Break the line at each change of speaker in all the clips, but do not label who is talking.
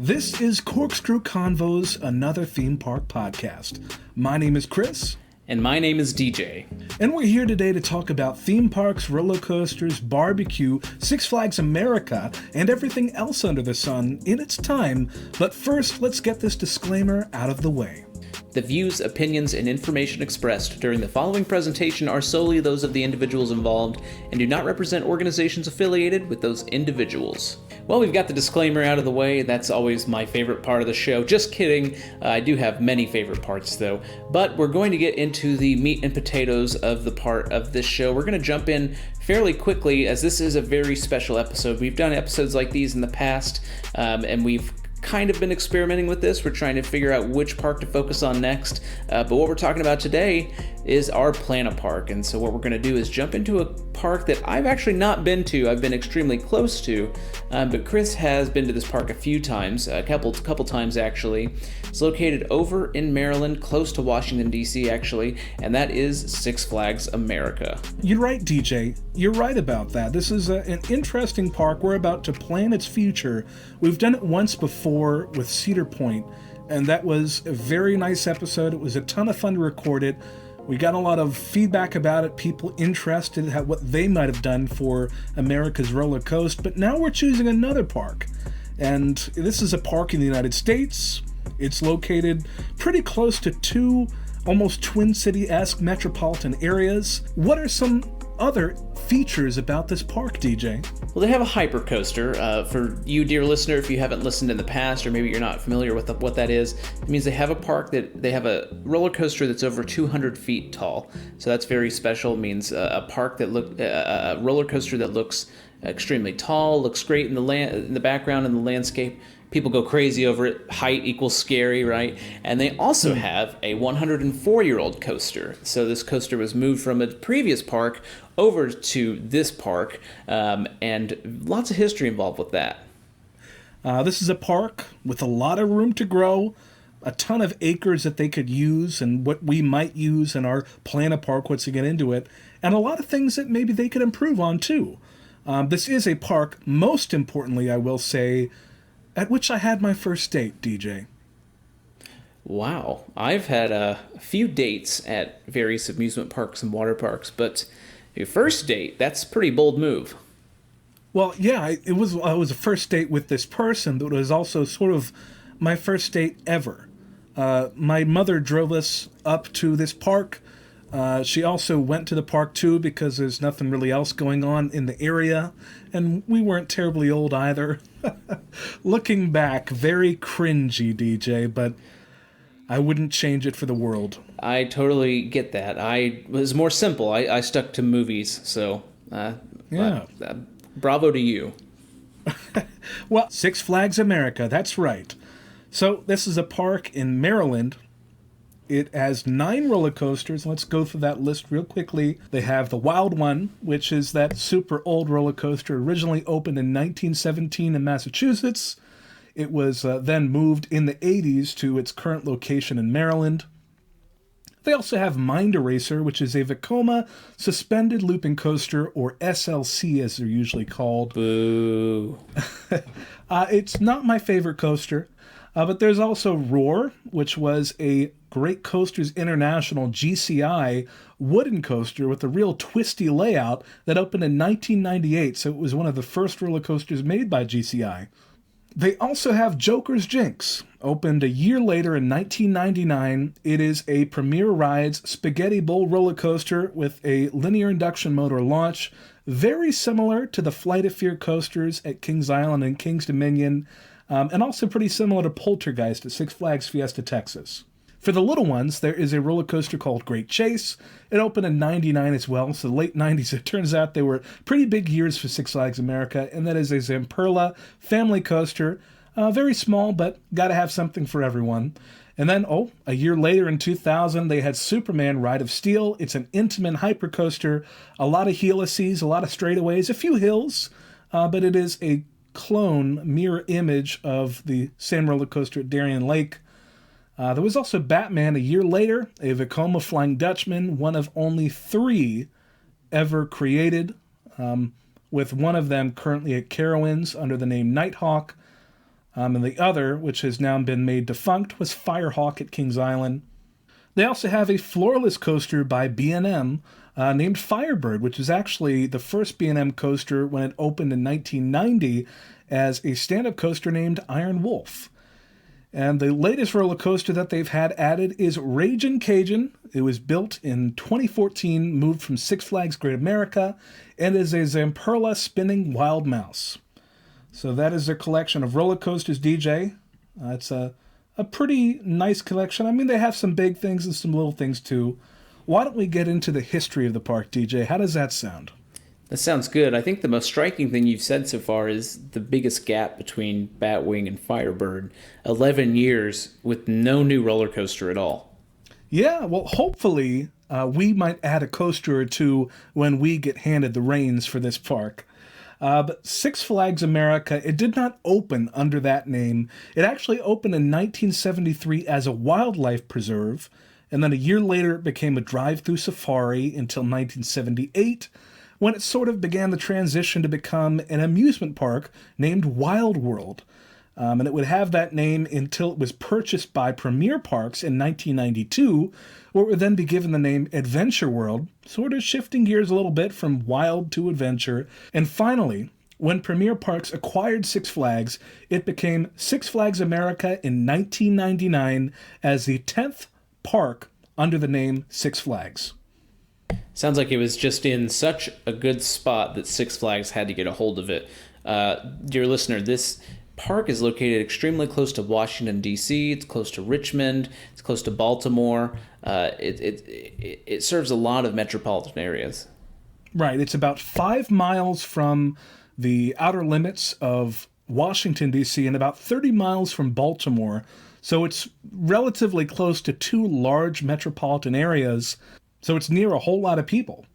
This is Corkscrew Convos, another theme park podcast. My name is Chris.
And my name is DJ.
And we're here today to talk about theme parks, roller coasters, barbecue, Six Flags America, and everything else under the sun in its time. But first, let's get this disclaimer out of the way.
The views, opinions, and information expressed during the following presentation are solely those of the individuals involved and do not represent organizations affiliated with those individuals. Well, we've got the disclaimer out of the way. That's always my favorite part of the show. Just kidding. I do have many favorite parts, though. But we're going to get into the meat and potatoes of the part of this show. We're going to jump in fairly quickly, as this is a very special episode. We've done episodes like these in the past, and we've kind of been experimenting with this. We're trying to figure out which park to focus on next, but what we're talking about today is our Plan-A-Park. And so what we're going to do is jump into a park that I've actually not been to. I've been extremely close to, but Chris has been to this park a few times, a couple times actually. It's located over in Maryland, close to Washington, D.C. actually, and that is Six Flags America.
You're right, DJ. You're right about that. This is an interesting park. We're about to plan its future. We've done it once before with Cedar Point, and that was a very nice episode. It was a ton of fun to record it. We got a lot of feedback about it, people interested in what they might have done for America's Roller Coaster, but now we're choosing another park. And this is a park in the United States. It's located pretty close to two almost Twin City-esque metropolitan areas. What are some other features about this park, DJ?
Well, they have a hyper coaster. For you, dear listener, if you haven't listened in the past, or maybe you're not familiar with what that is, it means they have a roller coaster that's over 200 feet tall. So that's very special. It means a roller coaster that looks extremely tall, looks great in the background and the landscape. People go crazy over it. Height equals scary, right? And they also have a 104-year-old coaster. So this coaster was moved from a previous park over to this park, and lots of history involved with that.
This is a park with a lot of room to grow, a ton of acres that they could use, and what we might use in our Plan-A-Park once we get into it, and a lot of things that maybe they could improve on too. This is a park, most importantly, I will say, at which I had my first date, DJ.
Wow. I've had a few dates at various amusement parks and water parks, but your first date, that's a pretty bold move.
Well, yeah, it was a first date with this person, but it was also sort of my first date ever. My mother drove us up to this park. She also went to the park too because there's nothing really else going on in the area, and we weren't terribly old either. Looking back, very cringy, DJ, but I wouldn't change it for the world.
I totally get that. I was more simple. I stuck to movies, so
yeah.
Bravo to you.
Well, Six Flags America, that's right. So this is a park in Maryland. It has 9 roller coasters. Let's go through that list real quickly. They have the Wild One, which is that super old roller coaster, originally opened in 1917 in Massachusetts. It was then moved in the 80s to its current location in Maryland. They also have Mind Eraser, which is a Vekoma suspended looping coaster, or SLC as they're usually called.
Boo.
It's not my favorite coaster. But there's also Roar, which was a Great Coasters International GCI wooden coaster with a real twisty layout that opened in 1998, so it was one of the first roller coasters made by GCI. They also have Joker's Jinx, opened a year later in 1999. It is a Premier Rides Spaghetti Bowl roller coaster with a linear induction motor launch, very similar to the Flight of Fear coasters at Kings Island and Kings Dominion, and also pretty similar to Poltergeist at Six Flags Fiesta, Texas. For the little ones, there is a roller coaster called Great Chase. It opened in 99 as well, so the late 90s, it turns out they were pretty big years for Six Flags America, and that is a Zamperla family coaster. Very small, but gotta have something for everyone. And then, a year later in 2000, they had Superman Ride of Steel. It's an Intamin hypercoaster, a lot of helices, a lot of straightaways, a few hills, but it is a clone, mirror image of the same roller coaster at Darien Lake. There was also Batman a year later, a Vekoma Flying Dutchman, one of only 3 ever created, with one of them currently at Carowinds under the name Nighthawk. And the other, which has now been made defunct, was Firehawk at Kings Island. They also have a floorless coaster by B&M named Firebird, which is actually the first B&M coaster when it opened in 1990 as a stand-up coaster named Iron Wolf. And the latest roller coaster that they've had added is Ragin' Cajun. It was built in 2014, moved from Six Flags Great America, and is a Zamperla spinning wild mouse. So that is their collection of roller coasters, DJ. It's a pretty nice collection. I mean, they have some big things and some little things too. Why don't we get into the history of the park, DJ? How does that sound?
That sounds good. I think the most striking thing you've said so far is the biggest gap between Batwing and Firebird. 11 years with no new roller coaster at all.
Yeah, well, hopefully we might add a coaster or two when we get handed the reins for this park. But Six Flags America, it did not open under that name. It actually opened in 1973 as a wildlife preserve, and then a year later it became a drive-through safari until 1978, when it sort of began the transition to become an amusement park named Wild World. And it would have that name until it was purchased by Premier Parks in 1992, where it would then be given the name Adventure World, sort of shifting gears a little bit from wild to adventure. And finally, when Premier Parks acquired Six Flags, it became Six Flags America in 1999 as the 10th park under the name Six Flags.
Sounds like it was just in such a good spot that Six Flags had to get a hold of it. Dear listener, this park is located extremely close to Washington, D.C. It's close to Richmond. It's close to Baltimore. It serves a lot of metropolitan areas.
Right. It's about 5 miles from the outer limits of Washington, D.C., and about 30 miles from Baltimore. So it's relatively close to two large metropolitan areas. So it's near a whole lot of people.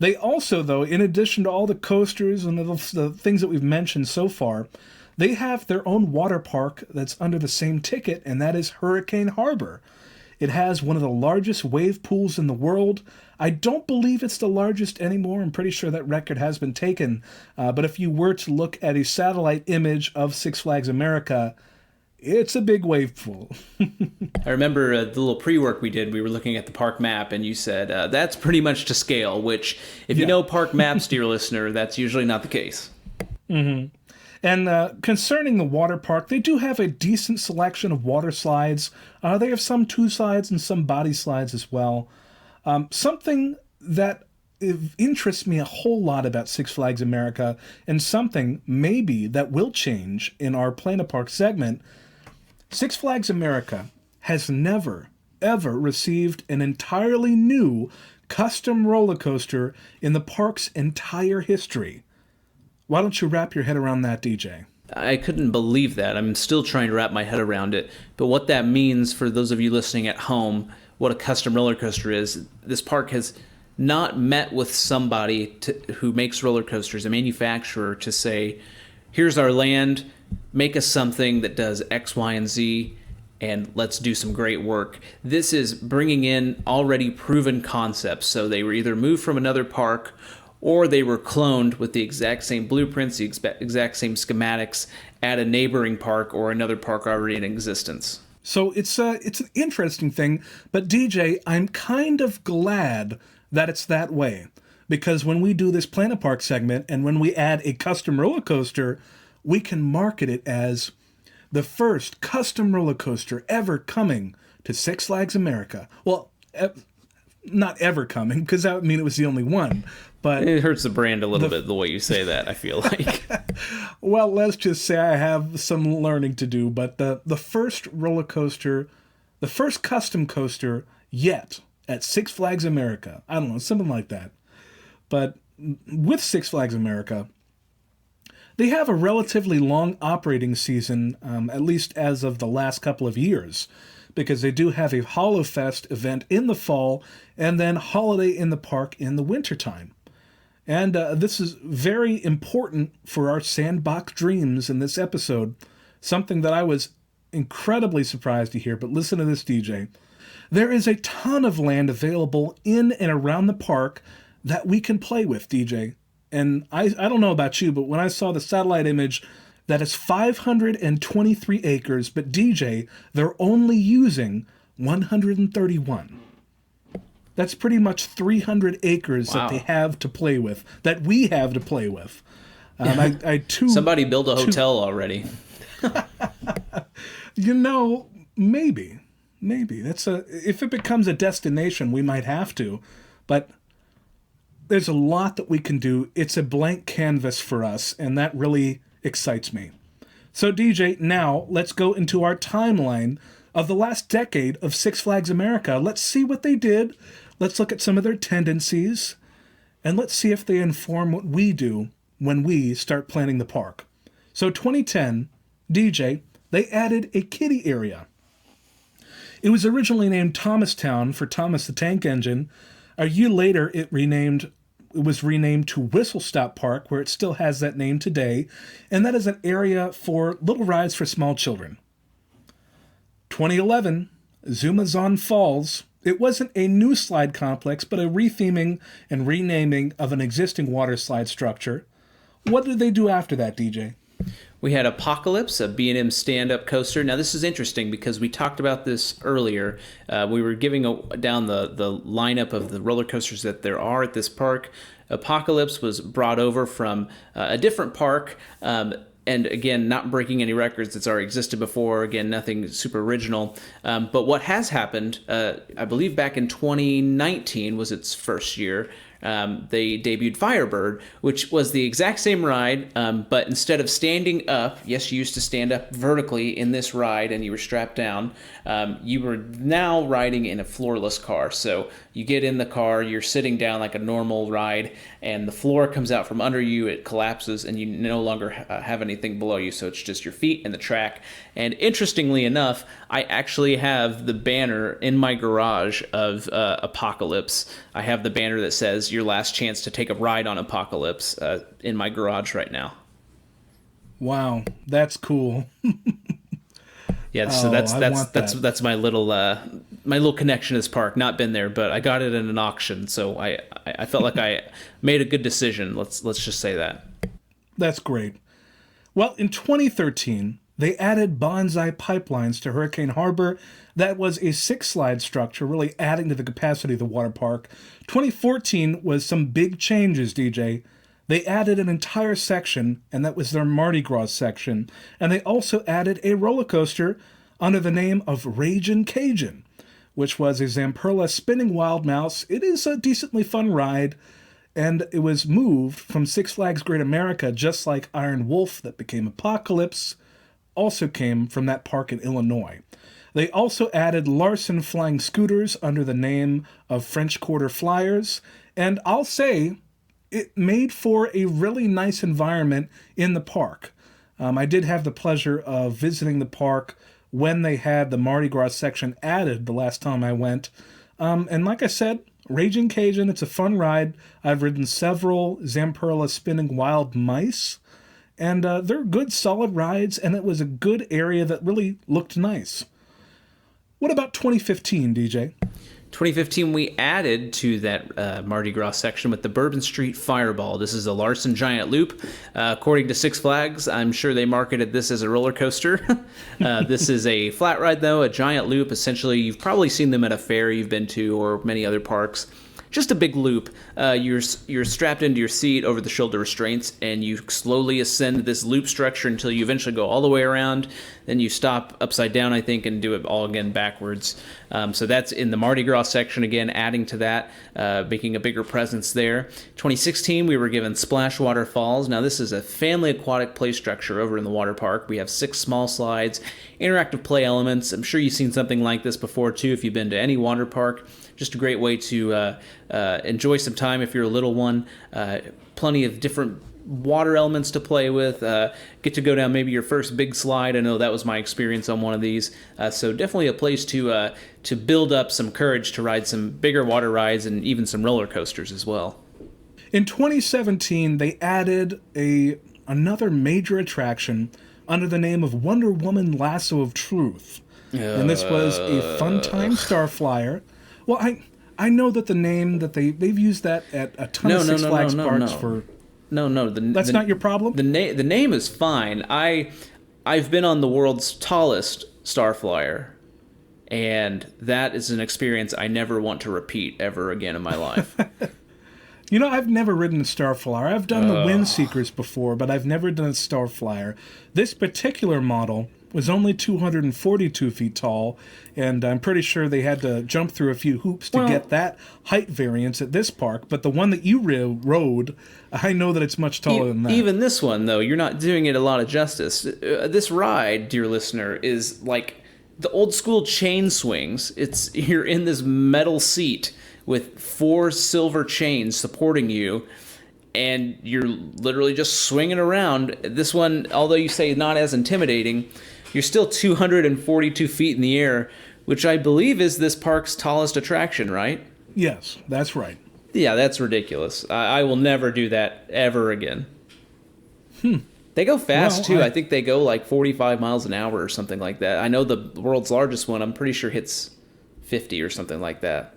They also, though, in addition to all the coasters and the things that we've mentioned so far, they have their own water park that's under the same ticket, and that is Hurricane Harbor. It has one of the largest wave pools in the world. I don't believe it's the largest anymore. I'm pretty sure that record has been taken. But if you were to look at a satellite image of Six Flags America, it's a big wave pool.
I remember the little pre-work we did, we were looking at the park map, and you said, that's pretty much to scale, which, if you know park maps, dear listener, that's usually not the case.
Mm-hmm. And concerning the water park, they do have a decent selection of water slides. They have some two slides and some body slides as well. Something that interests me a whole lot about Six Flags America, and something maybe that will change in our Planet Park segment, Six Flags America has never, ever received an entirely new custom roller coaster in the park's entire history. Why don't you wrap your head around that, DJ?
I couldn't believe that. I'm still trying to wrap my head around it. But what that means for those of you listening at home, what a custom roller coaster is, this park has not met with somebody who makes roller coasters, a manufacturer, to say, here's our land, make us something that does X, Y, and Z, and let's do some great work. This is bringing in already proven concepts. So they were either moved from another park, or they were cloned with the exact same blueprints, the exact same schematics at a neighboring park or another park already in existence.
So it's an interesting thing, but DJ, I'm kind of glad that it's that way, because when we do this Planet Park segment and when we add a custom roller coaster, we can market it as the first custom roller coaster ever coming to Six Flags America. Well, not ever coming, because that would mean it was the only one. But
it hurts the brand a little bit the way you say that, I feel like.
Well, let's just say I have some learning to do, but the first roller coaster, the first custom coaster yet at Six Flags America, I don't know, something like that. But with Six Flags America, they have a relatively long operating season, at least as of the last couple of years, because they do have a HoloFest event in the fall and then Holiday in the Park in the wintertime. And this is very important for our Sandbox Dreams in this episode, something that I was incredibly surprised to hear, but listen to this, DJ. There is a ton of land available in and around the park that we can play with, DJ. And I don't know about you, but when I saw the satellite image, that is 523 acres, but DJ, they're only using 131. That's pretty much 300 acres that they have to play with, that we have to play with.
Somebody build a hotel already.
Maybe. If it becomes a destination, we might have to. But there's a lot that we can do. It's a blank canvas for us, and that really excites me. So, DJ, now let's go into our timeline of the last decade of Six Flags America. Let's see what they did. Let's look at some of their tendencies, and let's see if they inform what we do when we start planning the park. So 2010, DJ, they added a kiddie area. It was originally named Thomastown for Thomas the Tank Engine. A year later, it was renamed to Whistle Stop Park, where it still has that name today, and that is an area for little rides for small children. 2011, Zumazon Falls. It wasn't a new slide complex, but a retheming and renaming of an existing water slide structure. What did they do after that, DJ?
We had Apocalypse, a B&M stand-up coaster. Now, this is interesting because we talked about this earlier. We were giving down the lineup of the roller coasters that there are at this park. Apocalypse was brought over from a different park, and again, not breaking any records that's already existed before. Again, nothing super original. But what has happened, I believe back in 2019 was its first year, they debuted Firebird, which was the exact same ride, but instead of standing up, yes, you used to stand up vertically in this ride and you were strapped down, you were now riding in a floorless car. So you get in the car, you're sitting down like a normal ride, and the floor comes out from under you, it collapses, and you no longer have anything below you, so it's just your feet and the track. And interestingly enough, I actually have the banner in my garage of Apocalypse. I have the banner that says your last chance to take a ride on Apocalypse in my garage right now.
Wow, that's cool.
Yeah, so that's my little connection to this park. Not been there, but I got it in an auction, so I felt like I made a good decision. Let's just say that.
That's great. Well, in 2013, they added bonsai pipelines to Hurricane Harbor. That was a six-slide structure, really adding to the capacity of the water park. 2014 was some big changes, DJ. They added an entire section, and that was their Mardi Gras section. And they also added a roller coaster under the name of Ragin' Cajun, which was a Zamperla spinning wild mouse. It is a decently fun ride, and it was moved from Six Flags Great America, just like Iron Wolf that became Apocalypse, also came from that park in Illinois. They also added Larson Flying Scooters under the name of French Quarter Flyers, and I'll say it made for a really nice environment in the park. I did have the pleasure of visiting the park when they had the Mardi Gras section added the last time I went. And like I said, Raging Cajun, it's a fun ride. I've ridden several Zamperla spinning wild mice, and they're good, solid rides, and it was a good area that really looked nice. What about 2015, DJ?
2015, we added to that Mardi Gras section with the Bourbon Street Fireball. This is a Larson Giant Loop. According to Six Flags, I'm sure they marketed this as a roller coaster. This is a flat ride, though, a giant loop. Essentially, you've probably seen them at a fair you've been to or many other parks. Just a big loop. You're strapped into your seat over the shoulder restraints, and you slowly ascend this loop structure until you eventually go all the way around. Then you stop upside down, I think, and do it all again backwards. So that's in the Mardi Gras section, again, adding to that, making a bigger presence there. 2016, we were given Splashwater Falls. Now, this is a family aquatic play structure over in the water park. We have 6 small slides, interactive play elements. I'm sure you've seen something like this before, too, if you've been to any water park. Just a great way to enjoy some time if you're a little one. Plenty of different water elements to play with. Get to go down maybe your first big slide. I know that was my experience on one of these. So definitely a place to build up some courage to ride some bigger water rides and even some roller coasters as well.
In 2017, they added another major attraction under the name of Wonder Woman Lasso of Truth. And this was a Funtime Star Flyer. Well, I know that the name that they've used that at a ton of Six Flags parks for.
No.
That's not your problem?
The name is fine. I've been on the world's tallest Starflyer, and that is an experience I never want to repeat ever again in my life.
You know, I've never ridden a Starflyer. I've done the Windseekers before, but I've never done a Starflyer. This particular model was only 242 feet tall, and I'm pretty sure they had to jump through a few hoops to get that height variance at this park. But the one that you rode, I know that it's much taller than that.
Even this one, though, you're not doing it a lot of justice. This ride, dear listener, is like the old school chain swings. You're in this metal seat with 4 silver chains supporting you, and you're literally just swinging around. This one, although you say not as intimidating, you're still 242 feet in the air, which I believe is this park's tallest attraction, right?
Yes, that's right.
Yeah, that's ridiculous. I will never do that ever again. They go fast, too. I think they go like 45 miles an hour or something like that. I know the world's largest one, I'm pretty sure hits 50 or something like that.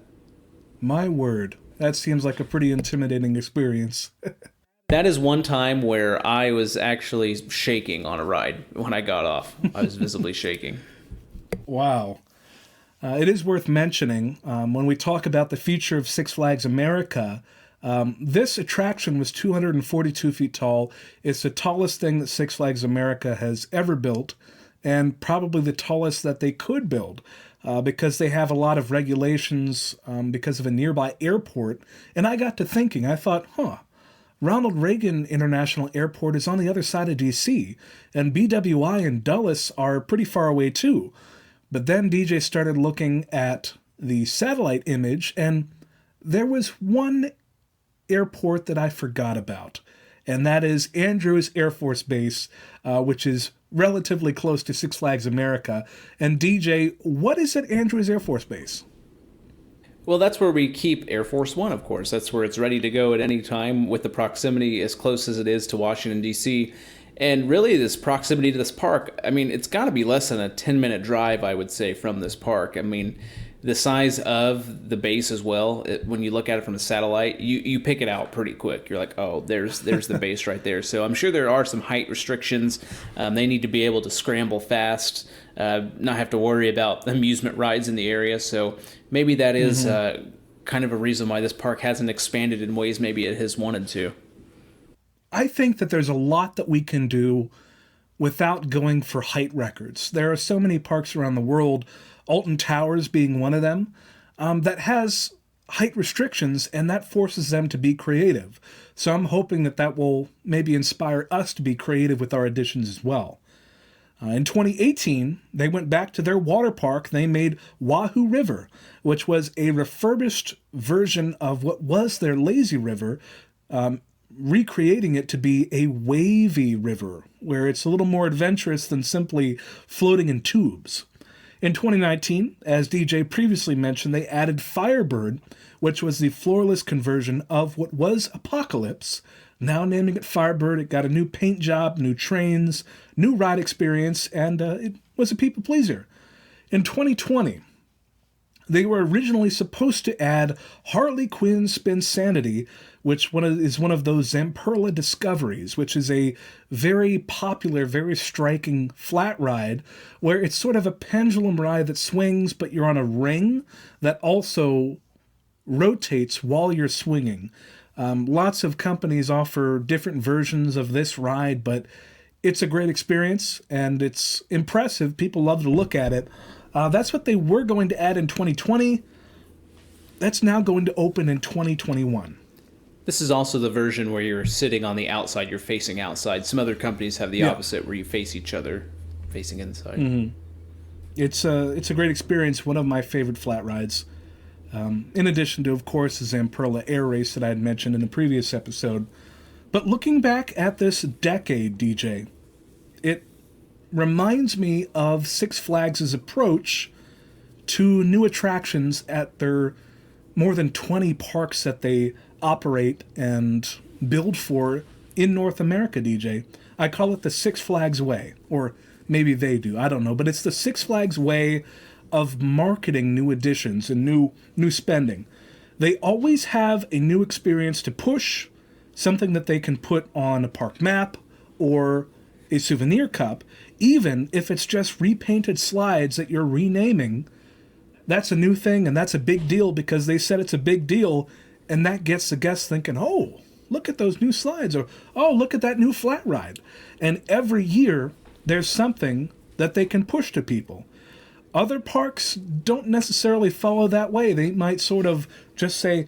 My word. That seems like a pretty intimidating experience.
That is one time where I was actually shaking on a ride when I got off. I was visibly shaking.
Wow. It is worth mentioning, when we talk about the future of Six Flags America, this attraction was 242 feet tall. It's the tallest thing that Six Flags America has ever built, and probably the tallest that they could build. Because they have a lot of regulations because of a nearby airport. And I got to thinking, I thought, Ronald Reagan International Airport is on the other side of D.C., and BWI and Dulles are pretty far away too. But then DJ started looking at the satellite image, and there was one airport that I forgot about, and that is Andrews Air Force Base, which is relatively close to Six Flags America. And DJ, what is at Andrews Air Force Base?
Well, that's where we keep Air Force One, of course. That's where it's ready to go at any time with the proximity as close as it is to Washington, D.C. And really, this proximity to this park, I mean, it's got to be less than a 10-minute drive, I would say, from this park. I mean, the size of the base as well, when you look at it from a satellite, you pick it out pretty quick. You're like, oh, there's the base right there. So I'm sure there are some height restrictions. They need to be able to scramble fast, not have to worry about amusement rides in the area. So maybe that is kind of a reason why this park hasn't expanded in ways maybe it has wanted to.
I think that there's a lot that we can do without going for height records. There are so many parks around the world, Alton Towers being one of them, that has height restrictions, and that forces them to be creative. So I'm hoping that will maybe inspire us to be creative with our additions as well. In 2018, they went back to their water park. They made Wahoo River, which was a refurbished version of what was their lazy river, recreating it to be a wavy river, where it's a little more adventurous than simply floating in tubes. In 2019, as DJ previously mentioned, they added Firebird, which was the floorless conversion of what was Apocalypse. Now naming it Firebird, it got a new paint job, new trains, new ride experience, and it was a people pleaser. In 2020, they were originally supposed to add Harley Quinn Spinsanity, which is one of those Zamperla Discoveries, which is a very popular, very striking flat ride, where it's sort of a pendulum ride that swings, but you're on a ring that also rotates while you're swinging. Lots of companies offer different versions of this ride, but it's a great experience, and it's impressive. People love to look at it. That's what they were going to add in 2020. That's now going to open in 2021.
This is also the version where you're sitting on the outside, you're facing outside. Some other companies have the opposite, where you face each other, facing inside.
Mm-hmm. It's a great experience, one of my favorite flat rides. In addition to, of course, the Zamperla Air Race that I had mentioned in the previous episode. But looking back at this decade, DJ, it reminds me of Six Flags' approach to new attractions at their more than 20 parks that they operate and build for in North America, DJ. I call it the Six Flags way, or maybe they do, I don't know, but it's the Six Flags way of marketing new additions and new spending. They always have a new experience to push, something that they can put on a park map or a souvenir cup, even if it's just repainted slides that you're renaming. That's a new thing, and that's a big deal because they said it's a big deal, and that gets the guests thinking, oh, look at those new slides, or oh, look at that new flat ride. And every year, there's something that they can push to people. Other parks don't necessarily follow that way. They might sort of just say,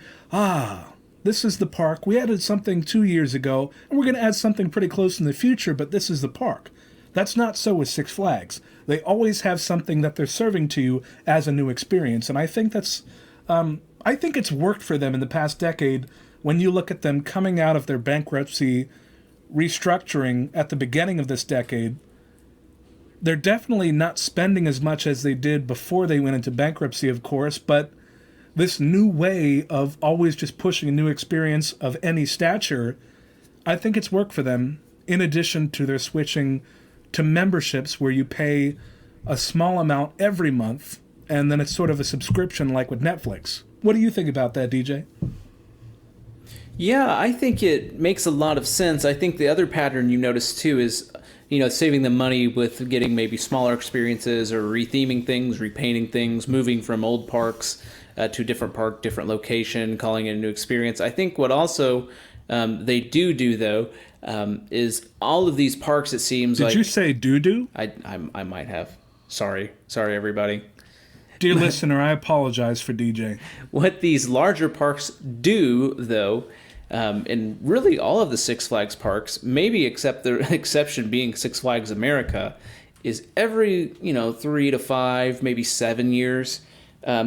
this is the park. We added something 2 years ago, and we're going to add something pretty close in the future, but this is the park. That's not so with Six Flags. They always have something that they're serving to you as a new experience, and I think I think it's worked for them in the past decade. When you look at them coming out of their bankruptcy restructuring at the beginning of this decade, they're definitely not spending as much as they did before they went into bankruptcy, of course, but this new way of always just pushing a new experience of any stature, I think it's worked for them, in addition to their switching to memberships where you pay a small amount every month, and then it's sort of a subscription like with Netflix. What do you think about that, DJ?
Yeah, I think it makes a lot of sense. I think the other pattern you notice too is, saving the money with getting maybe smaller experiences or retheming things, repainting things, moving from old parks to a different park, different location, calling it a new experience. I think what also they do though is all of these parks. It seems
Did
like
you say doo-doo?
I might have. Sorry everybody.
Dear listener, I apologize for DJ.
What these larger parks do, though, and really all of the Six Flags parks, maybe except the exception being Six Flags America, is every 3 to 5, maybe 7 years,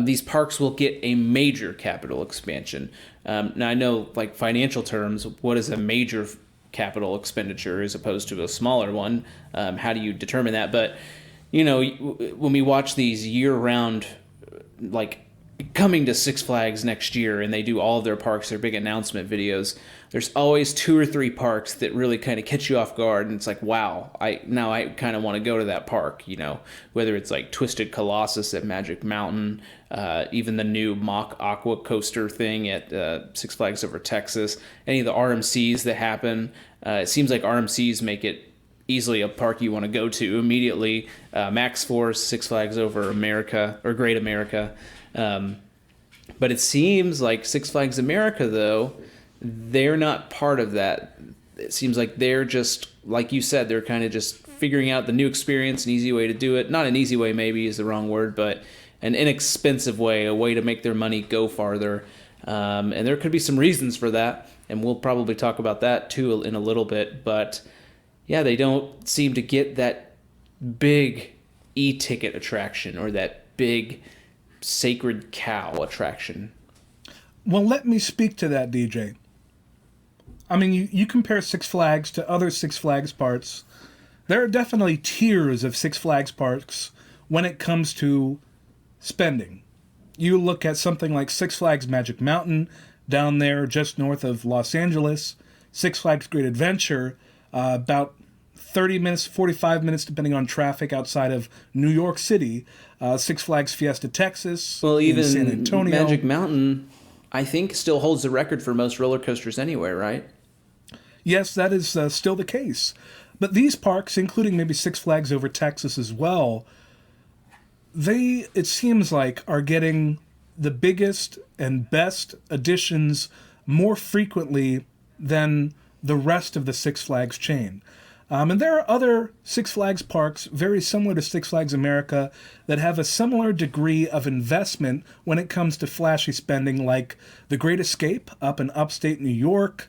these parks will get a major capital expansion. Now I know, like financial terms, what is a major capital expenditure as opposed to a smaller one? How do you determine that? But when we watch these year-round, like coming to Six Flags next year, and they do all of their parks, their big announcement videos, there's always 2 or 3 parks that really kind of catch you off guard, and it's like, wow, I kind of want to go to that park, whether it's like Twisted Colossus at Magic Mountain, even the new Mock Aqua Coaster thing at Six Flags Over Texas, any of the RMCs that happen. It seems like RMCs make it easily a park you want to go to immediately. Max Force, Six Flags Over America, or Great America. But it seems like Six Flags America, though, they're not part of that. It seems like they're just, like you said, they're kind of just figuring out the new experience, an easy way to do it. Not an easy way, maybe is the wrong word, but an inexpensive way, a way to make their money go farther. And there could be some reasons for that, and we'll probably talk about that too in a little bit, but yeah, they don't seem to get that big e-ticket attraction or that big sacred cow attraction.
Well, let me speak to that, DJ. I mean, you compare Six Flags to other Six Flags parks. There are definitely tiers of Six Flags parks when it comes to spending. You look at something like Six Flags Magic Mountain down there just north of Los Angeles, Six Flags Great Adventure, about 30 minutes, 45 minutes, depending on traffic outside of New York City. Six Flags Fiesta Texas,
well, even
in San Antonio.
Magic Mountain, I think, still holds the record for most roller coasters anyway, right?
Yes, that is still the case. But these parks, including maybe Six Flags Over Texas as well, they, it seems like, are getting the biggest and best additions more frequently than the rest of the Six Flags chain. And there are other Six Flags parks very similar to Six Flags America that have a similar degree of investment when it comes to flashy spending, like The Great Escape up in upstate New York,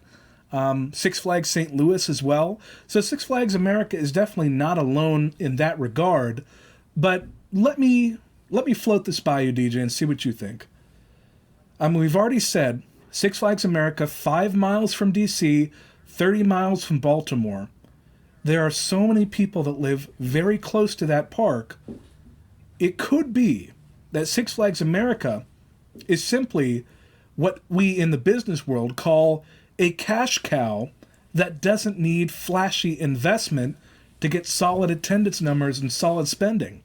Six Flags St. Louis as well. So Six Flags America is definitely not alone in that regard. But let me float this by you, DJ, and see what you think. We've already said Six Flags America, 5 miles from D.C., 30 miles from Baltimore. There are so many people that live very close to that park. It could be that Six Flags America is simply what we in the business world call a cash cow that doesn't need flashy investment to get solid attendance numbers and solid spending.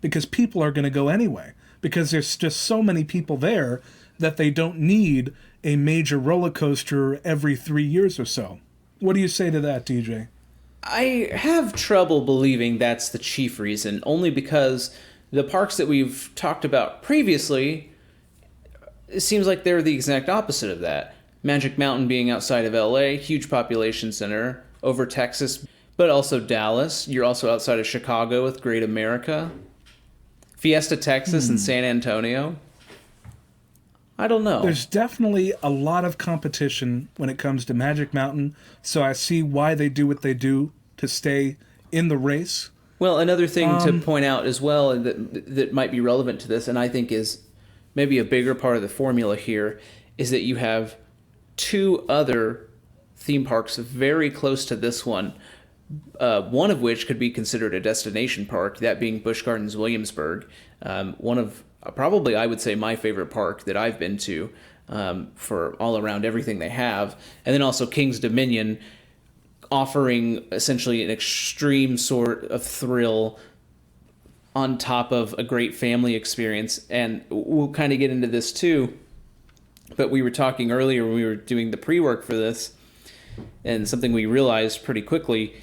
Because people are going to go anyway. Because there's just so many people there that they don't need a major roller coaster every 3 years or so. What do you say to that, DJ?
I have trouble believing that's the chief reason, only because the parks that we've talked about previously, it seems like they're the exact opposite of that. Magic Mountain being outside of LA, huge population center, over Texas, but also Dallas. You're also outside of Chicago with Great America. Fiesta, Texas, and San Antonio. I don't know.
There's definitely a lot of competition when it comes to Magic Mountain, so I see why they do what they do to stay in the race.
Well, another thing to point out as well that might be relevant to this, and I think is maybe a bigger part of the formula here, is that you have two other theme parks very close to this one, one of which could be considered a destination park, that being Busch Gardens Williamsburg, one of probably, I would say, my favorite park that I've been to for all around everything they have. And then also King's Dominion, offering essentially an extreme sort of thrill on top of a great family experience. And we'll kind of get into this too. But we were talking earlier when we were doing the pre-work for this, and something we realized pretty quickly,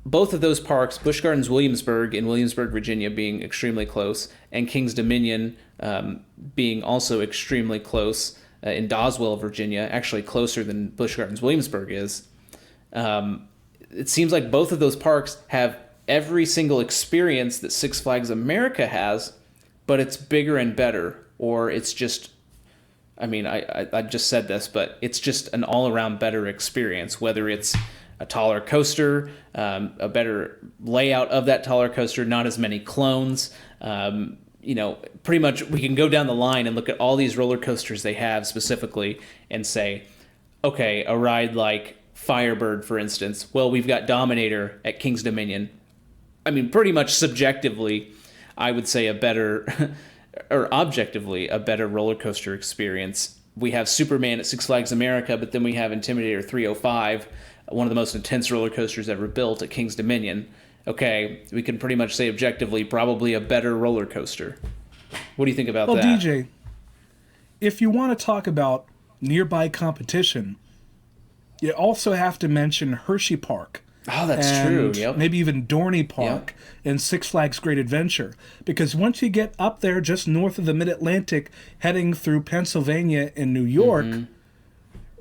both of those parks, Busch Gardens Williamsburg in Williamsburg, Virginia, being extremely close, and King's Dominion being also extremely close in Doswell, Virginia, actually closer than Busch Gardens Williamsburg is. It seems like both of those parks have every single experience that Six Flags America has, but it's bigger and better, or it's just, I mean, I just said this, but it's just an all-around better experience, whether it's a taller coaster, a better layout of that taller coaster, not as many clones. Pretty much we can go down the line and look at all these roller coasters they have specifically and say, okay, a ride like Firebird, for instance, well, we've got Dominator at King's Dominion. I mean, pretty much subjectively, I would say a better, or objectively, a better roller coaster experience. We have Superman at Six Flags America, but then we have Intimidator 305, one of the most intense roller coasters ever built at King's Dominion. Okay, we can pretty much say objectively, probably a better roller coaster. What do you think about that?
Well, DJ, if you want to talk about nearby competition, you also have to mention Hershey Park.
Oh, that's true. Yep.
Maybe even Dorney Park and Six Flags Great Adventure. Because once you get up there just north of the Mid-Atlantic, heading through Pennsylvania and New York,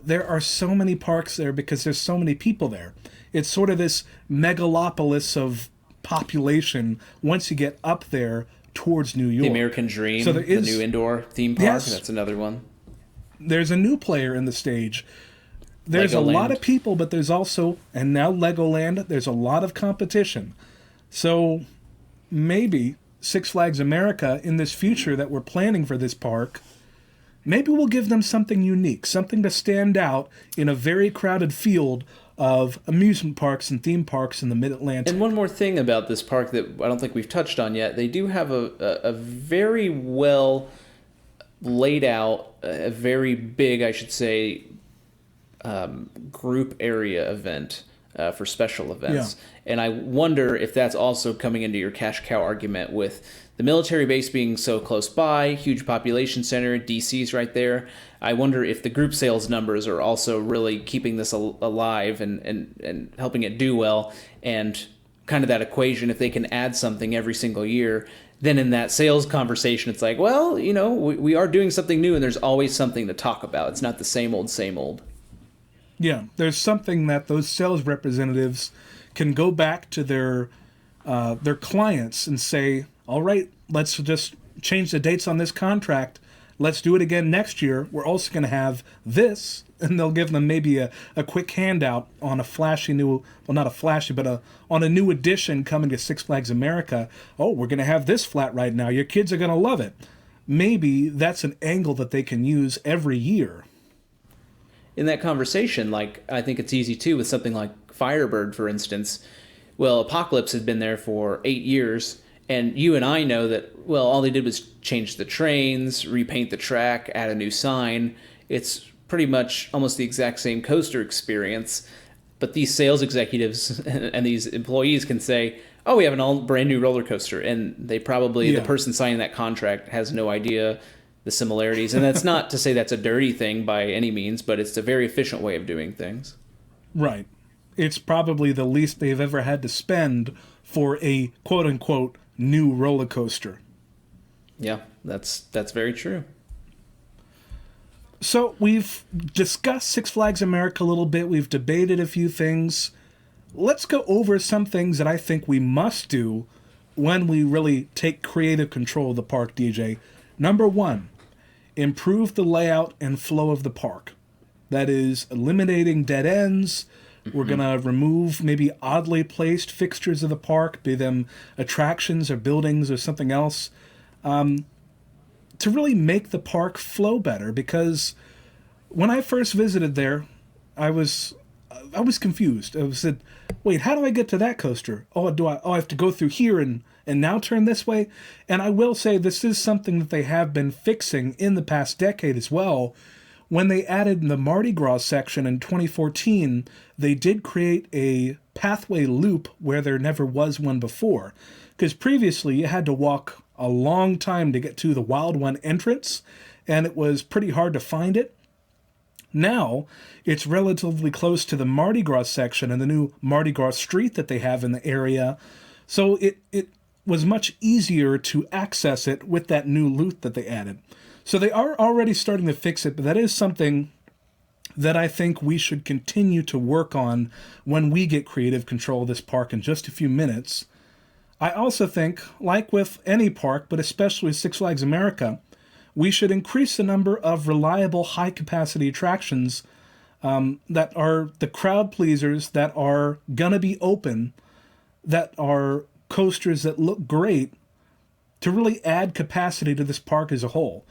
there are so many parks there because there's so many people there. It's sort of this megalopolis of population once you get up there towards New York.
The American Dream, so the new indoor theme park, yes, that's another one.
There's a new player in the stage. There's
Legoland.
A lot of people, but there's also, and now Legoland, there's a lot of competition. So maybe Six Flags America, in this future that we're planning for this park, maybe we'll give them something unique, something to stand out in a very crowded field of amusement parks and theme parks in the Mid-Atlantic.
And one more thing about this park that I don't think we've touched on yet, they do have a very well laid out, a very big, I should say, group area event for special events. Yeah. And I wonder if that's also coming into your cash cow argument with the military base being so close by, huge population center, DC's right there. I wonder if the group sales numbers are also really keeping this alive and helping it do well, and kind of that equation, if they can add something every single year, then in that sales conversation, it's like, well, we are doing something new and there's always something to talk about. It's not the same old, same old.
Yeah, there's something that those sales representatives can go back to their clients and say, all right, let's just change the dates on this contract. Let's do it again next year. We're also going to have this. And they'll give them maybe a quick handout on a flashy new, well, not a flashy, but on a new edition coming to Six Flags America. Oh, we're going to have this flat ride now. Your kids are going to love it. Maybe that's an angle that they can use every year.
In that conversation, I think it's easy too with something like Firebird, for instance. Well, Apocalypse had been there for 8 years, and you and I know that, well, all they did was change the trains, repaint the track, add a new sign. It's pretty much almost the exact same coaster experience, but these sales executives and these employees can say, oh, we have an all brand new roller coaster, and they probably, the person signing that contract has no idea the similarities. And that's not to say that's a dirty thing by any means, but it's a very efficient way of doing things.
Right. It's probably the least they've ever had to spend for a quote-unquote new roller coaster.
Yeah, that's very true.
So we've discussed Six Flags America a little bit. We've debated a few things. Let's go over some things that I think we must do when we really take creative control of the park, DJ. Number one, improve the layout and flow of the park. That is eliminating dead ends. We're going to remove maybe oddly placed fixtures of the park, be them attractions or buildings or something else, to really make the park flow better. Because when I first visited there, I was confused. I said, wait, how do I get to that coaster? I have to go through here and now turn this way? And I will say this is something that they have been fixing in the past decade as well. When they added the Mardi Gras section in 2014, they did create a pathway loop where there never was one before. Because previously you had to walk a long time to get to the Wild One entrance, and it was pretty hard to find it. Now, it's relatively close to the Mardi Gras section and the new Mardi Gras street that they have in the area. So it was much easier to access it with that new loop that they added. So they are already starting to fix it, but that is something that I think we should continue to work on when we get creative control of this park in just a few minutes. I also think, like with any park, but especially Six Flags America, we should increase the number of reliable high-capacity attractions that are the crowd pleasers, that are going to be open, that are coasters that look great, to really add capacity to this park as a whole.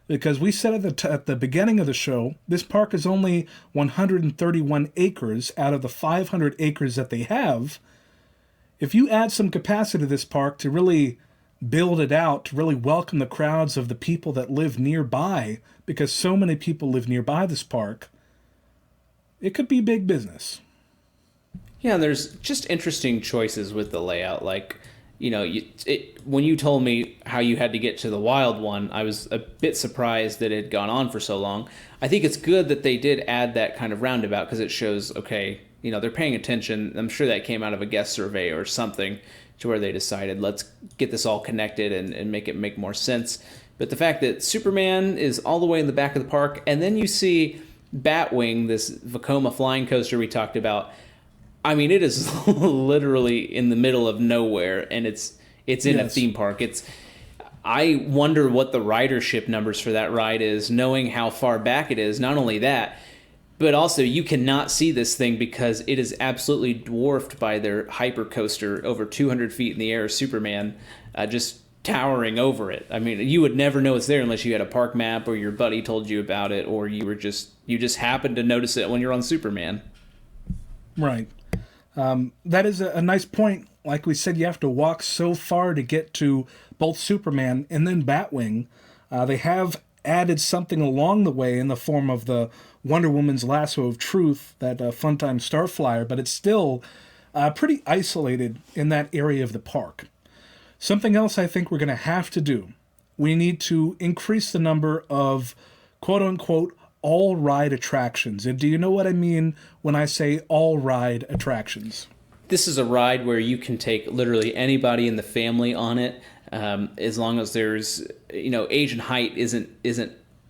Because we said at the beginning of the show, this park is only 131 acres out of the 500 acres that they have. If you add some capacity to this park to really build it out, to really welcome the crowds of the people that live nearby, because so many people live nearby this park, it could be big business.
Yeah, and there's just interesting choices with the layout. Like, when you told me how you had to get to the Wild One, I was a bit surprised that it had gone on for so long. I think it's good that they did add that kind of roundabout, because it shows, okay, they're paying attention. I'm sure that came out of a guest survey or something to where they decided, let's get this all connected and make it make more sense. But the fact that Superman is all the way in the back of the park, and then you see Batwing, this Vekoma flying coaster we talked about, I mean, it is literally in the middle of nowhere, and it's in a theme park. I wonder what the ridership numbers for that ride is, knowing how far back it is. Not only that, but also you cannot see this thing because it is absolutely dwarfed by their hyper coaster over 200 feet in the air, Superman, just towering over it. I mean, you would never know it's there unless you had a park map or your buddy told you about it, or you just happened to notice it when you're on Superman.
Right. That is a nice point. Like we said, you have to walk so far to get to both Superman and then Batwing. They have added something along the way in the form of the Wonder Woman's Lasso of Truth, that Funtime Starflyer, but it's still pretty isolated in that area of the park. Something else I think we're going to have to do, we need to increase the number of quote-unquote all-ride attractions. And do you know what I mean when I say all-ride attractions?
This is a ride where you can take literally anybody in the family on it, as long as there's, age and height isn't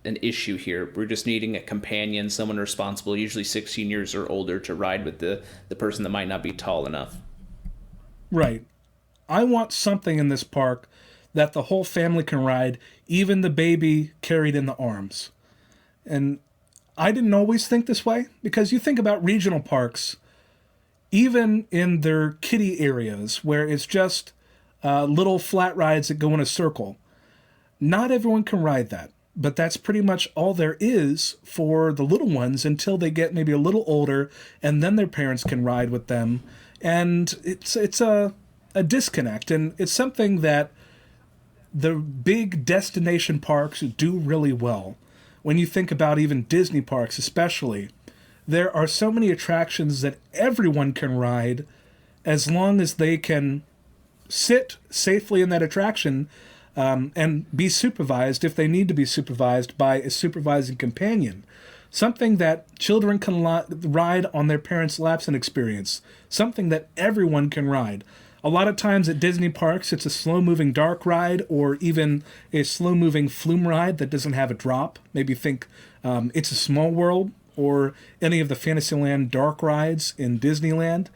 an issue here. We're just needing a companion, someone responsible, usually 16 years or older, to ride with the person that might not be tall enough.
Right. I want something in this park that the whole family can ride, even the baby carried in the arms. And I didn't always think this way, because you think about regional parks, even in their kiddie areas where it's just little flat rides that go in a circle. Not everyone can ride that, but that's pretty much all there is for the little ones until they get maybe a little older, and then their parents can ride with them. And it's a disconnect, and it's something that the big destination parks do really well. When you think about even Disney parks especially, there are so many attractions that everyone can ride as long as they can sit safely in that attraction. and be supervised if they need to be supervised by a supervising companion. Something that children can ride on their parents' laps and experience. Something that everyone can ride. A lot of times at Disney parks, it's a slow-moving dark ride or even a slow-moving flume ride that doesn't have a drop. Maybe think It's a Small World or any of the Fantasyland dark rides in Disneyland.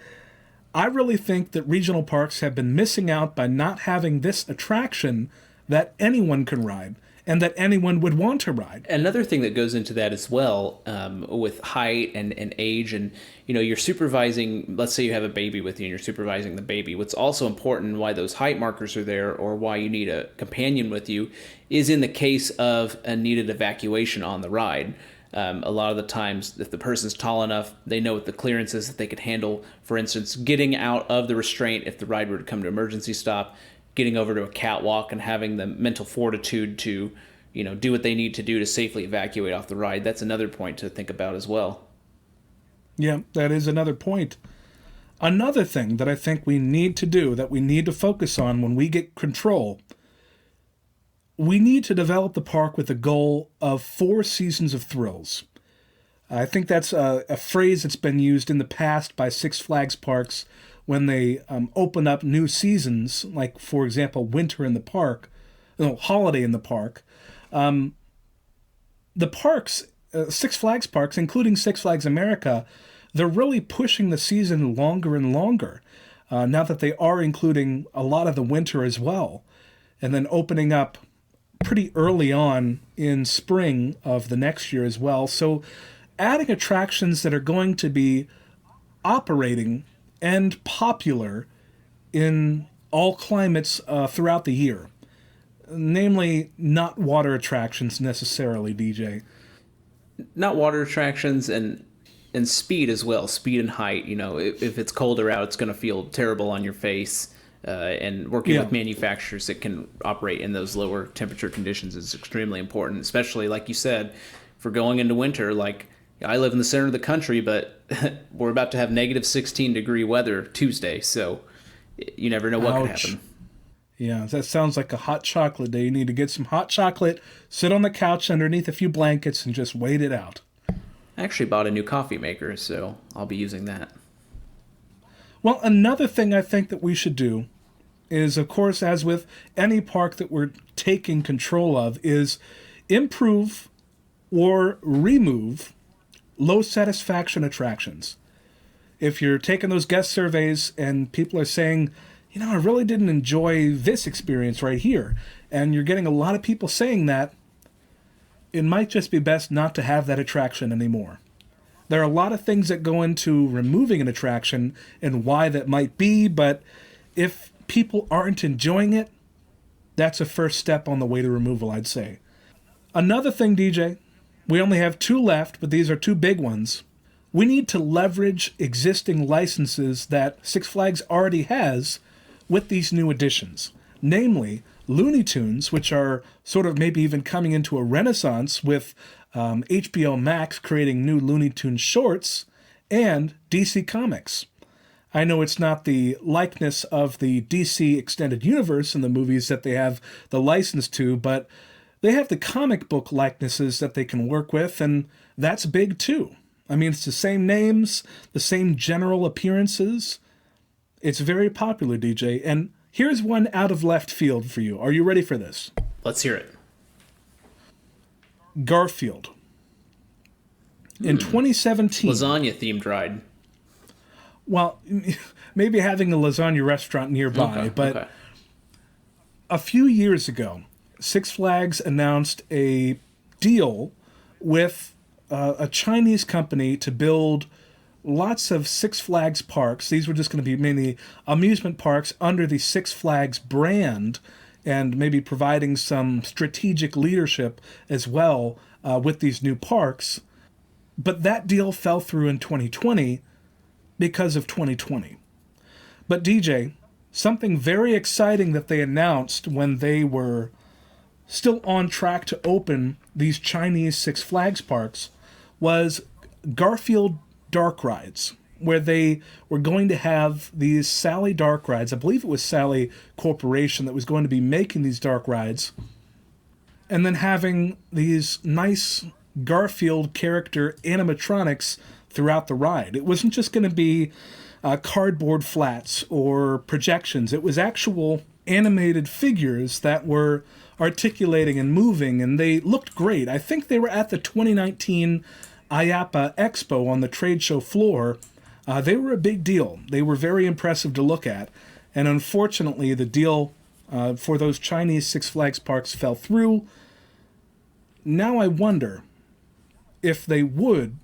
I really think that regional parks have been missing out by not having this attraction that anyone can ride and that anyone would want to ride.
Another thing that goes into that as well, with height and age, and you're supervising. Let's say you have a baby with you, and you're supervising the baby. What's also important, why those height markers are there, or why you need a companion with you, is in the case of a needed evacuation on the ride. A lot of the times, if the person's tall enough, they know what the clearance is that they could handle. For instance, getting out of the restraint if the ride were to come to emergency stop, getting over to a catwalk and having the mental fortitude to, do what they need to do to safely evacuate off the ride. That's another point to think about as well.
Yeah, that is another point. Another thing that I think we need to do, that we need to focus on when we get control, we need to develop the park with a goal of 4 seasons of thrills. I think that's a phrase that's been used in the past by Six Flags parks when they open up new seasons, like, for example, winter in the park, holiday in the park. The parks, Six Flags parks, including Six Flags America, they're really pushing the season longer and longer, now that they are including a lot of the winter as well, and then opening up pretty early on in spring of the next year as well. So adding attractions that are going to be operating and popular in all climates throughout the year. Namely, not water attractions necessarily, DJ.
Not water attractions and speed as well. Speed and height. If it's colder out, it's going to feel terrible on your face. And working with manufacturers that can operate in those lower temperature conditions is extremely important, especially, like you said, for going into winter. Like, I live in the center of the country, but we're about to have negative 16-degree weather Tuesday, so you never know what could happen.
Yeah, that sounds like a hot chocolate day. You need to get some hot chocolate, sit on the couch underneath a few blankets, and just wait it out.
I actually bought a new coffee maker, so I'll be using that.
Well, another thing I think that we should do is, of course, as with any park that we're taking control of, is improve or remove low satisfaction attractions. If you're taking those guest surveys and people are saying, I really didn't enjoy this experience right here, and you're getting a lot of people saying that, it might just be best not to have that attraction anymore. There are a lot of things that go into removing an attraction and why that might be, but if people aren't enjoying it, that's a first step on the way to removal, I'd say. Another thing, DJ, we only have 2 left, but these are 2 big ones. We need to leverage existing licenses that Six Flags already has with these new additions. Namely, Looney Tunes, which are sort of maybe even coming into a renaissance with HBO Max creating new Looney Tunes shorts, and DC Comics. I know it's not the likeness of the DC Extended Universe in the movies that they have the license to, but they have the comic book likenesses that they can work with, and that's big too. I mean, it's the same names, the same general appearances. It's very popular, DJ, and here's one out of left field for you. Are you ready for this?
Let's hear it.
Garfield. In 2017...
Lasagna-themed ride.
Well, maybe having a lasagna restaurant nearby, but a few years ago, Six Flags announced a deal with a Chinese company to build lots of Six Flags parks. These were just going to be mainly amusement parks under the Six Flags brand, and maybe providing some strategic leadership as well with these new parks. But that deal fell through in 2020 because of 2020. But DJ, something very exciting that they announced when they were still on track to open these Chinese Six Flags parks was Garfield Dark Rides. where they were going to have these Sally dark rides. I believe it was Sally Corporation that was going to be making these dark rides, and then having these nice Garfield character animatronics throughout the ride. It wasn't just going to be cardboard flats or projections. It was actual animated figures that were articulating and moving, and they looked great. I think they were at the 2019 IAPA Expo on the trade show floor. They were a big deal. They were very impressive to look at, and unfortunately the deal for those Chinese Six Flags parks fell through. Now I wonder if they would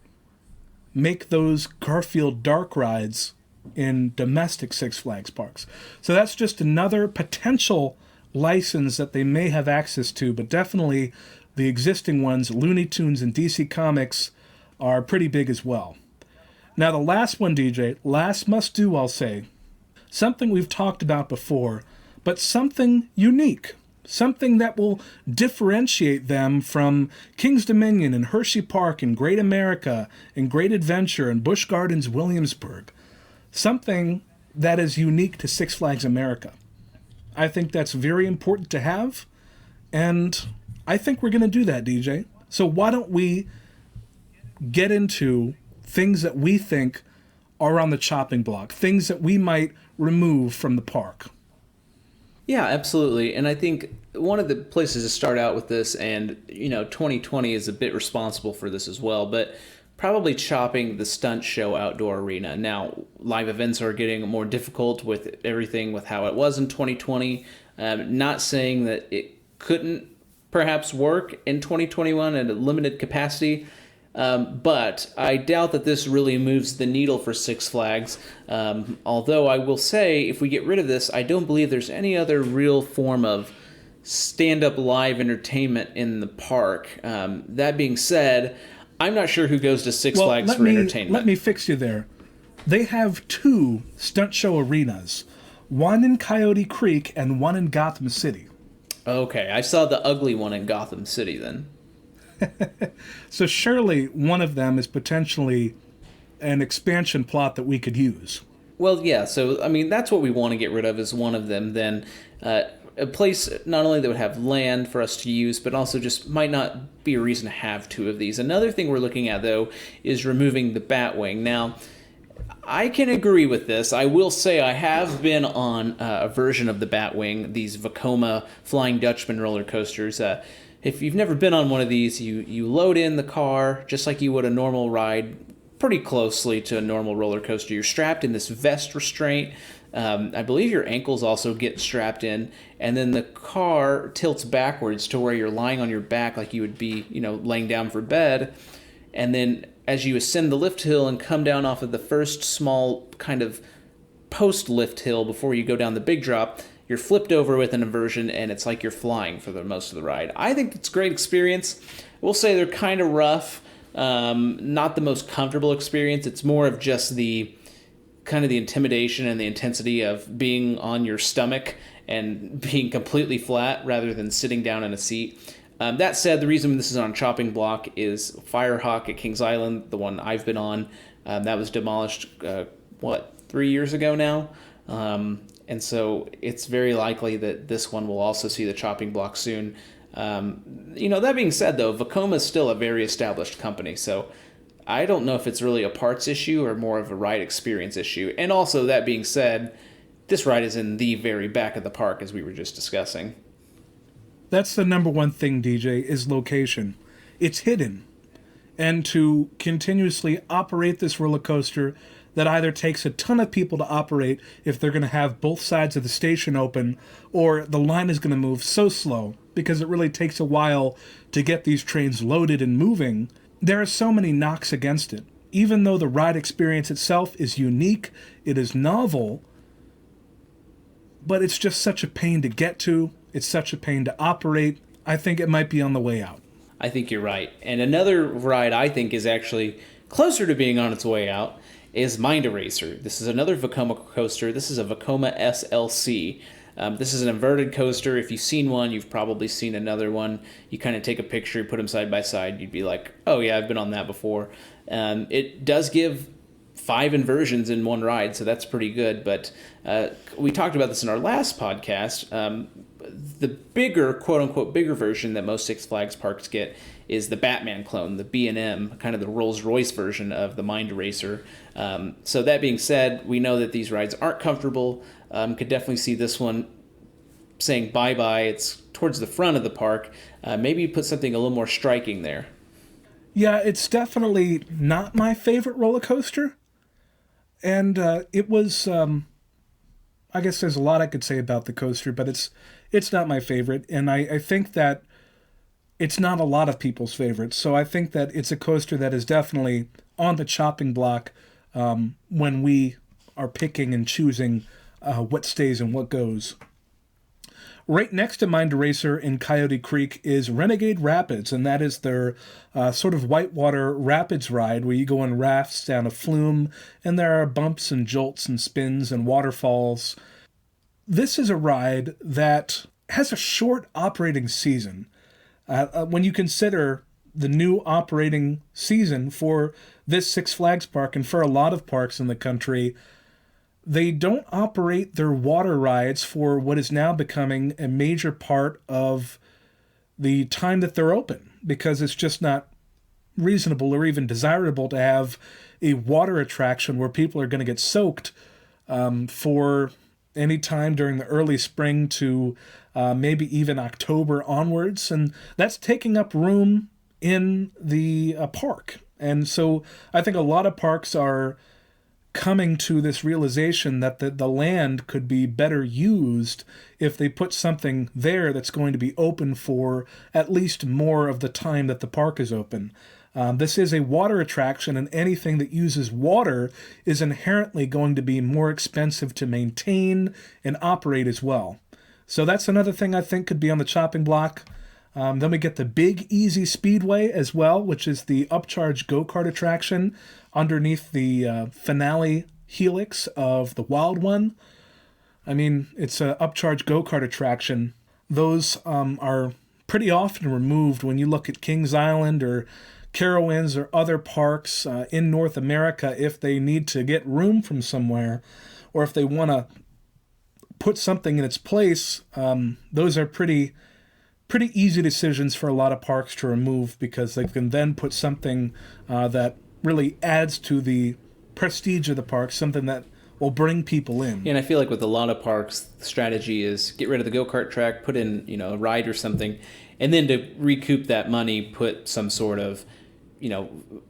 make those Garfield dark rides in domestic Six Flags parks. So that's just another potential license that they may have access to, but definitely the existing ones, Looney Tunes and DC Comics, are pretty big as well. Now the last one, DJ, last must do, I'll say. Something we've talked about before, but something unique. Something that will differentiate them from King's Dominion and Hershey Park and Great America and Great Adventure and Busch Gardens Williamsburg. Something that is unique to Six Flags America. I think that's very important to have, and I think we're going to do that, DJ. So why don't we get into things that we think are on the chopping block, things that we might remove from the park?
Yeah, absolutely. And I think one of the places to start out with this, and 2020 is a bit responsible for this as well, but probably chopping the stunt show outdoor arena. Now, live events are getting more difficult with everything with how it was in 2020. Not saying that it couldn't perhaps work in 2021 at a limited capacity, but I doubt that this really moves the needle for Six Flags. Although I will say, if we get rid of this, I don't believe there's any other real form of stand-up live entertainment in the park. That being said, I'm not sure who goes to Six Flags for entertainment.
Let me fix you there. They have two stunt show arenas, one in Coyote Creek and one in Gotham City.
Okay, I saw the ugly one in Gotham City then.
So surely one of them is potentially an expansion plot that we could use.
Well, yeah, so, I mean, that's what we want to get rid of is one of them. Then a place not only that would have land for us to use, but also just might not be a reason to have two of these. Another thing we're looking at, though, is removing the Batwing. Now, I can agree with this. I will say I have been on a version of the Batwing, these Vekoma Flying Dutchman roller coasters. If you've never been on one of these, you load in the car just like you would a normal ride, pretty closely to a normal roller coaster. You're strapped in this vest restraint. I believe your ankles also get strapped in, and then the car tilts backwards to where you're lying on your back like you would be, laying down for bed. And then as you ascend the lift hill and come down off of the first small kind of post-lift hill before you go down the big drop, you're flipped over with an inversion, and it's like you're flying for the most of the ride. I think it's a great experience. We'll say they're kind of rough, not the most comfortable experience. It's more of just the kind of the intimidation and the intensity of being on your stomach and being completely flat rather than sitting down in a seat. That said, the reason this is on chopping block is Firehawk at Kings Island, the one I've been on. That was demolished, 3 years ago now? And so it's very likely that this one will also see the chopping block soon. That being said, though, Vekoma is still a very established company, so I don't know if it's really a parts issue or more of a ride experience issue. And also, that being said, this ride is in the very back of the park, as we were just discussing.
That's the number one thing, DJ, is location. It's hidden. And to continuously operate this roller coaster that either takes a ton of people to operate if they're going to have both sides of the station open, or the line is going to move so slow because it really takes a while to get these trains loaded and moving. There are so many knocks against it. Even though the ride experience itself is unique, it is novel, but it's just such a pain to get to. It's such a pain to operate. I think it might be on the way out.
I think you're right. And another ride I think is actually closer to being on its way out is Mind Eraser. This is another Vekoma coaster. This is a Vekoma SLC. This is an inverted coaster. If you've seen one, you've probably seen another one. You kind of take a picture, put them side by side. You'd be like, oh yeah, I've been on that before. It does give 5 inversions in one ride, so that's pretty good. But we talked about this in our last podcast. The bigger, quote-unquote, bigger version that most Six Flags parks get is the Batman clone, the B&M, kind of the Rolls-Royce version of the Mind Eraser. So that being said, we know that these rides aren't comfortable. Could definitely see this one saying bye-bye. It's towards the front of the park. Maybe you put something a little more striking there.
Yeah, it's definitely not my favorite roller coaster. And it was, I guess there's a lot I could say about the coaster, but it's not my favorite. And I think that it's not a lot of people's favorites. So I think that it's a coaster that is definitely on the chopping block when we are picking and choosing what stays and what goes. Right next to Mind Eraser in Coyote Creek is Renegade Rapids, and that is their sort of whitewater rapids ride where you go on rafts down a flume, and there are bumps and jolts and spins and waterfalls. This is a ride that has a short operating season. When you consider the new operating season for this Six Flags park and for a lot of parks in the country, they don't operate their water rides for what is now becoming a major part of the time that they're open, because it's just not reasonable or even desirable to have a water attraction where people are going to get soaked for any time during the early spring to maybe even October onwards. And that's taking up room in the park. And so I think a lot of parks are coming to this realization that the land could be better used if they put something there that's going to be open for at least more of the time that the park is open. This is a water attraction, and anything that uses water is inherently going to be more expensive to maintain and operate as well. So that's another thing I think could be on the chopping block. Then we get the Big Easy Speedway as well, which is the upcharge go-kart attraction underneath the finale helix of the Wild One. I mean, it's an upcharge go-kart attraction. Those are pretty often removed when you look at Kings Island or Carowinds or other parks in North America if they need to get room from somewhere, or if they want to put something in its place. Those are pretty easy decisions for a lot of parks to remove, because they can then put something that really adds to the prestige of the park, something that will bring people in.
Yeah, and I feel like with a lot of parks, the strategy is get rid of the go-kart track, put in, a ride or something, and then to recoup that money, put some sort of,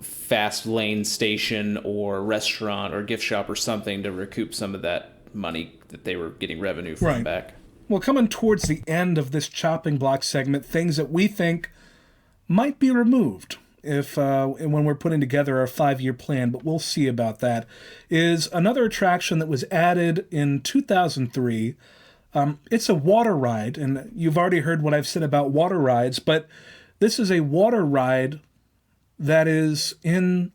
fast lane station or restaurant or gift shop or something to recoup some of that money that they were getting revenue from back.
Well, coming towards the end of this chopping block segment, things that we think might be removed when we're putting together our 5-year plan, but we'll see about that, is another attraction that was added in 2003. It's a water ride, and you've already heard what I've said about water rides, but this is a water ride that is in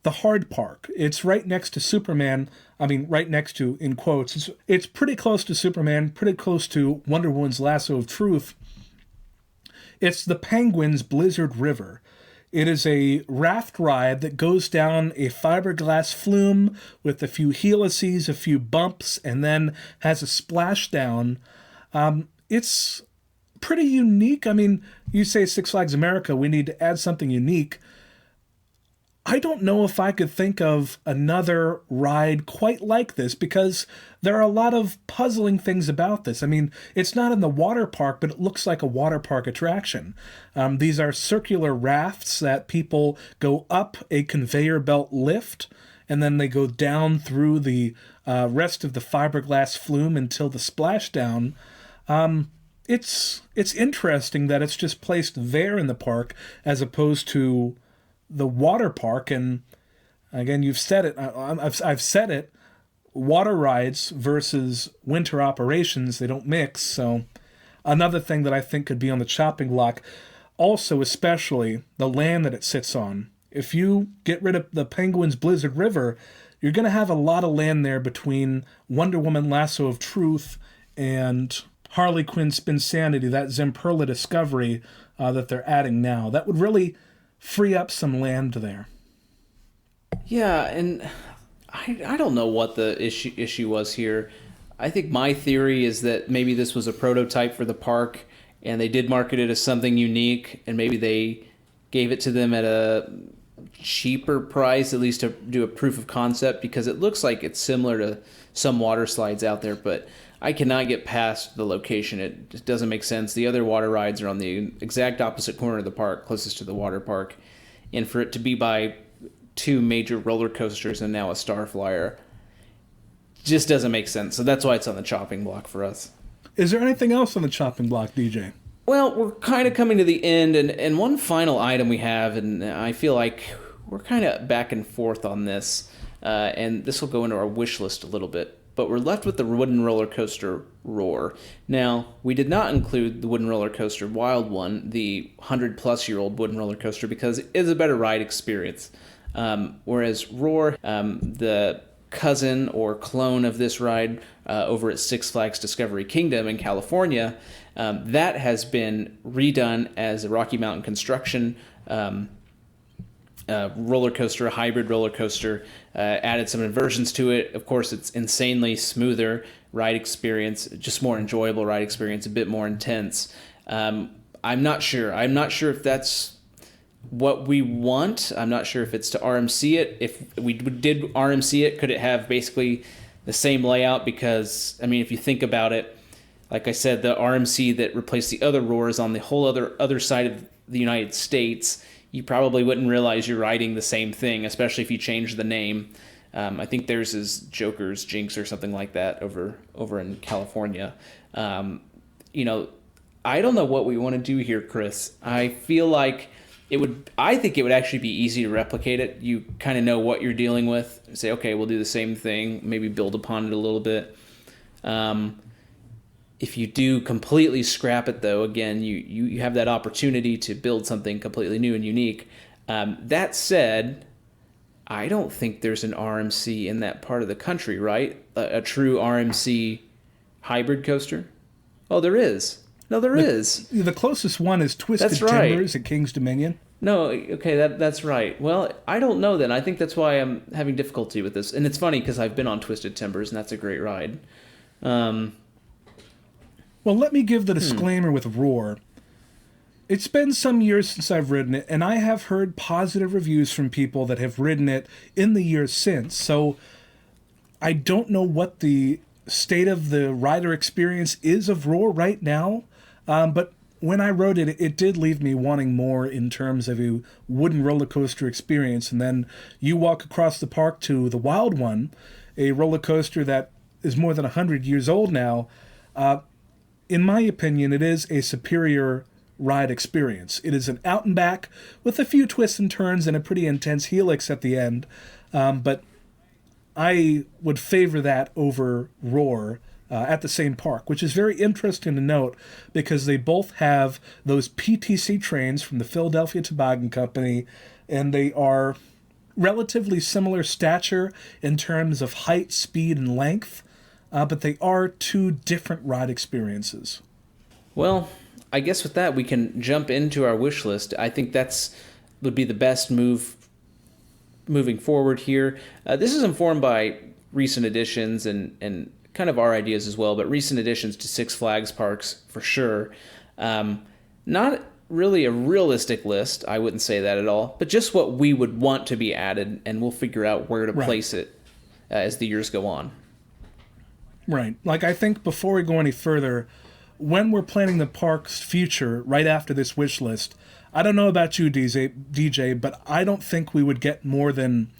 the Hard Park. It's right next to Superman. I mean, right next to, in quotes. It's pretty close to Superman, pretty close to Wonder Woman's Lasso of Truth. It's the Penguins Blizzard River. It is a raft ride that goes down a fiberglass flume with a few helices, a few bumps, and then has a splashdown. It's pretty unique. I mean, you say Six Flags America, we need to add something unique. I don't know if I could think of another ride quite like this, because there are a lot of puzzling things about this. I mean, it's not in the water park, but it looks like a water park attraction. These are circular rafts that people go up a conveyor belt lift, and then they go down through the rest of the fiberglass flume until the splashdown. It's interesting that it's just placed there in the park as opposed to the water park. And again, you've said it, I've said it, water rides versus winter operations, they don't mix. So another thing that I think could be on the chopping block, also especially the land that it sits on. If you get rid of the Penguins Blizzard River, you're going to have a lot of land there between Wonder Woman Lasso of Truth and Harley Quinn Spinsanity, that Zamperla discovery that they're adding now. That would really free up some land there.
Yeah, and I don't know what the issue was here. I think my theory is that maybe this was a prototype for the park, and they did market it as something unique, and maybe they gave it to them at a cheaper price, at least to do a proof of concept, because it looks like it's similar to some water slides out there, but I cannot get past the location. It just doesn't make sense. The other water rides are on the exact opposite corner of the park, closest to the water park, and for it to be by two major roller coasters and now a Star Flyer just doesn't make sense. So that's why it's on the chopping block for us.
Is there anything else on the chopping block, DJ?
Well, we're kind of coming to the end, and one final item we have, and I feel like we're kind of back and forth on this, and this will go into our wish list a little bit, but we're left with the wooden roller coaster Roar. Now, we did not include the wooden roller coaster Wild One, the 100-plus-year-old wooden roller coaster, because it is a better ride experience. Whereas Roar, the cousin or clone of this ride over at Six Flags Discovery Kingdom in California, that has been redone as a Rocky Mountain construction roller coaster, a hybrid roller coaster, added some inversions to it. Of course, it's insanely smoother ride experience, just more enjoyable ride experience, a bit more intense. I'm not sure. I'm not sure if that's what we want. I'm not sure if it's to RMC it. If we did RMC it, could it have basically the same layout? Because, I mean, if you think about it, like I said, the RMC that replaced the other Roars on the whole other side of the United States, you probably wouldn't realize you're riding the same thing, especially if you change the name. I think theirs is Joker's Jinx or something like that over in California. You know, I don't know what we want to do here, Chris. I feel like I think it would actually be easy to replicate it. You kind of know what you're dealing with. Say, okay, we'll do the same thing, maybe build upon it a little bit. If you do completely scrap it, though, again, you have that opportunity to build something completely new and unique. That said, I don't think there's an RMC in that part of the country, right? A true RMC hybrid coaster? Oh, there is. No, there is.
The closest one is Twisted Timbers at King's Dominion.
No, okay, that's right. Well, I don't know then. I think that's why I'm having difficulty with this. And it's funny because I've been on Twisted Timbers, and that's a great ride. Well,
let me give the disclaimer with Roar. It's been some years since I've ridden it, and I have heard positive reviews from people that have ridden it in the years since. So I don't know what the state of the rider experience is of Roar right now. But when I rode it, it did leave me wanting more in terms of a wooden roller coaster experience. And then you walk across the park to the Wild One, a roller coaster that is more than 100 years old now. In my opinion, it is a superior ride experience. It is an out and back with a few twists and turns and a pretty intense helix at the end. But I would favor that over Roar at the same park, which is very interesting to note because they both have those PTC trains from the Philadelphia Toboggan Company, and they are relatively similar stature in terms of height, speed, and length, but they are two different ride experiences.
Well, I guess with that we can jump into our wish list. I think would be the best move moving forward here. This is informed by recent additions and kind of our ideas as well, but recent additions to Six Flags parks for sure. Not really a realistic list, I wouldn't say that at all, but just what we would want to be added, and we'll figure out where to place it as the years go on.
Right. Like, I think before we go any further, when we're planning the park's future right after this wish list, I don't know about you, DJ, but I don't think we would get more than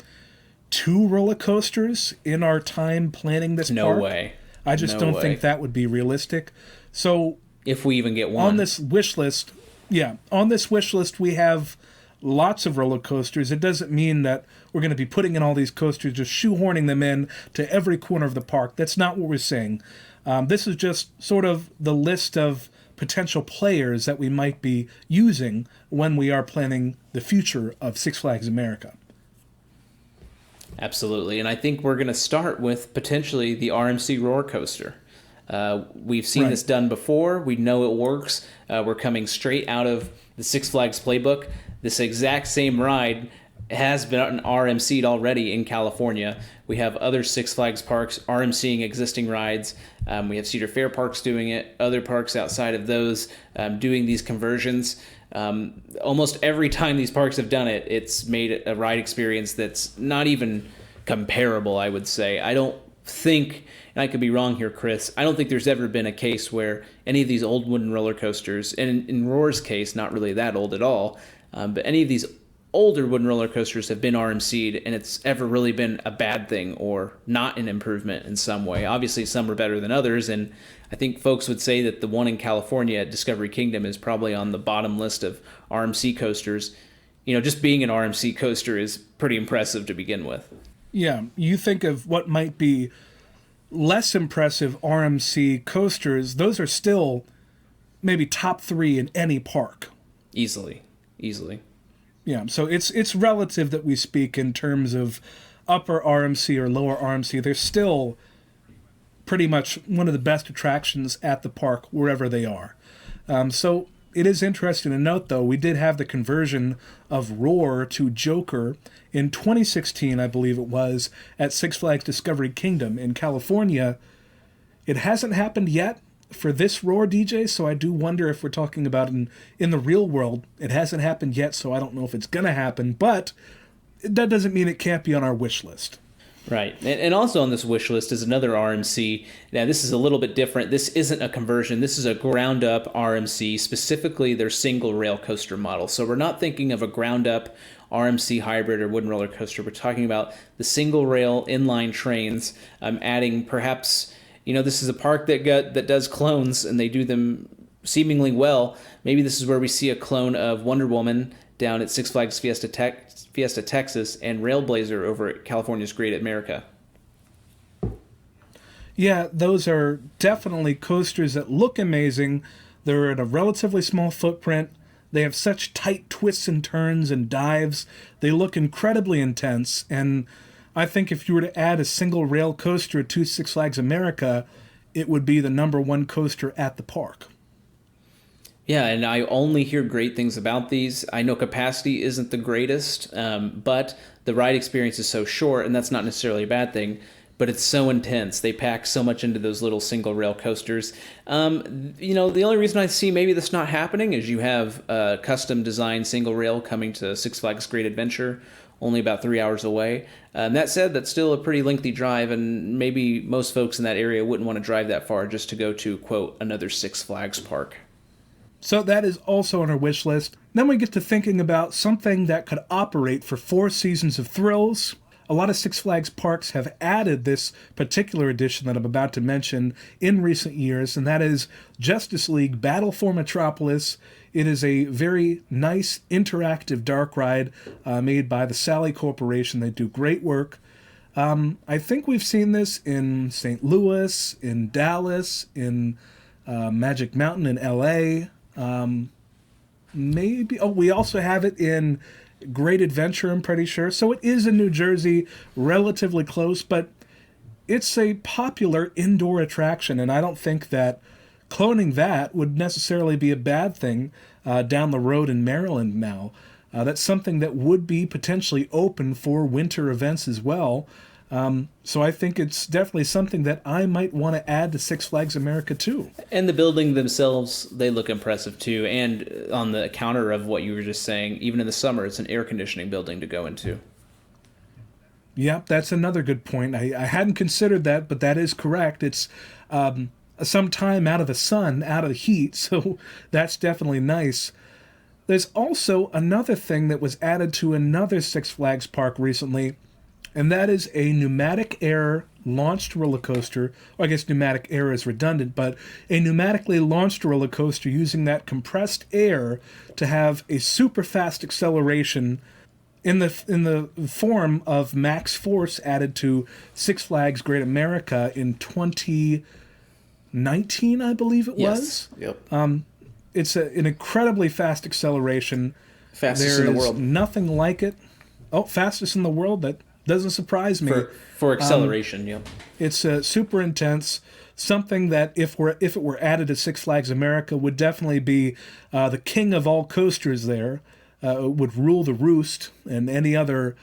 2 roller coasters in our time planning this park.
No way.
I just don't think that would be realistic. So
if we even get one.
On this wish list, we have lots of roller coasters. It doesn't mean that we're going to be putting in all these coasters, just shoehorning them in to every corner of the park. That's not what we're saying. This is just sort of the list of potential players that we might be using when we are planning the future of Six Flags America.
Absolutely, and I think we're going to start with potentially the RMC Roar Coaster. We've seen this done before. We know it works. We're coming straight out of the Six Flags playbook. This exact same ride has been RMC'd already in California. We have other Six Flags parks RMCing existing rides. We have Cedar Fair parks doing it, other parks outside of those doing these conversions. Almost every time these parks have done it, it's made a ride experience that's not even comparable, I would say. I don't think, and I could be wrong here, Chris, I don't think there's ever been a case where any of these old wooden roller coasters, and in Roar's case, not really that old at all, but any of these older wooden roller coasters have been RMC'd, and it's ever really been a bad thing or not an improvement in some way. Obviously, some are better than others, and I think folks would say that the one in California at Discovery Kingdom is probably on the bottom list of RMC coasters. You know, just being an RMC coaster is pretty impressive to begin with.
Yeah, you think of what might be less impressive RMC coasters, those are still maybe top 3 in any park.
Easily.
Yeah, so it's relative that we speak in terms of upper RMC or lower RMC. They're still pretty much one of the best attractions at the park wherever they are. So it is interesting to note, though, we did have the conversion of Roar to Joker in 2016, I believe it was, at Six Flags Discovery Kingdom in California. It hasn't happened yet for this Roar, DJ, so I do wonder if we're talking about in the real world. It hasn't happened yet, so I don't know if it's going to happen, but that doesn't mean it can't be on our wish list.
Right. And also on this wish list is another RMC. Now, this is a little bit different. This isn't a conversion. This is a ground-up RMC, specifically their single rail coaster model. So we're not thinking of a ground-up RMC hybrid or wooden roller coaster. We're talking about the single rail inline trains, adding perhaps, you know, this is a park that does clones, and they do them seemingly well. Maybe this is where we see a clone of Wonder Woman down at Six Flags Fiesta, Texas, and Railblazer over at California's Great America.
Yeah, those are definitely coasters that look amazing. They're in a relatively small footprint. They have such tight twists and turns and dives. They look incredibly intense. And I think if you were to add a single rail coaster to Six Flags America, it would be the #1 coaster at the park.
Yeah, and I only hear great things about these. I know capacity isn't the greatest, but the ride experience is so short, and that's not necessarily a bad thing, but it's so intense. They pack so much into those little single rail coasters. You know, the only reason I see maybe this not happening is you have a custom designed single rail coming to Six Flags Great Adventure, only about 3 hours away. That said, that's still a pretty lengthy drive, and maybe most folks in that area wouldn't want to drive that far just to go to, quote, another Six Flags park.
So that is also on our wish list. Then we get to thinking about something that could operate for 4 seasons of thrills. A lot of Six Flags parks have added this particular edition that I'm about to mention in recent years, and that is Justice League Battle for Metropolis. It is a very nice, interactive dark ride made by the Sally Corporation. They do great work. I think we've seen this in St. Louis, in Dallas, in Magic Mountain in LA. We also have it in Great Adventure, I'm pretty sure. So it is in New Jersey, relatively close, but it's a popular indoor attraction, and I don't think that cloning that would necessarily be a bad thing down the road in Maryland now. That's something that would be potentially open for winter events as well. So I think it's definitely something that I might want to add to Six Flags America too.
And the building themselves, they look impressive too. And on the counter of what you were just saying, even in the summer, it's an air conditioning building to go into.
Yeah, that's another good point. I hadn't considered that, but that is correct. It's some time out of the sun, out of the heat, so that's definitely nice. There's also another thing that was added to another Six Flags park recently, and that is a pneumatic air launched roller coaster. Well, I guess pneumatic air is redundant, but a pneumatically launched roller coaster using that compressed air to have a super fast acceleration in the form of max force added to Six Flags Great America in 2019, I believe it was.
Yep.
It's an incredibly fast acceleration.
Fastest in the world.
Nothing like it. Oh, fastest in the world? That doesn't surprise me.
For acceleration, yeah.
It's super intense. Something that if it were added to Six Flags America would definitely be the king of all coasters there. would rule the roost, and any other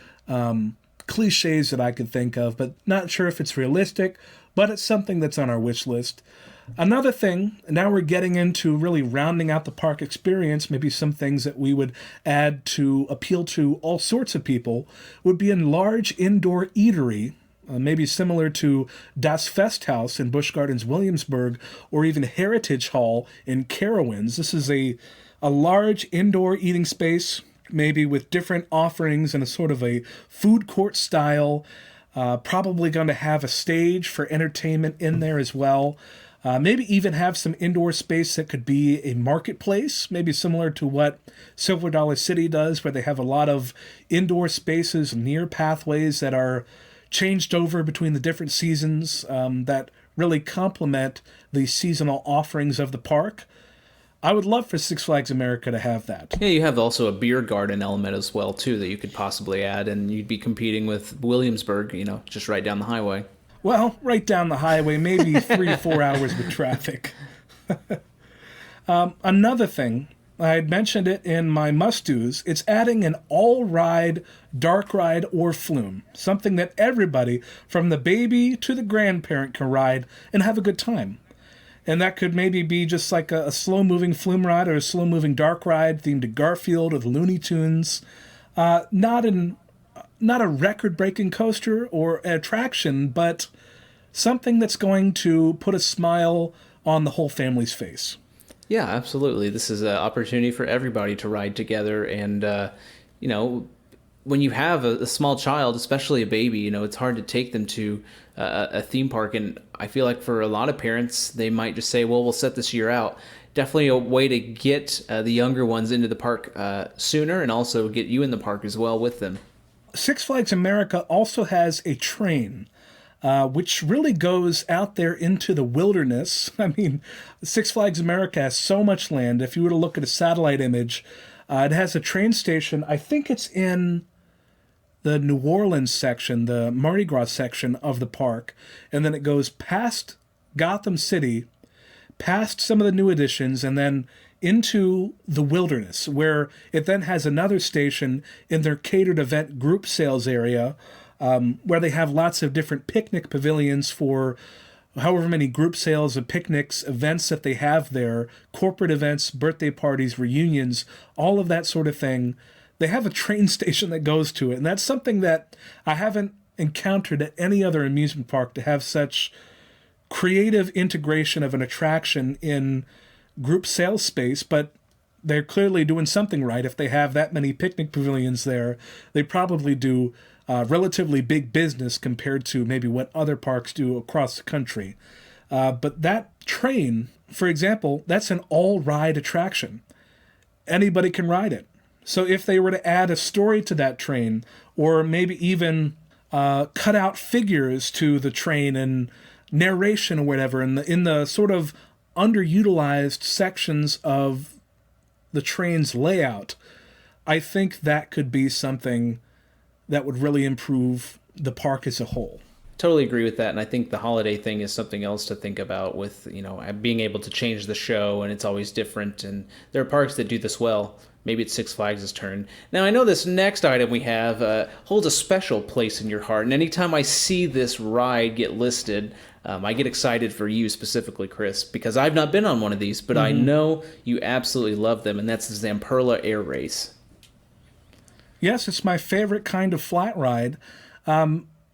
cliches that I could think of, but not sure if it's realistic, but it's something that's on our wish list. Another thing, now we're getting into really rounding out the park experience, maybe some things that we would add to appeal to all sorts of people, would be a large indoor eatery, maybe similar to Das Festhaus in Busch Gardens, Williamsburg, or even Heritage Hall in Carowinds. This is a large indoor eating space, maybe with different offerings and a sort of a food court style, probably going to have a stage for entertainment in there as well. Maybe even have some indoor space that could be a marketplace, maybe similar to what Silver Dollar City does, where they have a lot of indoor spaces near pathways that are changed over between the different seasons that really complement the seasonal offerings of the park. I would love for Six Flags America to have that.
Yeah, you have also a beer garden element as well, too, that you could possibly add, and you'd be competing with Williamsburg, just right down the highway.
Well, right down the highway, maybe 3 to 4 hours with traffic. Another thing, I had mentioned it in my must-dos, it's adding an all-ride, dark ride, or flume. Something that everybody, from the baby to the grandparent, can ride and have a good time. And that could maybe be just like a slow-moving flume ride or a slow-moving dark ride themed to Garfield or the Looney Tunes. Not a record-breaking coaster or attraction, but something that's going to put a smile on the whole family's face.
Yeah, absolutely. This is an opportunity for everybody to ride together. And, when you have a small child, especially a baby, it's hard to take them to a theme park. And I feel like for a lot of parents, they might just say, well, we'll set this year out. Definitely a way to get the younger ones into the park sooner, and also get you in the park as well with them.
Six Flags America also has a train, which really goes out there into the wilderness. I mean, Six Flags America has so much land. If you were to look at a satellite image, it has a train station. I think it's in the New Orleans section, the Mardi Gras section of the park, and then it goes past Gotham City, past some of the new additions, and then into the wilderness, where it then has another station in their catered event group sales area, where they have lots of different picnic pavilions for however many group sales of picnics, events that they have there, corporate events, birthday parties, reunions, all of that sort of thing. They have a train station that goes to it, and that's something that I haven't encountered at any other amusement park, to have such creative integration of an attraction in group sales space. But they're clearly doing something right. If they have that many picnic pavilions there, they probably do relatively big business compared to maybe what other parks do across the country. But that train, for example, that's an all-ride attraction. Anybody can ride it. So if they were to add a story to that train, or maybe even cut out figures to the train and narration or whatever in the sort of underutilized sections of the train's layout, I think that could be something that would really improve the park as a whole.
Totally agree with that, and I think the holiday thing is something else to think about with, being able to change the show, and it's always different, and there are parks that do this well. Maybe it's Six Flags' turn. Now, I know this next item we have holds a special place in your heart, and anytime I see this ride get listed, I get excited for you specifically, Chris, because I've not been on one of these, but I know you absolutely love them, and that's the Zamperla Air Race.
Yes, it's my favorite kind of flat ride.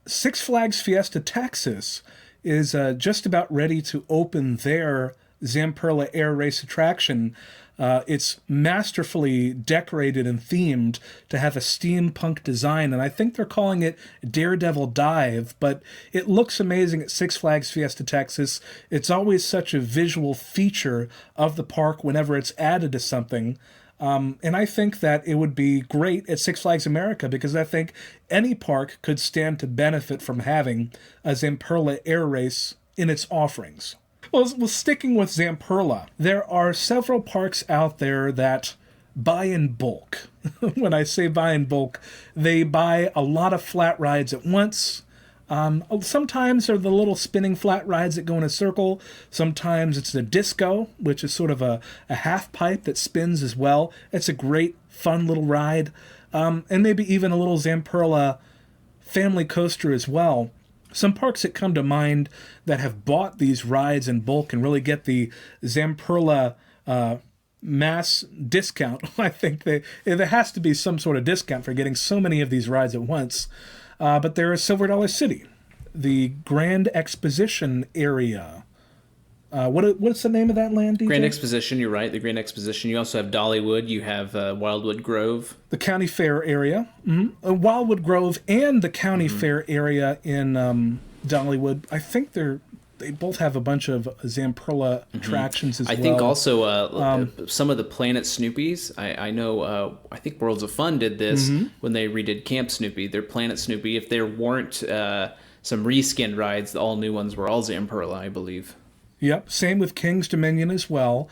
Six Flags Fiesta Texas is just about ready to open their Zamperla Air Race attraction. It's masterfully decorated and themed to have a steampunk design, and I think they're calling it Daredevil Dive, but it looks amazing at Six Flags Fiesta Texas. It's always such a visual feature of the park whenever it's added to something. And I think that it would be great at Six Flags America, because I think any park could stand to benefit from having a Zamperla Air Race in its offerings. Well, sticking with Zamperla, there are several parks out there that buy in bulk. When I say buy in bulk, they buy a lot of flat rides at once. Sometimes they're the little spinning flat rides that go in a circle. Sometimes it's the disco, which is sort of a half pipe that spins as well. It's a great, fun little ride. And maybe even a little Zamperla family coaster as well. Some parks that come to mind that have bought these rides in bulk and really get the Zamperla mass discount. I think there has to be some sort of discount for getting so many of these rides at once. But there is Silver Dollar City, the Grand Exposition area. What's the name of that land, DJ?
Grand Exposition, you're right, the Grand Exposition. You also have Dollywood, you have Wildwood Grove.
The County Fair area. Mm-hmm. Wildwood Grove and the County Fair area in Dollywood. I think they both have a bunch of Zamperla attractions as well.
I think also some of the Planet Snoopies. I know, I think Worlds of Fun did this when they redid Camp Snoopy. Their Planet Snoopy, if there weren't some reskinned rides, the all new ones were all Zamperla, I believe.
Yep, same with King's Dominion as well.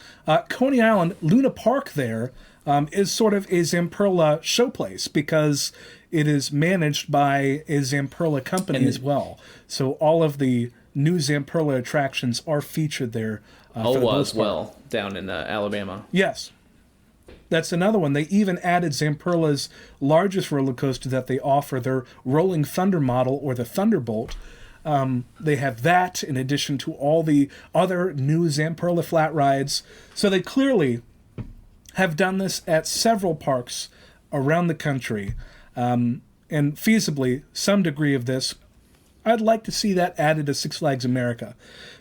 Coney Island, Luna Park there is sort of a Zamperla showplace because it is managed by a Zamperla company as well. So all of the new Zamperla attractions are featured there.
Owa as well, down in Alabama.
Yes. That's another one. They even added Zamperla's largest roller coaster that they offer, their Rolling Thunder model, or the Thunderbolt. They have that in addition to all the other new Zamperla flat rides. So they clearly have done this at several parks around the country. And feasibly, some degree of this, I'd like to see that added to Six Flags America,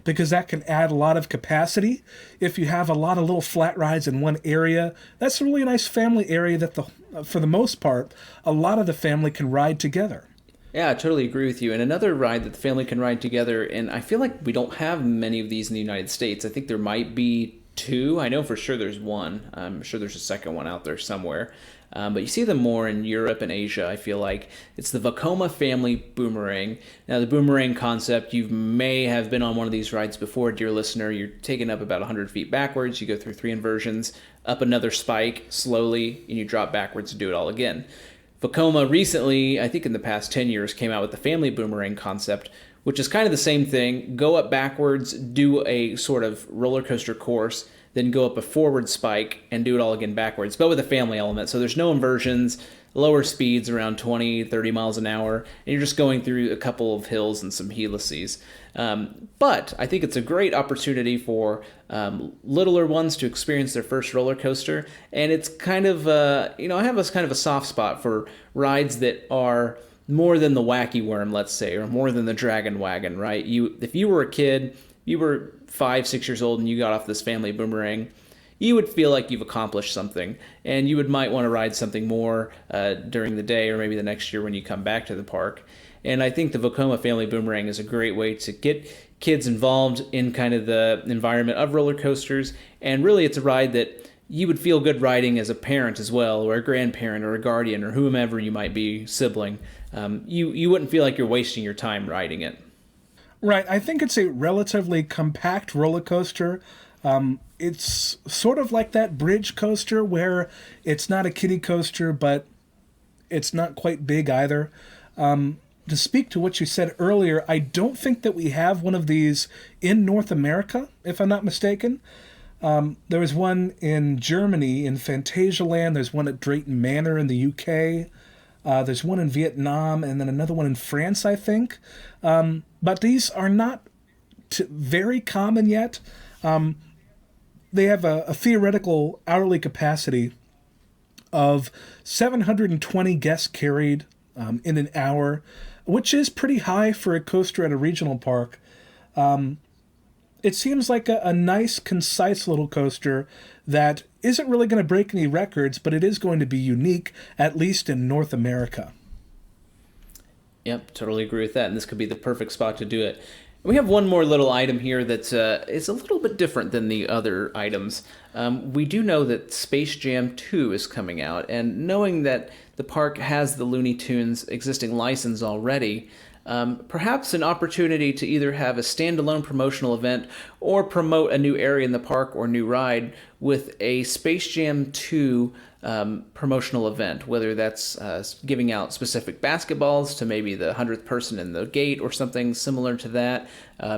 because that can add a lot of capacity. If you have a lot of little flat rides in one area, that's a really nice family area that, for the most part, a lot of the family can ride together.
Yeah, I totally agree with you. And another ride that the family can ride together, and I feel like we don't have many of these in the United States. I think there might be two. I know for sure there's one. I'm sure there's a second one out there somewhere. But you see them more in Europe and Asia, I feel like. It's the Vekoma family boomerang. Now, the boomerang concept, you may have been on one of these rides before, dear listener. You're taken up about 100 feet backwards. You go through 3 inversions, up another spike slowly, and you drop backwards to do it all again. Vekoma recently, I think in the past 10 years, came out with the family boomerang concept, which is kind of the same thing. Go up backwards, do a sort of roller coaster course, then go up a forward spike and do it all again backwards, but with a family element. So there's no inversions, lower speeds around 20, 30 miles an hour, and you're just going through a couple of hills and some helices. But I think it's a great opportunity for littler ones to experience their first roller coaster. And it's kind of, I have a kind of a soft spot for rides that are more than the Wacky Worm, let's say, or more than the Dragon Wagon, right? If you were a kid, you were 5, 6 years old, and you got off this family boomerang, you would feel like you've accomplished something, and you might want to ride something more during the day or maybe the next year when you come back to the park. And I think the Vekoma family boomerang is a great way to get kids involved in kind of the environment of roller coasters, and really it's a ride that you would feel good riding as a parent as well, or a grandparent, or a guardian, or whomever you might be, sibling. You wouldn't feel like you're wasting your time riding it.
Right. I think it's a relatively compact roller coaster. It's sort of like that bridge coaster where it's not a kiddie coaster, but it's not quite big either. To speak to what you said earlier, I don't think that we have one of these in North America, if I'm not mistaken. There was one in Germany, in Phantasialand. There's one at Drayton Manor in the UK. There's one in Vietnam, and then another one in France, I think. But these are not very common yet. They have a theoretical hourly capacity of 720 guests carried in an hour, which is pretty high for a coaster at a regional park. It seems like a nice, concise little coaster that isn't really going to break any records, but it is going to be unique, at least in North America.
Yep, totally agree with that, and this could be the perfect spot to do it. We have one more little item here that is a little bit different than the other items. We do know that Space Jam 2 is coming out, and knowing that the park has the Looney Tunes existing license already, perhaps an opportunity to either have a standalone promotional event or promote a new area in the park or new ride with a Space Jam 2 promotional event, whether that's giving out specific basketballs to maybe the 100th person in the gate or something similar to that,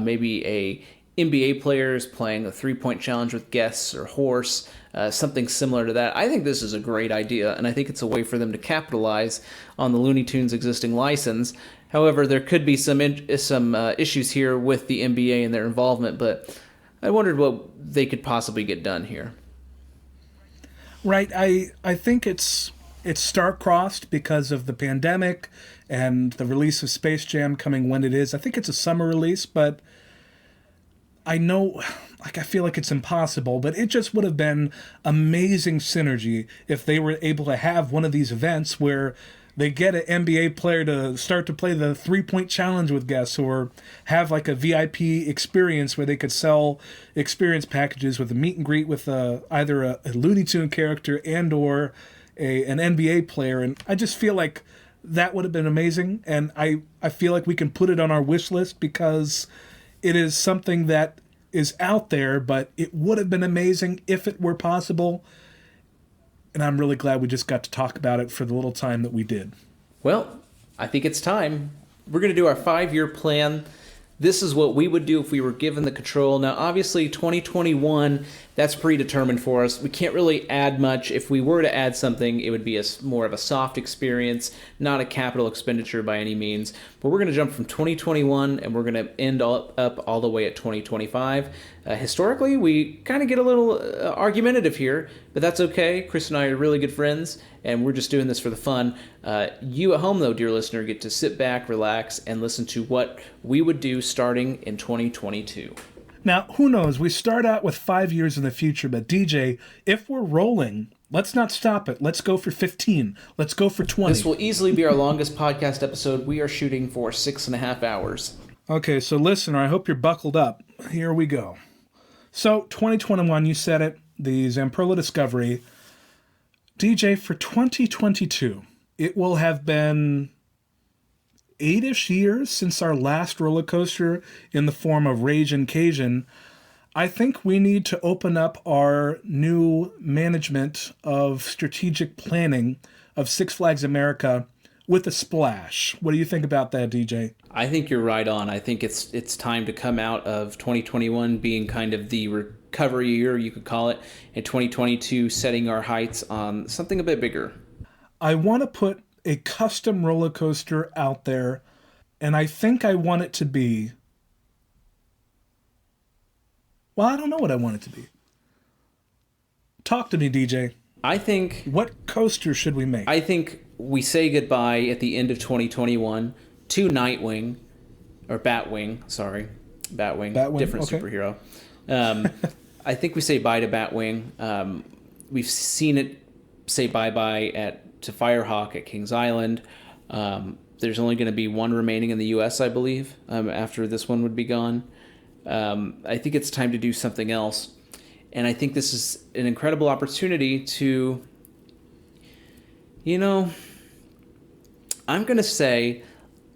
maybe a NBA players playing a 3-point challenge with guests or horse, something similar to that. I think this is a great idea, and I think it's a way for them to capitalize on the Looney Tunes existing license. However, there could be some issues here with the NBA and their involvement, but I wondered what they could possibly get done here.
Right. I think it's star-crossed because of the pandemic and the release of Space Jam coming when it is. I think it's a summer release, but I know, I feel like it's impossible, but it just would have been amazing synergy if they were able to have one of these events where they get an NBA player to start to play the 3-point challenge with guests, or have like a VIP experience where they could sell experience packages with a meet and greet with either a Looney Tune character and or an NBA player. And I just feel like that would have been amazing. And I feel like we can put it on our wish list because it is something that is out there, but it would have been amazing if it were possible. And I'm really glad we just got to talk about it for the little time that we did.
Well, I think it's time. We're going to do our 5-year plan. This is what we would do if we were given the control. Now, obviously, 2021, that's predetermined for us. We can't really add much. If we were to add something, it would be more of a soft experience, not a capital expenditure by any means. But we're going to jump from 2021, and we're going to end up all the way at 2025. Historically, we kind of get a little argumentative here, but that's okay. Chris and I are really good friends, and we're just doing this for the fun. You at home, though, dear listener, get to sit back, relax, and listen to what we would do starting in 2022.
Now, who knows? We start out with 5 years in the future, but DJ, if we're rolling, let's not stop it. Let's go for 15. Let's go for 20.
This will easily be our longest podcast episode. We are shooting for 6.5 hours.
Okay, so listener, I hope you're buckled up. Here we go. So, 2021, you said it, the Zamperla Discovery. DJ, for 2022, it will have been 8-ish years since our last roller coaster in the form of Rage and Cajun. I think we need to open up our new management of strategic planning of Six Flags America with a splash. What do you think about that, DJ?
I think you're right on. I think it's time to come out of 2021 being kind of the recovery year, you could call it, and 2022 setting our heights on something a bit bigger.
I want to put a custom roller coaster out there, and I think I want it to be... Well, I don't know what I want it to be. Talk to me, DJ.
I think...
What coaster should we make?
I think we say goodbye at the end of 2021 to Nightwing, or Batwing, sorry. Batwing, different okay. Superhero. I think we say bye to Batwing. We've seen it say bye-bye to Firehawk at Kings Island. There's only going to be one remaining in the U.S., I believe, after this one would be gone. I think it's time to do something else. And I think this is an incredible opportunity to, I'm going to say,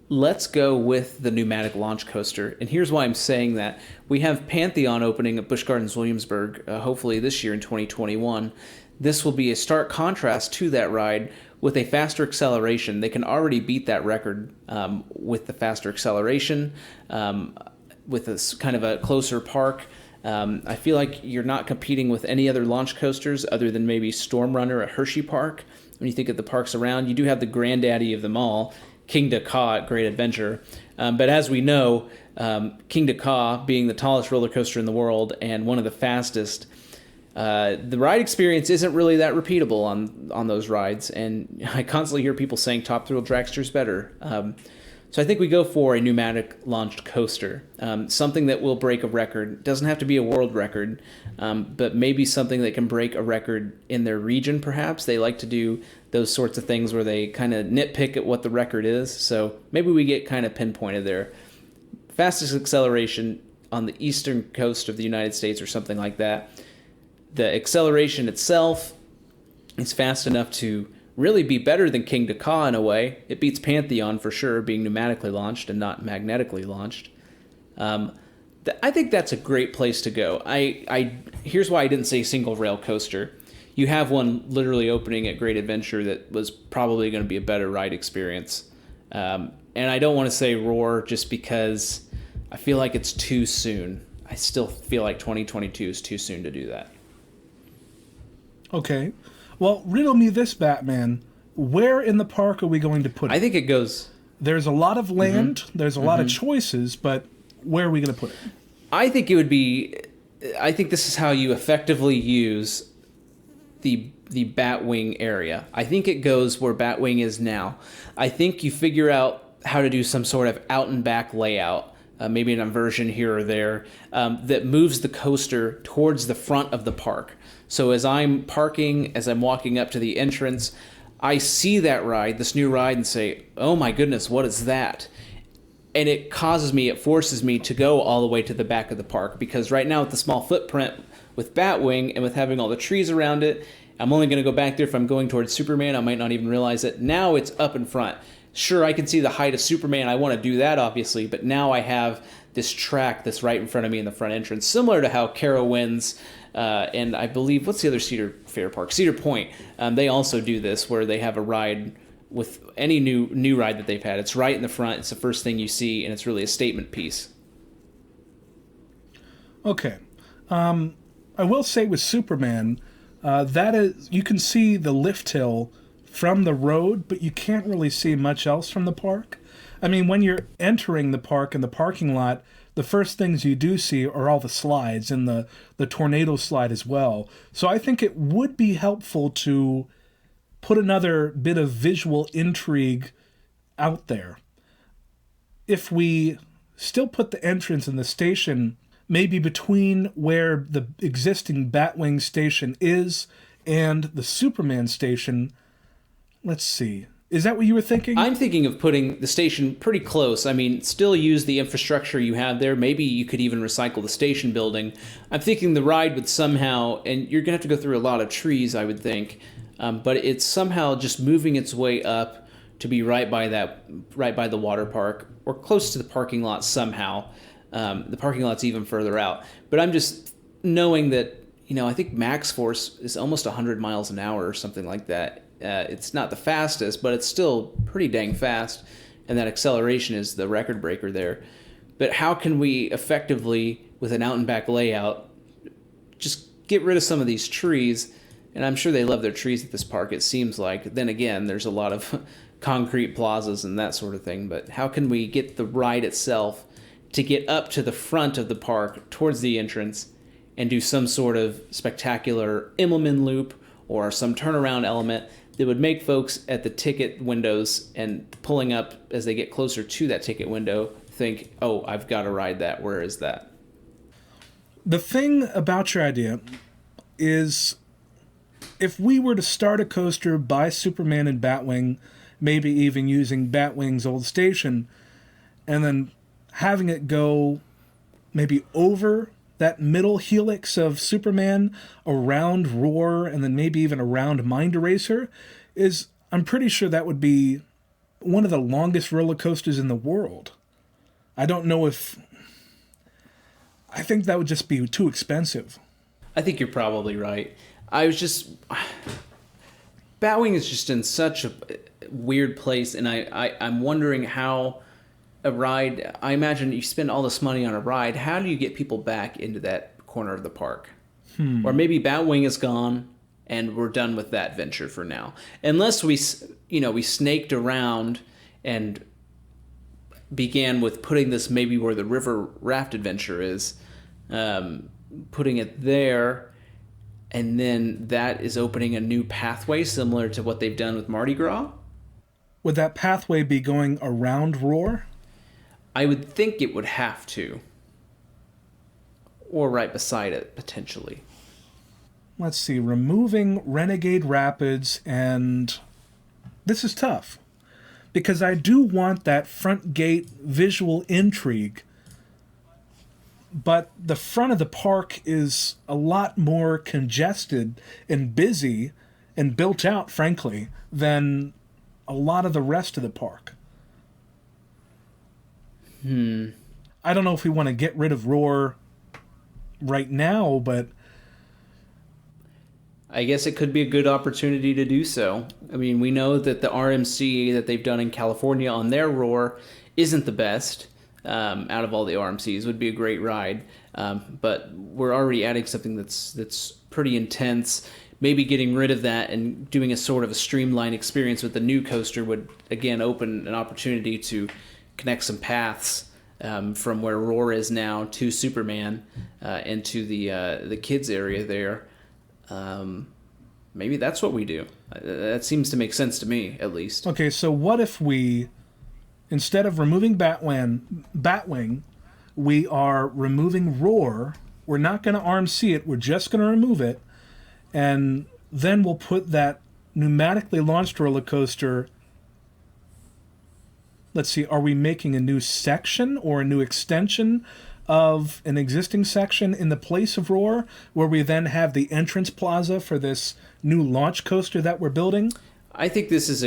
let's go with the pneumatic launch coaster. And here's why I'm saying that. We have Pantheon opening at Busch Gardens Williamsburg, hopefully this year in 2021. This will be a stark contrast to that ride with a faster acceleration. They can already beat that record with the faster acceleration, with this kind of a closer park. I feel like you're not competing with any other launch coasters other than maybe Storm Runner at Hershey Park. When you think of the parks around, you do have the granddaddy of them all, King Dakar at Great Adventure. But as we know, King Dakar being the tallest roller coaster in the world and one of the fastest, the ride experience isn't really that repeatable on those rides. And I constantly hear people saying Top Thrill Dragster's better. So I think we go for a pneumatic launched coaster, something that will break a record. Doesn't have to be a world record, but maybe something that can break a record in their region, perhaps. They like to do those sorts of things where they kind of nitpick at what the record is. So maybe we get kind of pinpointed there. Fastest acceleration on the eastern coast of the United States or something like that. The acceleration itself is fast enough to really be better than King Ka in a way. It beats Pantheon for sure, being pneumatically launched and not magnetically launched. I think that's a great place to go. Here's why I didn't say single rail coaster. You have one literally opening at Great Adventure that was probably going to be a better ride experience. And I don't want to say Roar just because I feel like it's too soon. I still feel like 2022 is too soon to do that.
Okay. Well, riddle me this, Batman. Where in the park are we going to put it?
I think it goes...
There's a lot of land, there's a lot of choices, but where are we going to put it?
I think it would be... I think this is how you effectively use the Batwing area. I think it goes where Batwing is now. I think you figure out how to do some sort of out and back layout, maybe an inversion here or there, that moves the coaster towards the front of the park. So as I'm parking, as I'm walking up to the entrance, I see that ride, this new ride, and say, oh my goodness, what is that? And it forces me to go all the way to the back of the park, because right now with the small footprint with Batwing and with having all the trees around it, I'm only going to go back there if I'm going towards Superman. I might not even realize it. Now it's up in front. Sure, I can see the height of Superman. I want to do that, obviously, but now I have this track that's right in front of me in the front entrance, similar to how Carowinds and I believe, what's the other Cedar Fair park? Cedar Point. They also do this, where they have a ride with any new ride that they've had. It's right in the front. It's the first thing you see, and it's really a statement piece.
Okay. I will say with Superman, that is, you can see the lift hill from the road, but you can't really see much else from the park. I mean, when you're entering the park in the parking lot, the first things you do see are all the slides, and the tornado slide as well. So I think it would be helpful to put another bit of visual intrigue out there. If we still put the entrance and the station maybe between where the existing Batwing station is and the Superman station, let's see. Is that what you were thinking?
I'm thinking of putting the station pretty close. I mean, still use the infrastructure you have there. Maybe you could even recycle the station building. I'm thinking the ride would somehow, and you're going to have to go through a lot of trees, I would think, but it's somehow just moving its way up to be right by the water park, or close to the parking lot somehow. The parking lot's even further out. But I'm just knowing that, I think max force is almost 100 miles an hour or something like that. It's not the fastest, but it's still pretty dang fast, and that acceleration is the record breaker there. But how can we effectively, with an out and back layout, just get rid of some of these trees? And I'm sure they love their trees at this park, it seems like. Then again, there's a lot of concrete plazas and that sort of thing. But how can we get the ride itself to get up to the front of the park towards the entrance and do some sort of spectacular Immelman loop or some turnaround element that would make folks at the ticket windows and pulling up as they get closer to that ticket window think, oh, I've got to ride that. Where is that?
The thing about your idea is, if we were to start a coaster by Superman and Batwing, maybe even using Batwing's old station, and then having it go maybe over that middle helix of Superman, around Roar, and then maybe even around Mind Eraser, I'm pretty sure that would be one of the longest roller coasters in the world. I don't know if... I think that would just be too expensive.
I think you're probably right. Batwing is just in such a weird place, and I'm wondering how a ride, I imagine you spend all this money on a ride, how do you get people back into that corner of the park? Or maybe Batwing is gone and we're done with that venture for now. Unless we snaked around and began with putting this maybe where the river raft adventure is, putting it there, and then that is opening a new pathway similar to what they've done with Mardi Gras.
Would that pathway be going around Roar?
I would think it would have to. Or right beside it, potentially.
Let's see, removing Renegade Rapids, and this is tough. Because I do want that front gate visual intrigue. But the front of the park is a lot more congested and busy, and built out, frankly, than a lot of the rest of the park. I don't know if we want to get rid of Roar right now, but
I guess it could be a good opportunity to do so. I mean, we know that the RMC that they've done in California on their Roar isn't the best out of all the RMCs. Would be a great ride, but we're already adding something that's pretty intense. Maybe getting rid of that and doing a sort of a streamlined experience with the new coaster would, again, open an opportunity to connect some paths from where Roar is now to Superman into the kids area there. Maybe that's what we do. That seems to make sense to me, at least.
Okay, so what if we, instead of removing Batwing, we are removing Roar. We're not going to RMC it. We're just going to remove it. And then we'll put that pneumatically launched roller coaster. Let's see, are we making a new section or a new extension of an existing section in the place of Roar, where we then have the entrance plaza for this new launch coaster that we're building?
I think it's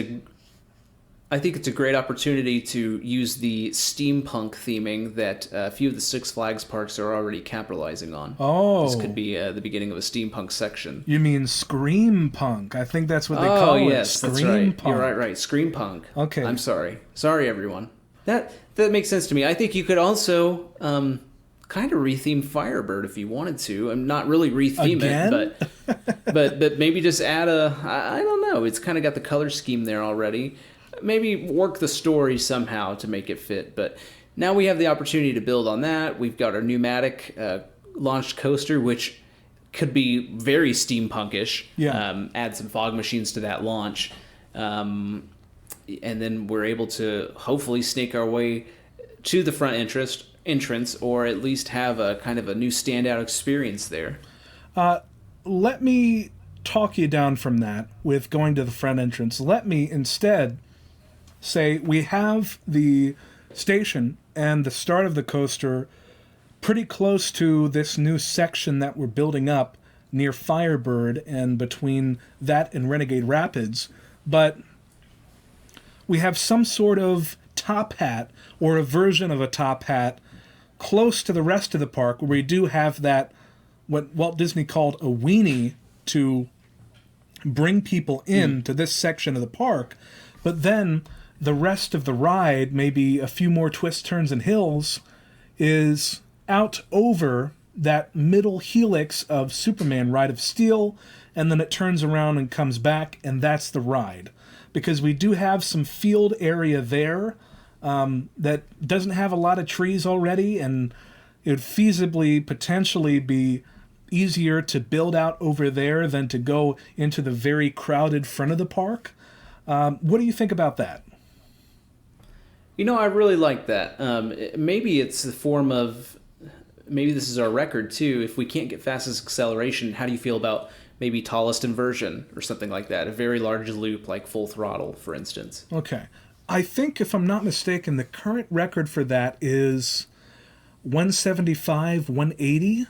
a great opportunity to use the steampunk theming that a few of the Six Flags parks are already capitalizing on.
Oh.
This could be the beginning of a steampunk section.
You mean Scream Punk? I think that's what they call it.
Oh, yes, that's right.
Punk.
You're right. Scream Punk.
Okay.
I'm sorry. Sorry, everyone. That makes sense to me. I think you could also kind of retheme Firebird if you wanted to. I'm not really retheme it, but maybe just add I don't know. It's kind of got the color scheme there already. Maybe work the story somehow to make it fit. But now we have the opportunity to build on that. We've got our pneumatic launched coaster, which could be very steampunkish.
Yeah.
Add some fog machines to that launch. And then we're able to hopefully snake our way to the front entrance, or at least have a kind of a new standout experience there.
Let me talk you down from that with going to the front entrance. Let me instead say we have the station and the start of the coaster pretty close to this new section that we're building up near Firebird and between that and Renegade Rapids, but we have some sort of top hat or a version of a top hat close to the rest of the park, where we do have that, what Walt Disney called a weenie, to bring people in to this section of the park. But then the rest of the ride, maybe a few more twists, turns, and hills, is out over that middle helix of Superman Ride of Steel, and then it turns around and comes back, and that's the ride. Because we do have some field area there that doesn't have a lot of trees already, and it would feasibly potentially be easier to build out over there than to go into the very crowded front of the park. What do you think about that?
You know, I really like that. Maybe it's the form of, maybe this is our record too. If we can't get fastest acceleration, how do you feel about maybe tallest inversion or something like that? A very large loop like Full Throttle, for instance.
Okay. I think, if I'm not mistaken, the current record for that is 175, 180.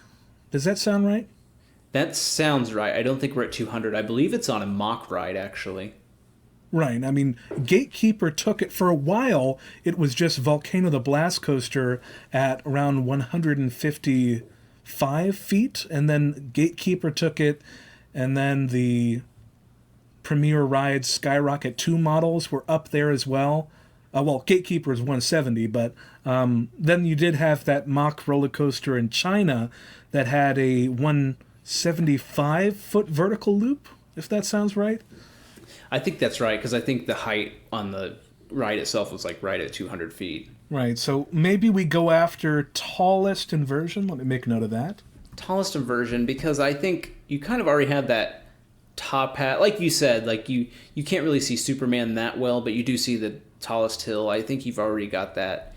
Does that sound right?
That sounds right. I don't think we're at 200. I believe it's on a mock ride, actually.
Right. I mean, Gatekeeper took it for a while. It was just Volcano the Blast Coaster at around 155 feet, and then Gatekeeper took it, and then the Premier Ride Skyrocket 2 models were up there as well. Well, Gatekeeper is 170, but then you did have that mock roller coaster in China that had a 175-foot vertical loop, if that sounds right.
I think that's right, because I think the height on the ride itself was like right at 200 feet.
Right, so maybe we go after tallest inversion. Let me make note of that.
Tallest inversion, because I think you kind of already have that top hat. Like you said, like you can't really see Superman that well, but you do see the tallest hill. I think you've already got that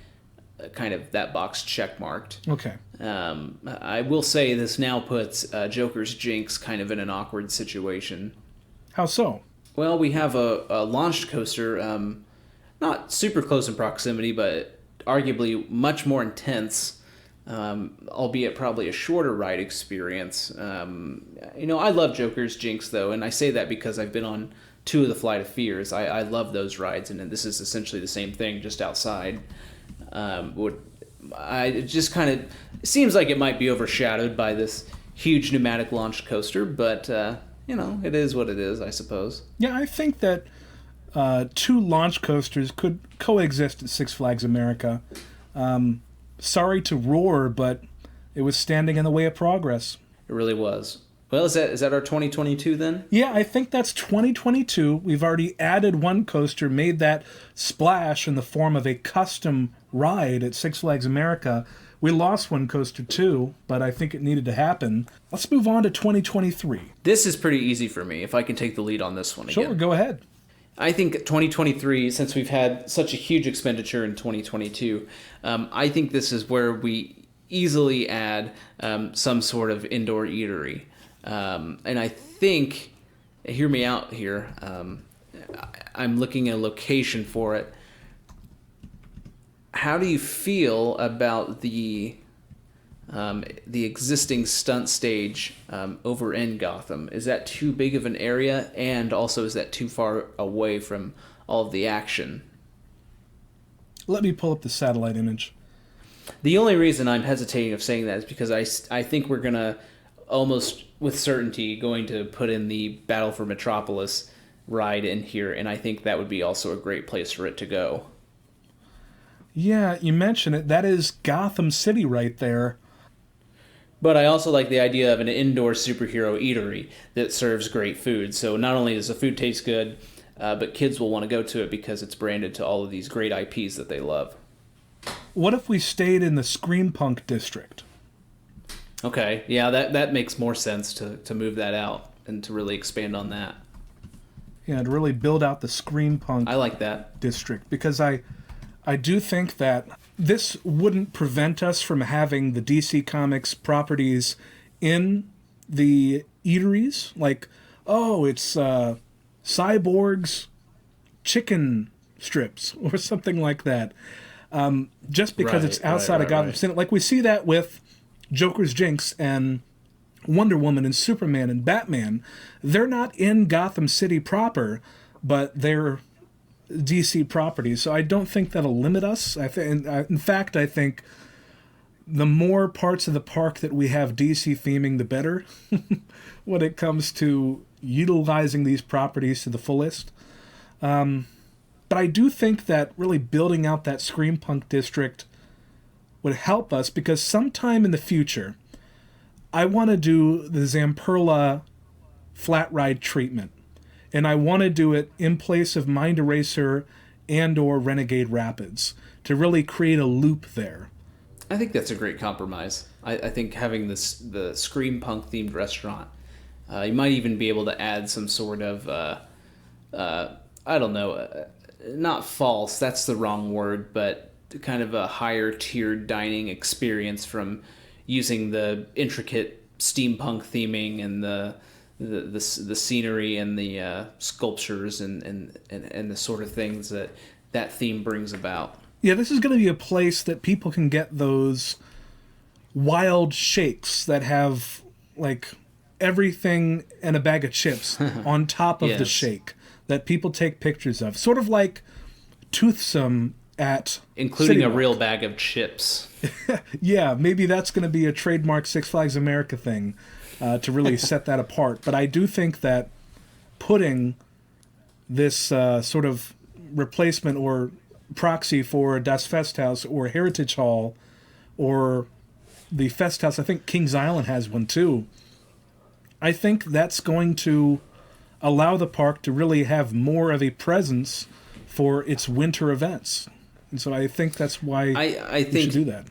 kind of that box check marked.
Okay.
I will say this now puts Joker's Jinx kind of in an awkward situation.
How so?
Well, we have a launched coaster, not super close in proximity, but arguably much more intense albeit probably a shorter ride experience. I love Joker's Jinx, though, and I say that because I've been on 2 of the Flight of Fears. I love those rides, and this is essentially the same thing, just outside. It just kind of seems like it might be overshadowed by this huge pneumatic launch coaster, but it is what it is, I suppose.
Yeah, I think that 2 launch coasters could coexist at Six Flags America. Sorry to roar, but it was standing in the way of progress.
It really was. Well, is that our 2022 then?
Yeah, I think that's 2022. We've already added 1 coaster, made that splash in the form of a custom ride at Six Flags America. We lost 1 coaster too, but I think it needed to happen. Let's move on to 2023.
This is pretty easy for me, if I can take the lead on this one again.
Sure, go ahead.
I think 2023, since we've had such a huge expenditure in 2022, I think this is where we easily add some sort of indoor eatery. And I think, hear me out here, I'm looking at a location for it. How do you feel about the existing stunt stage over in Gotham? Is that too big of an area, and also is that too far away from all of the action?
Let me pull up the satellite image.
The only reason I'm hesitating of saying that is because I think we're going to almost with certainty going to put in the Battle for Metropolis ride in here, and I think that would be also a great place for it to go.
Yeah, you mentioned it. That is Gotham City right there.
But I also like the idea of an indoor superhero eatery that serves great food. So not only does the food taste good, but kids will want to go to it because it's branded to all of these great IPs that they love.
What if we stayed in the Scream Punk district?
Okay, yeah, that makes more sense to move that out and to really expand on that.
Yeah, to really build out the Scream Punk
I like that
district, because I do think that this wouldn't prevent us from having the DC Comics properties in the eateries. Like, oh, it's Cyborg's chicken strips or something like that. Just because it's outside of Gotham City. Like we see that with Joker's Jinx and Wonder Woman and Superman and Batman. They're not in Gotham City proper, but they're DC properties. So I don't think that'll limit us. In fact, I think the more parts of the park that we have DC theming, the better when it comes to utilizing these properties to the fullest. But I do think that really building out that Scream Punk district would help us, because sometime in the future, I want to do the Zamperla flat ride treatment. And I want to do it in place of Mind Eraser and or Renegade Rapids to really create a loop there.
I think that's a great compromise. I think having the Scream Punk themed restaurant, you might even be able to add some sort of, I don't know, not false, that's the wrong word, but kind of a higher tiered dining experience from using the intricate steampunk theming and the scenery and the sculptures and the sort of things that theme brings about.
Yeah, this is going to be a place that people can get those wild shakes that have like everything and a bag of chips on top of the shake that people take pictures of. Sort of like Toothsome at
including
City
a
Walk.
real bag of chips.
Yeah, maybe that's going to be a trademark Six Flags America thing to really set that apart. But I do think that putting this sort of replacement or proxy for Das Festhaus or Heritage Hall or the Festhaus, I think Kings Island has one too. I think that's going to allow the park to really have more of a presence for its winter events. And so I think that's why
I
we should do that.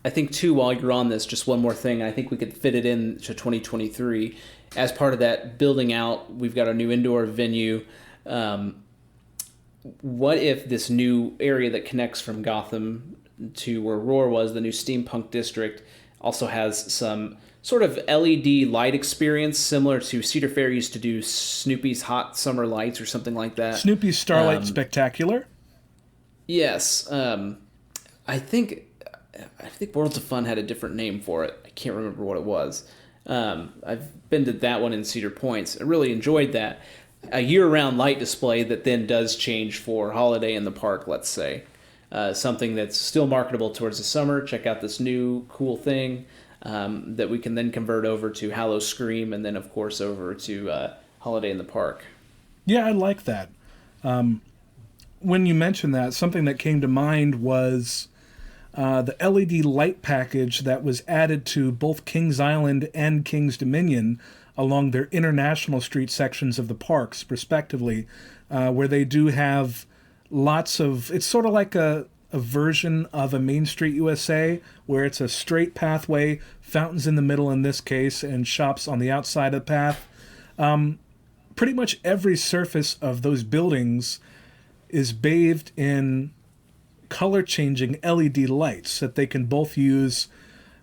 I think, too, while you're on this, just one more thing. I think we could fit it in to 2023. As part of that building out, we've got a new indoor venue. What if this new area that connects from Gotham to where Roar was, the new steampunk district, also has some sort of LED light experience similar to Cedar Fair used to do Snoopy's Hot Summer Lights or something like that.
Snoopy's Starlight Spectacular?
Yes. I think I think Worlds of Fun had a different name for it. I can't remember what it was. I've been to that one in Cedar Points. I really enjoyed that. A year-round light display that then does change for holiday in the park, let's say. Something that's still marketable towards the summer. Check out this new cool thing that we can then convert over to Hallow Scream, and then, of course, over to Holiday in the Park.
Yeah, I like that. When you mentioned that, something that came to mind was the LED light package that was added to both Kings Island and Kings Dominion along their international street sections of the parks, respectively, where they do have lots of... It's sort of like a version of a Main Street USA, where it's a straight pathway, fountains in the middle in this case, and shops on the outside of the path. Pretty much every surface of those buildings is bathed in color-changing LED lights that they can both use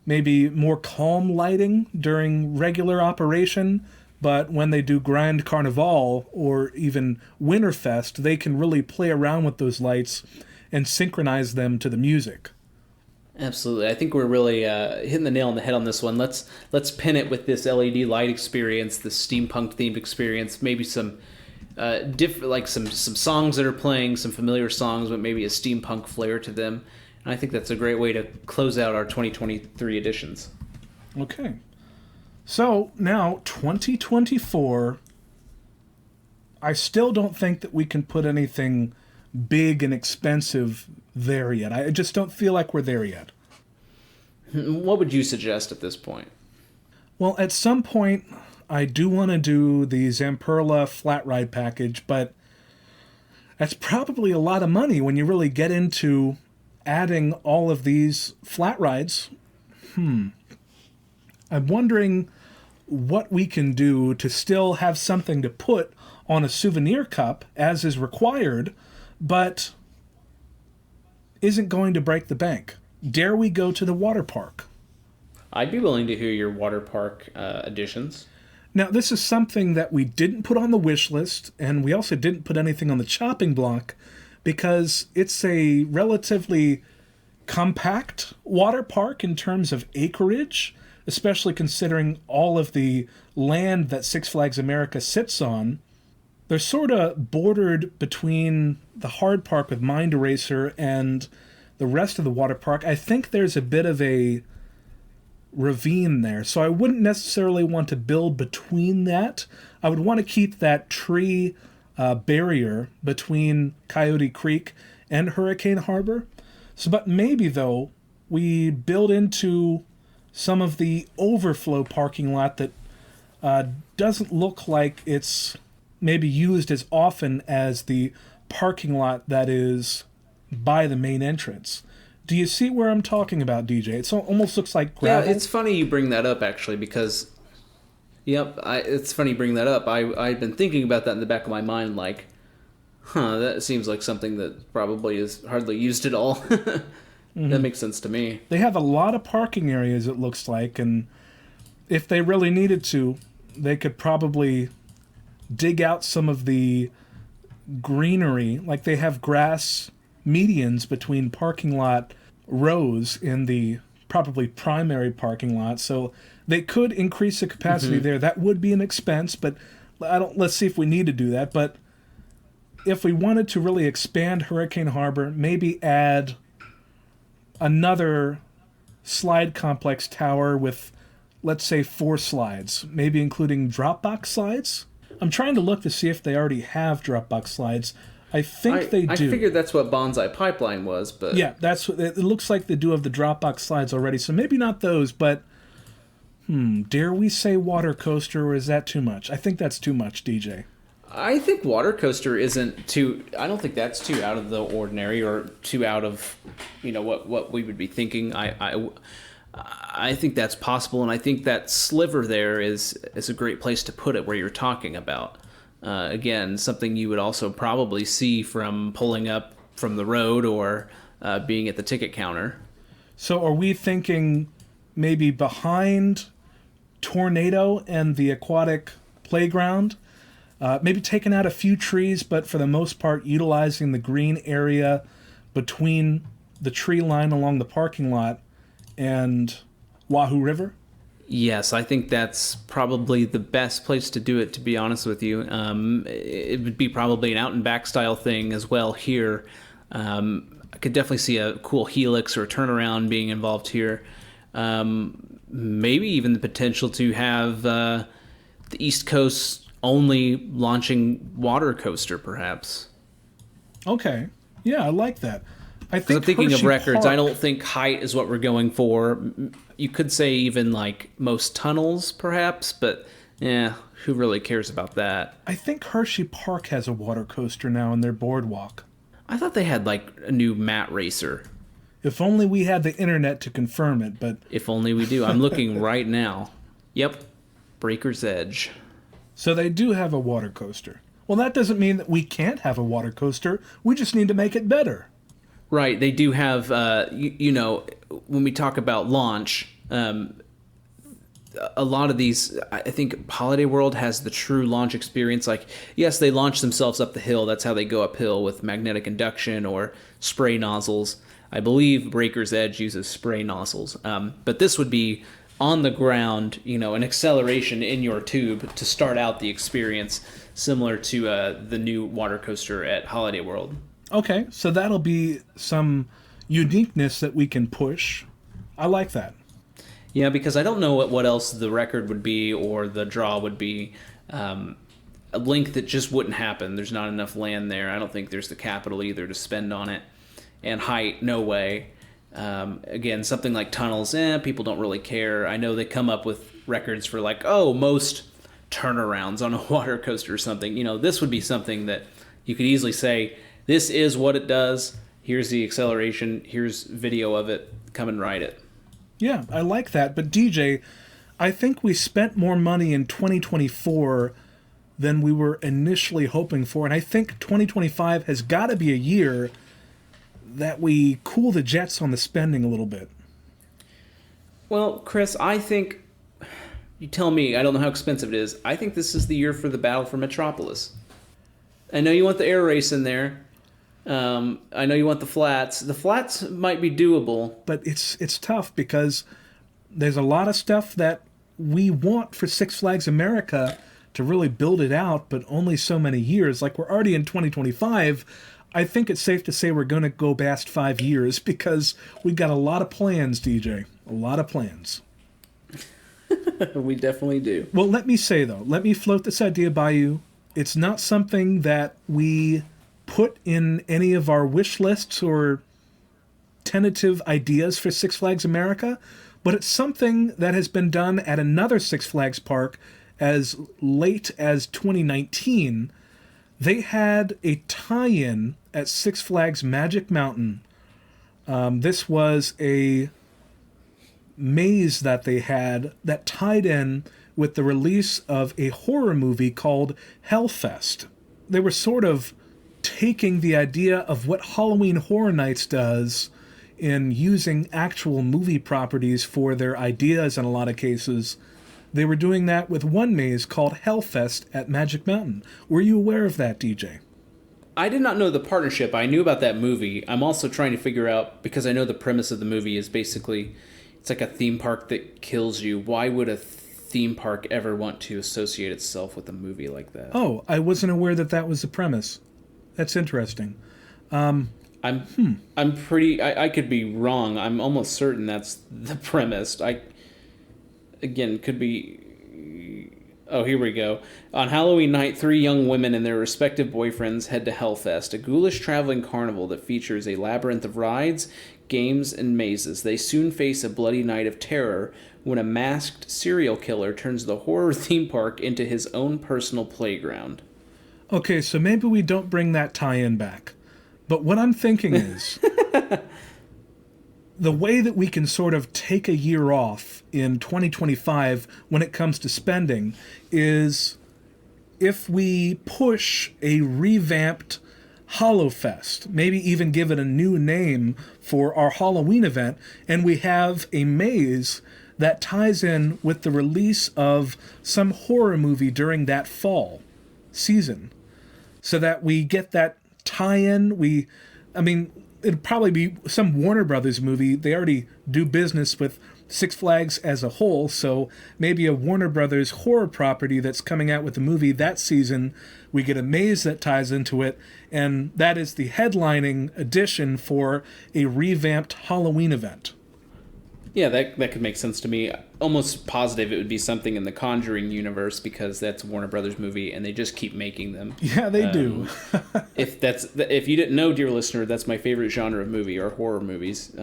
maybe more calm lighting during regular operation, but when they do Grand Carnival or even Winterfest, they can really play around with those lights and synchronize them to the music.
Absolutely. I think we're really hitting the nail on the head on this one. Let's pin it with this LED light experience, this steampunk themed experience, maybe some some songs that are playing, some familiar songs, but maybe a steampunk flair to them. And I think that's a great way to close out our 2023 editions.
Okay. So now 2024, I still don't think that we can put anything big and expensive there yet. I just don't feel like we're there yet.
What would you suggest at this point?
Well, at some point, I do want to do the Zamperla flat ride package, but that's probably a lot of money when you really get into adding all of these flat rides. I'm wondering what we can do to still have something to put on a souvenir cup, as is required, but isn't going to break the bank. Dare we go to the water park?
I'd be willing to hear your water park additions.
Now, this is something that we didn't put on the wish list, and we also didn't put anything on the chopping block, because it's a relatively compact water park in terms of acreage, especially considering all of the land that Six Flags America sits on. They're sort of bordered between the hard park with Mind Eraser and the rest of the water park. I think there's a bit of a ravine there, so I wouldn't necessarily want to build between that. I would want to keep that tree barrier between Coyote Creek and Hurricane Harbor. So, but maybe, though, we build into some of the overflow parking lot that doesn't look like it's maybe used as often as the parking lot that is by the main entrance. Do you see where I'm talking about, DJ? It almost looks like gravel.
Yeah, it's funny you bring that up, actually, because... it's funny you bring that up. I've been thinking about that in the back of my mind, like, that seems like something that probably is hardly used at all. That makes sense to me.
They have a lot of parking areas, it looks like, and if they really needed to, they could probably dig out some of the greenery. Like, they have grass medians between parking lot rows in the probably primary parking lot, so they could increase the capacity there. That would be an expense, but let's see if we need to do that. But if we wanted to really expand Hurricane Harbor, maybe add another slide complex tower with, let's say, 4 slides, maybe including drop-box slides. I'm trying to look to see if they already have drop-box slides. I think they do.
I figured that's what Bonsai Pipeline was, but...
Yeah, that's what it looks like. They do have the drop-box slides already, so maybe not those, but... dare we say water coaster, or is that too much? I think that's too much, DJ.
I think water coaster isn't too... I don't think that's too out of the ordinary or too out of, what we would be thinking. I think that's possible, and I think that sliver there is a great place to put it where you're talking about. Again, something you would also probably see from pulling up from the road or being at the ticket counter. So
are we thinking maybe behind Tornado and the aquatic playground? Maybe taking out a few trees, but for the most part utilizing the green area between the tree line along the parking lot and Wahoo River?
Yes, I think that's probably the best place to do it, to be honest with you. It would be probably an out and back style thing as well here. I could definitely see a cool helix or a turnaround being involved here. Maybe even the potential to have the East Coast only launching water coaster, perhaps.
Okay. Yeah, I like that.
I'm thinking
Hershey
of records.
Park,
I don't think height is what we're going for. You could say even like most tunnels, perhaps, but yeah, who really cares about that?
I think Hershey Park has a water coaster now in their boardwalk.
I thought they had like a new mat racer.
If only we had the internet to confirm it, but...
If only we do. I'm looking right now. Yep, Breaker's Edge.
So they do have a water coaster. Well, that doesn't mean that we can't have a water coaster. We just need to make it better.
Right, they do have, when we talk about launch, a lot of these, I think Holiday World has the true launch experience. Like, yes, they launch themselves up the hill. That's how they go uphill with magnetic induction or spray nozzles. I believe Breaker's Edge uses spray nozzles. But this would be on the ground, an acceleration in your tube to start out the experience, similar to the new water coaster at Holiday World.
Okay, so that'll be some uniqueness that we can push. I like that.
Yeah, because I don't know what else the record would be or the draw would be. A link that just wouldn't happen. There's not enough land there. I don't think there's the capital either to spend on it. And height, no way. Again, something like tunnels, people don't really care. I know they come up with records for like, most turnarounds on a water coaster or something. This would be something that you could easily say, this is what it does. Here's the acceleration. Here's video of it. Come and ride it.
Yeah, I like that. But DJ, I think we spent more money in 2024 than we were initially hoping for. And I think 2025 has got to be a year that we cool the jets on the spending a little bit.
Well, Chris, I think, you tell me, I don't know how expensive it is. I think this is the year for the Battle for Metropolis. I know you want the air race in there. I know you want the flats. The flats might be doable.
But it's tough because there's a lot of stuff that we want for Six Flags America to really build it out, but only so many years. Like, we're already in 2025. I think it's safe to say we're going to go past 5 years because we've got a lot of plans, DJ. A lot of plans.
We definitely do.
Well, let me say, though, let me float this idea by you. It's not something that we put in any of our wish lists or tentative ideas for Six Flags America, but it's something that has been done at another Six Flags park as late as 2019. They had a tie-in at Six Flags Magic Mountain. This was a maze that they had that tied in with the release of a horror movie called Hellfest. They were sort of taking the idea of what Halloween Horror Nights does in using actual movie properties for their ideas in a lot of cases. They were doing that with one maze called Hellfest at Magic Mountain. Were you aware of that, DJ?
I did not know the partnership. I knew about that movie. I'm also trying to figure out, because I know the premise of the movie is basically, it's like a theme park that kills you. Why would a theme park ever want to associate itself with a movie like that?
Oh, I wasn't aware that that was the premise. That's interesting.
I'm pretty, I could be wrong. I'm almost certain that's the premise. Could be... Oh, here we go. On Halloween night, 3 young women and their respective boyfriends head to Hellfest, a ghoulish traveling carnival that features a labyrinth of rides, games, and mazes. They soon face a bloody night of terror when a masked serial killer turns the horror theme park into his own personal playground.
Okay, so maybe we don't bring that tie-in back. But what I'm thinking is... the way that we can sort of take a year off in 2025 when it comes to spending is if we push a revamped Hallowfest, maybe even give it a new name for our Halloween event, and we have a maze that ties in with the release of some horror movie during that fall season, so that we get that tie-in. it'd probably be some Warner Brothers movie. They already do business with Six Flags as a whole, so maybe a Warner Brothers horror property that's coming out with a movie that season. We get a maze that ties into it, and that is the headlining edition for a revamped Halloween event.
Yeah, that could make sense to me. Almost positive it would be something in the Conjuring universe, because that's a Warner Brothers movie and they just keep making them.
Yeah, they do.
If you didn't know, dear listener, that's my favorite genre of movie, are horror movies.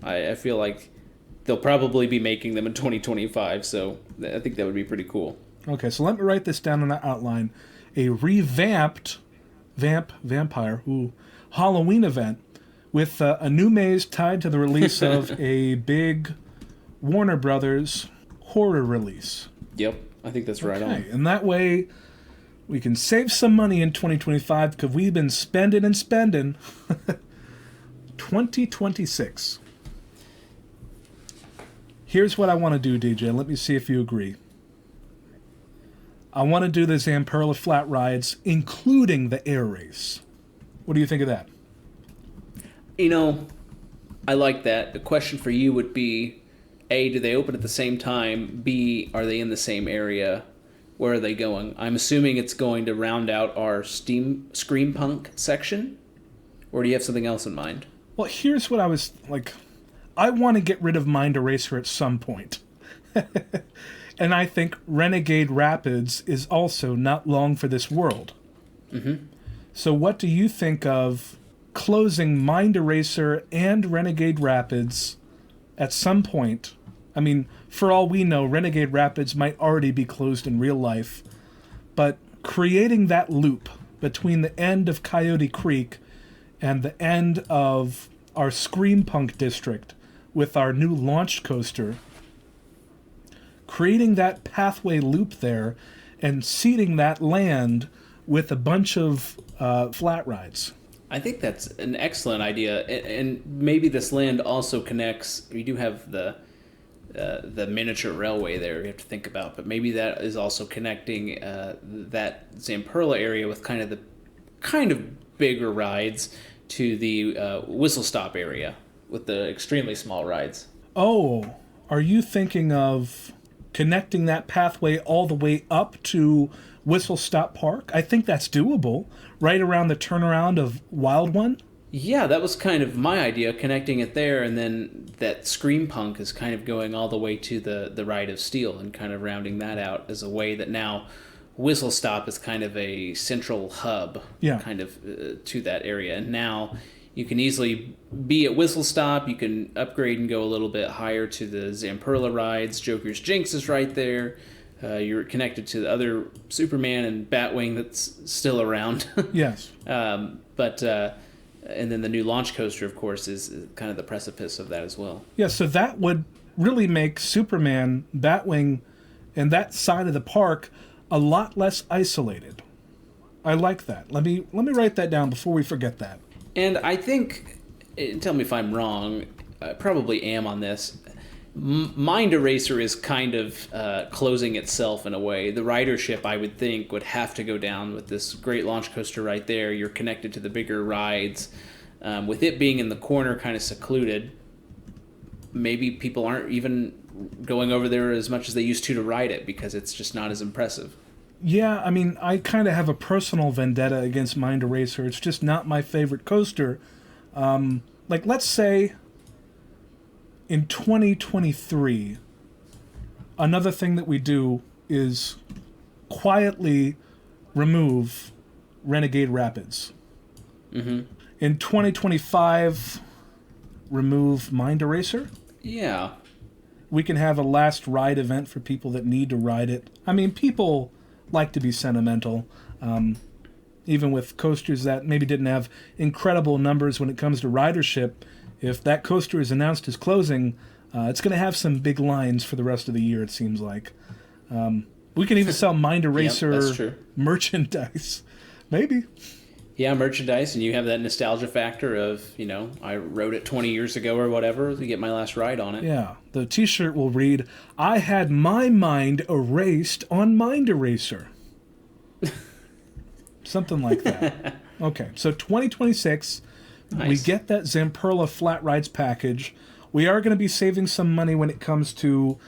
I feel like they'll probably be making them in 2025, so I think that would be pretty cool.
Okay, so let me write this down on the outline. A revamped vampire Halloween event with a new maze tied to the release of a big Warner Brothers horror release.
Yep, I think that's right on.
And that way we can save some money in 2025, because we've been spending and spending. 2026. Here's what I want to do, DJ. Let me see if you agree. I want to do the Zamperla flat rides, including the air race. What do you think of that?
You know, I like that. The question for you would be, A, do they open at the same time? B, are they in the same area? Where are they going? I'm assuming it's going to round out our Scream Punk section. Or do you have something else in mind?
Well, here's what I was like. I want to get rid of Mind Eraser at some point. And I think Renegade Rapids is also not long for this world.
Mm-hmm.
So what do you think of closing Mind Eraser and Renegade Rapids at some point? I mean, for all we know, Renegade Rapids might already be closed in real life, but creating that loop between the end of Coyote Creek and the end of our Scream Punk district with our new launch coaster, creating that pathway loop there and seeding that land with a bunch of flat rides.
I think that's an excellent idea, and maybe this land also connects. We do have the miniature railway there you have to think about, but maybe that is also connecting that Zamperla area with kind of bigger rides to the Whistle Stop area with the extremely small rides.
Oh, are you thinking of connecting that pathway all the way up to Whistle Stop Park? I think that's doable, right around the turnaround of Wild One.
Yeah, that was kind of my idea, connecting it there, and then that Scream Punk is kind of going all the way to the Ride of Steel and kind of rounding that out as a way that now Whistle Stop is kind of a central hub, kind of to that area. And now you can easily be at Whistle Stop, you can upgrade and go a little bit higher to the Zamperla rides. Joker's Jinx is right there. You're connected to the other Superman and Batwing that's still around.
Yes.
And then the new launch coaster, of course, is kind of the precipice of that as well.
Yeah, so that would really make Superman, Batwing, and that side of the park a lot less isolated. I like that. Let me write that down before we forget that.
And I think, tell me if I'm wrong, I probably am on this, Mind Eraser is kind of closing itself in a way. The ridership, I would think, would have to go down with this great launch coaster right there. You're connected to the bigger rides. With it being in the corner, kind of secluded, maybe people aren't even going over there as much as they used to ride it because it's just not as impressive.
Yeah, I mean, I kind of have a personal vendetta against Mind Eraser. It's just not my favorite coaster. Let's say in 2023, another thing that we do is quietly remove Renegade Rapids.
Mm-hmm.
In 2025, remove Mind Eraser.
Yeah.
We can have a last ride event for people that need to ride it. I mean, people like to be sentimental, even with coasters that maybe didn't have incredible numbers when it comes to ridership. If that coaster is announced as closing, it's going to have some big lines for the rest of the year, it seems like. We can even sell Mind Eraser merchandise. Maybe.
Yeah, merchandise, and you have that nostalgia factor of, I rode it 20 years ago or whatever to get my last ride on it.
Yeah, the t-shirt will read, "I had my mind erased on Mind Eraser." Something like that. Okay, so 2026,
Nice.
We get that Zamperla Flat Rides package. We are going to be saving some money when it comes to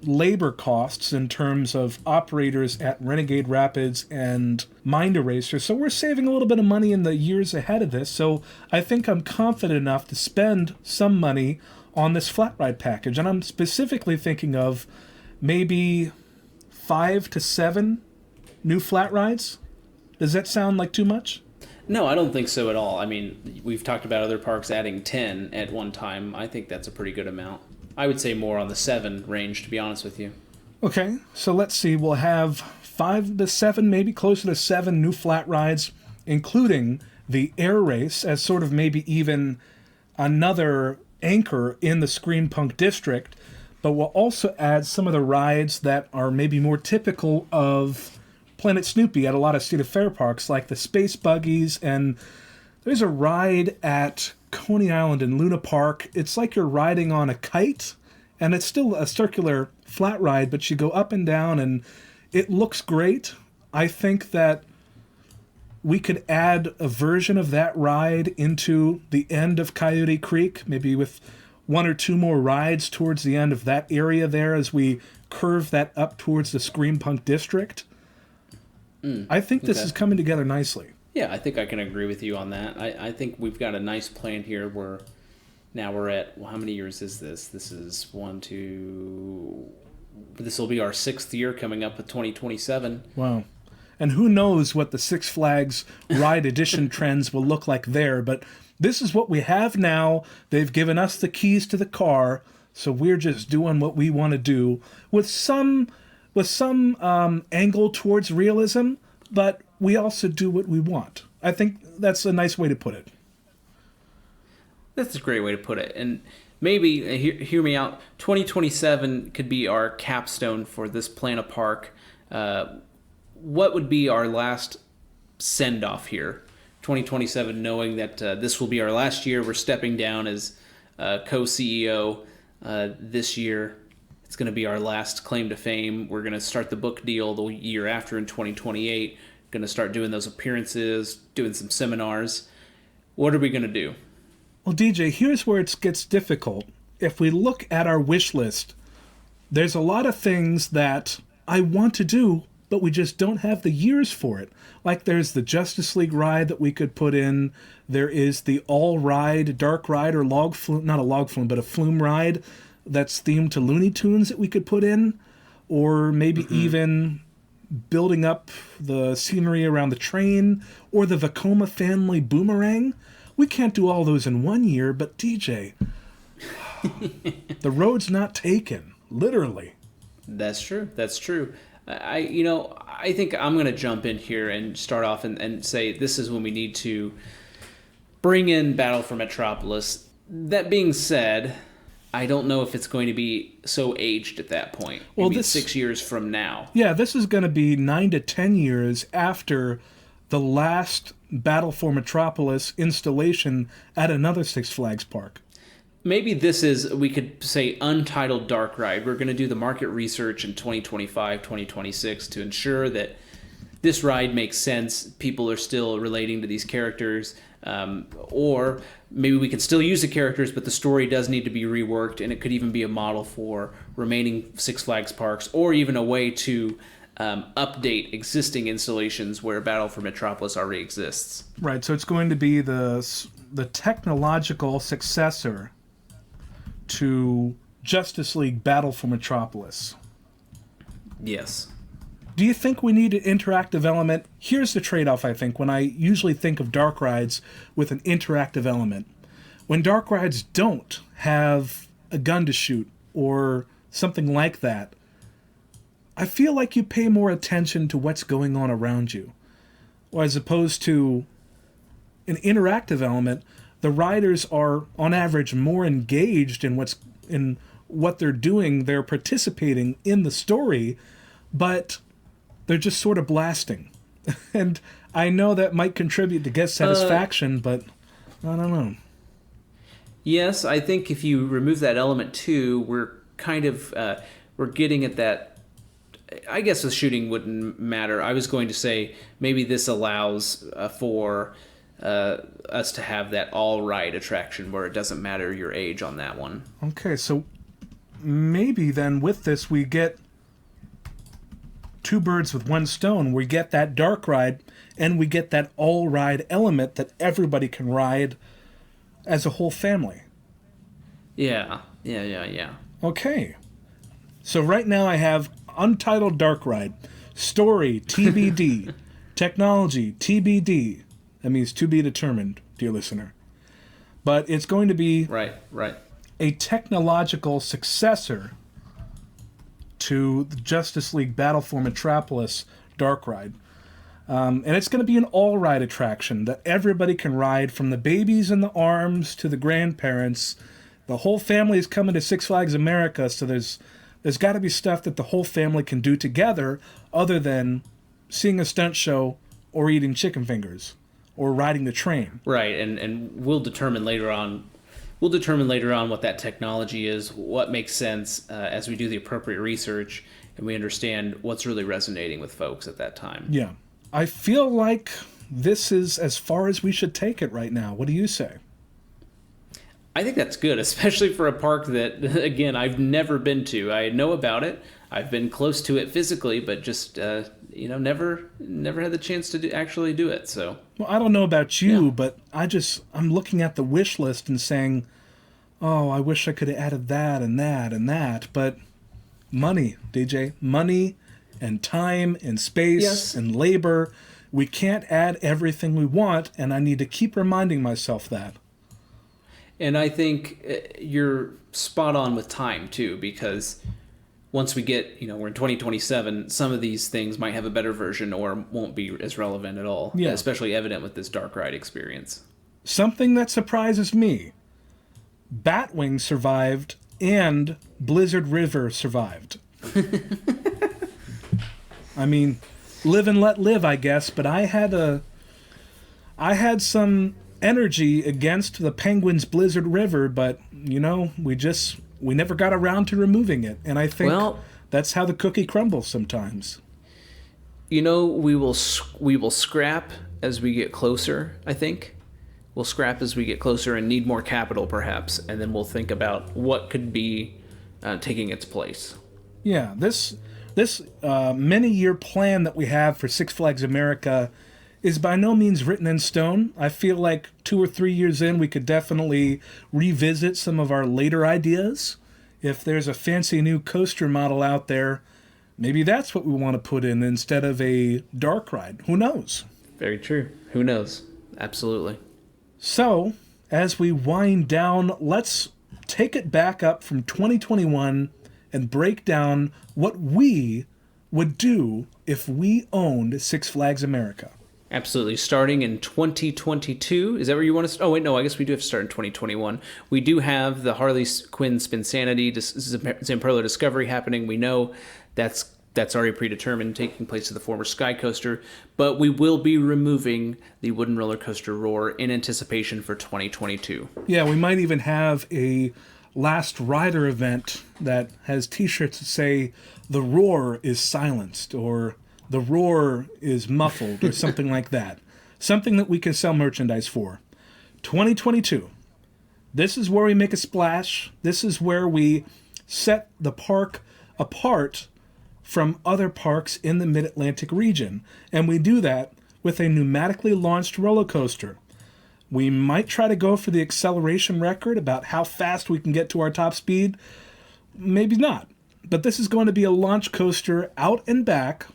labor costs in terms of operators at Renegade Rapids and Mind Eraser. So we're saving a little bit of money in the years ahead of this. So I think I'm confident enough to spend some money on this flat ride package. And I'm specifically thinking of maybe 5 to 7 new flat rides. Does that sound like too much?
No, I don't think so at all. I mean, we've talked about other parks adding 10 at one time. I think that's a pretty good amount. I would say more on the 7 range, to be honest with you.
Okay, so let's see. We'll have 5 to 7, maybe closer to 7 new flat rides, including the air race as sort of maybe even another anchor in the Scream Punk district. But we'll also add some of the rides that are maybe more typical of Planet Snoopy at a lot of State Fair parks, like the Space Buggies, and there's a ride at Coney Island in Luna Park. It's like you're riding on a kite, and it's still a circular flat ride, but you go up and down, and it looks great. I think that we could add a version of that ride into the end of Coyote Creek, maybe with 1 or 2 more rides towards the end of that area there as we curve that up towards the Scream Punk district. I think this is coming together nicely.
Yeah, I think I can agree with you on that. I think we've got a nice plan here where now we're at, well, how many years is this? This is 1, 2... This will be our 6th year coming up with 2027.
Wow. And who knows what the Six Flags Ride Edition trends will look like there, but this is what we have now. They've given us the keys to the car, so we're just doing what we want to do with some angle towards realism, but we also do what we want. I think that's a nice way to put it.
That's a great way to put it. And maybe, hear me out, 2027 could be our capstone for this plan of park. What would be our last send-off here? 2027, knowing that this will be our last year. We're stepping down as co-CEO this year. It's going to be our last claim to fame. We're going to start the book deal the year after in 2028. Going to start doing those appearances, doing some seminars. What are we going to do?
Well, DJ, here's where it gets difficult. If we look at our wish list, there's a lot of things that I want to do, but we just don't have the years for it. Like there's the Justice League ride that we could put in. There is the all-ride, dark ride, or log flume, not a log flume, but a flume ride that's themed to Looney Tunes that we could put in. Or maybe even building up the scenery around the train, or the Vekoma family boomerang. We can't do all those in 1 year, but DJ, the road's not taken, literally.
That's true. That's true. I think I'm going to jump in here and start off and say this is when we need to bring in Battle for Metropolis. That being said, I don't know if it's going to be so aged at that point.
Well,
maybe 6 years from now.
Yeah, this is going to be 9 to 10 years after the last Battle for Metropolis installation at another Six Flags park.
Maybe this is, we could say, untitled dark ride. We're going to do the market research in 2025, 2026 to ensure that this ride makes sense. People are still relating to these characters. Or maybe we can still use the characters, but the story does need to be reworked, and it could even be a model for remaining Six Flags parks, or even a way to update existing installations where Battle for Metropolis already exists.
Right, so it's going to be the technological successor to Justice League Battle for Metropolis.
Yes.
Do you think we need an interactive element? Here's the trade-off, I think, when I usually think of dark rides with an interactive element. When dark rides don't have a gun to shoot or something like that, I feel like you pay more attention to what's going on around you. Or as opposed to an interactive element, the riders are, on average, more engaged in what they're doing. They're participating in the story, but they're just sort of blasting. And I know that might contribute to guest satisfaction, but I don't know.
Yes, I think if you remove that element too, we're kind of we're getting at that. I guess the shooting wouldn't matter. I was going to say maybe this allows for us to have that all-ride attraction where it doesn't matter your age on that one.
Okay, so maybe then with this we get two birds with one stone. We get that dark ride, and we get that all-ride element that everybody can ride as a whole family.
Yeah.
Okay. So right now I have Untitled Dark Ride, Story TBD, Technology TBD. That means to be determined, dear listener. But it's going to be
Right.
a technological successor to the Justice League Battle for Metropolis Dark Ride. And it's going to be an all-ride attraction that everybody can ride, from the babies in the arms to the grandparents. The whole family is coming to Six Flags America, so there's got to be stuff that the whole family can do together other than seeing a stunt show or eating chicken fingers or riding the train.
Right, and we'll determine later on what that technology is, what makes sense as we do the appropriate research and we understand what's really resonating with folks at that time.
Yeah. I feel like this is as far as we should take it right now. What do you say?
I think that's good, especially for a park that, again, I've never been to. I know about it. I've been close to it physically, but just, never had the chance to actually do it. So,
well, I don't know about you,
Yeah.
but I'm looking at the wish list and saying, oh, I wish I could have added that and that and that. But money, DJ, money and time and space
Yes.
and labor. We can't add everything we want, and I need to keep reminding myself that.
And I think you're spot on with time, too, because once we get, we're in 2027, some of these things might have a better version or won't be as relevant at all.
Yeah.
Especially evident with this dark ride experience.
Something that surprises me. Batwing survived and Blizzard River survived. I mean, live and let live, I guess, but I had some energy against the Penguins Blizzard River, but we never got around to removing it, and I think that's how the cookie crumbles sometimes.
We will scrap as we get closer, I think. We'll scrap as we get closer and need more capital, perhaps, and then we'll think about what could be taking its place.
Yeah, this many-year plan that we have for Six Flags America is by no means written in stone. I feel like 2 or 3 years in, we could definitely revisit some of our later ideas. If there's a fancy new coaster model out there, maybe that's what we want to put in instead of a dark ride. Who knows?
Very true. Who knows? Absolutely.
So, as we wind down, let's take it back up from 2021 and break down what we would do if we owned Six Flags America.
Absolutely. Starting in 2022. Is that where you want to... Oh, wait, no. I guess we do have to start in 2021. We do have the Harley Quinn Spinsanity Zamperla Discovery happening. We know that's already predetermined, taking place at the former Sky Coaster. But we will be removing the Wooden Roller Coaster Roar in anticipation for 2022.
Yeah, we might even have a Last Rider event that has t-shirts that say, "The roar is silenced," or "The roar is muffled," or something like that. Something that we can sell merchandise for. 2022. This is where we make a splash. This is where we set the park apart from other parks in the Mid-Atlantic region. And we do that with a pneumatically launched roller coaster. We might try to go for the acceleration record about how fast we can get to our top speed. Maybe not. But this is going to be a launch coaster out and back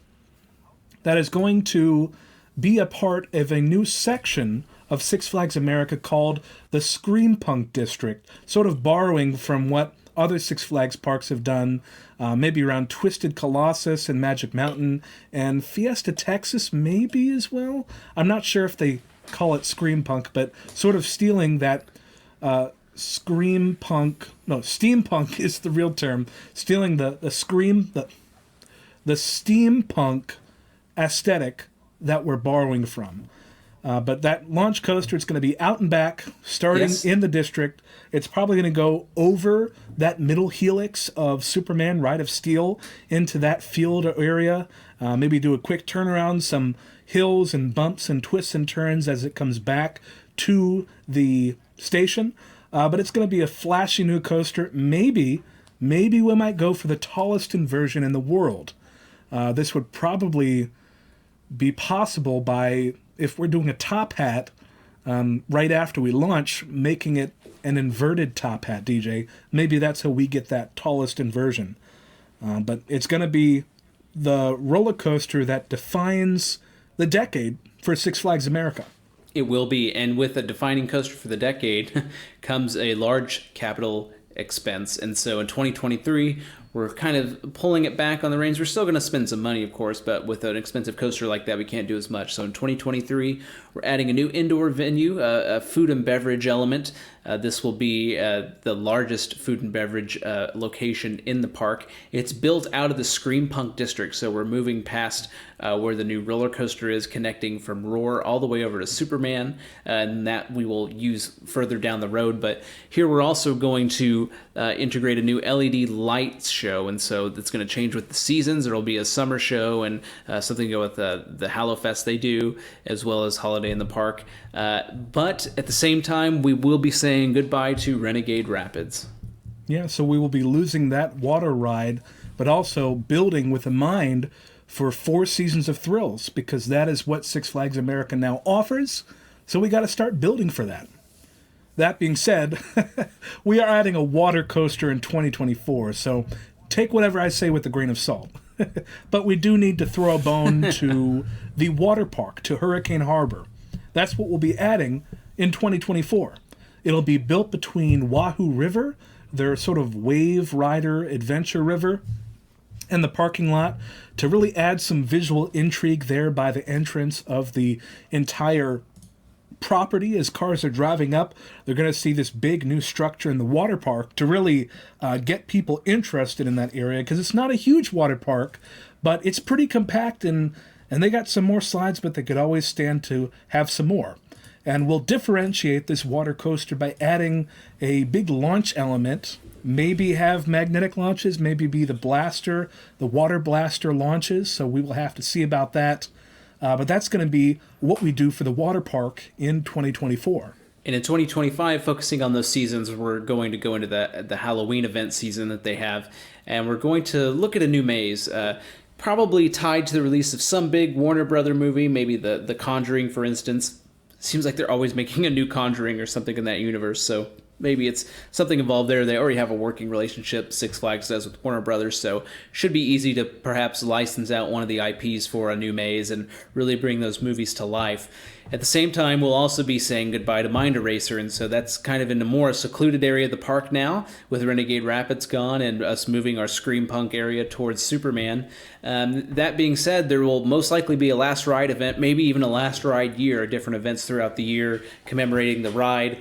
that is going to be a part of a new section of Six Flags America called the Scream Punk District, sort of borrowing from what other Six Flags parks have done, maybe around Twisted Colossus and Magic Mountain, and Fiesta Texas maybe as well. I'm not sure if they call it Scream Punk, but sort of stealing that steampunk is the real term, stealing the steampunk aesthetic that we're borrowing from. But that launch coaster, it's going to be out and back, starting in the district. It's probably going to go over that middle helix of Superman Ride of Steel into that field area. Maybe do a quick turnaround, some hills and bumps and twists and turns as it comes back to the station. But it's going to be a flashy new coaster. Maybe we might go for the tallest inversion in the world. This would probably be possible by, if we're doing a top hat, right after we launch, making it an inverted top hat, DJ. Maybe that's how we get that tallest inversion. But it's going to be the roller coaster that defines the decade for Six Flags America.
It will be, and with a defining coaster for the decade comes a large capital expense. And so in 2023, we're kind of pulling it back on the reins. We're still going to spend some money, of course, but with an expensive coaster like that, we can't do as much. So in 2023, we're adding a new indoor venue, a food and beverage element. This will be the largest food and beverage location in the park. It's built out of the Scream Punk district, so we're moving past where the new roller coaster is, connecting from Roar all the way over to Superman, and that we will use further down the road. But here we're also going to integrate a new LED lights show, and so that's going to change with the seasons. There will be a summer show and something to go with the Hallowfest they do, as well as Holiday in the Park. But at the same time, we will be saying goodbye to Renegade Rapids.
Yeah, so we will be losing that water ride, but also building with a mind for 4 seasons of thrills, because that is what Six Flags America now offers. So we got to start building for that. That being said, we are adding a water coaster in 2024, so take whatever I say with a grain of salt. But we do need to throw a bone to the water park, to Hurricane Harbor. That's what we'll be adding in 2024. It'll be built between Wahoo River, their sort of wave rider adventure river, and the parking lot, to really add some visual intrigue there by the entrance of the entire property. As cars are driving up, they're going to see this big new structure in the water park to really get people interested in that area, because it's not a huge water park, but it's pretty compact, and they got some more slides, but they could always stand to have some more. And we'll differentiate this water coaster by adding a big launch element. Maybe have magnetic launches, maybe be the blaster, the water blaster launches. So we will have to see about that. But that's going to be what we do for the water park in 2024.
And in 2025, focusing on those seasons, we're going to go into the Halloween event season that they have. And we're going to look at a new maze, probably tied to the release of some big Warner Brother movie, maybe the Conjuring, for instance. Seems like they're always making a new Conjuring or something in that universe, so maybe it's something involved there. They already have a working relationship, Six Flags does, with Warner Brothers, so should be easy to perhaps license out one of the IPs for a new maze and really bring those movies to life. At the same time, we'll also be saying goodbye to Mind Eraser, and so that's kind of in a more secluded area of the park now, with Renegade Rapids gone and us moving our Scream Punk area towards Superman. That being said, there will most likely be a last ride event, maybe even a last ride year, different events throughout the year commemorating the ride.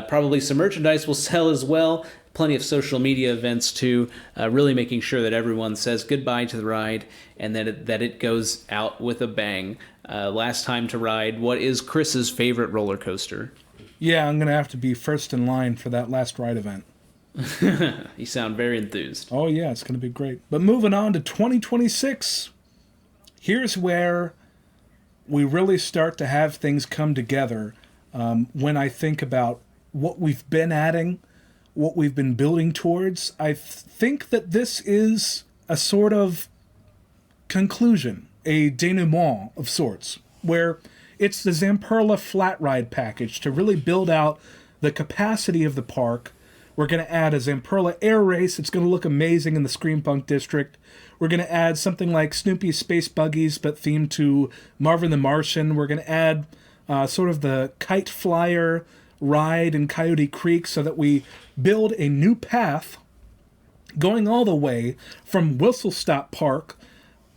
Probably some merchandise will sell as well. Plenty of social media events too, really making sure that everyone says goodbye to the ride and that it goes out with a bang. Last time to ride, what is Chris's favorite roller coaster?
Yeah, I'm going to have to be first in line for that last ride event.
You sound very enthused.
Oh yeah, it's going to be great. But moving on to 2026, here's where we really start to have things come together when I think about what we've been adding, what we've been building towards. I think that this is a sort of conclusion, a denouement of sorts, where it's the Zamperla Flat Ride package to really build out the capacity of the park. We're going to add a Zamperla Air Race. It's going to look amazing in the Scream Punk district. We're going to add something like Snoopy's Space Buggies, but themed to Marvin the Martian. We're going to add sort of the Kite Flyer ride in Coyote Creek, so that we build a new path going all the way from Whistle Stop Park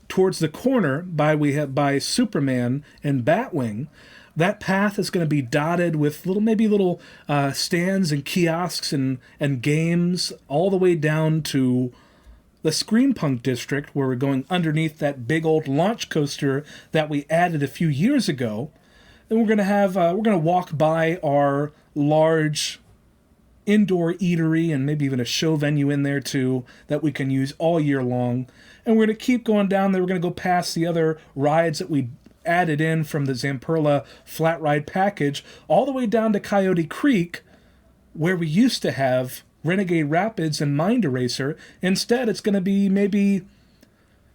towards the corner by Superman and Batwing. That path is going to be dotted with little stands and kiosks and games, all the way down to the Scream Punk district, where we're going underneath that big old launch coaster that we added a few years ago. Then we're going to walk by our large indoor eatery and maybe even a show venue in there too that we can use all year long. And we're going to keep going down there. We're going to go past the other rides that we added in from the Zamperla flat ride package all the way down to Coyote Creek, where we used to have Renegade Rapids and Mind Eraser. Instead, it's going to be maybe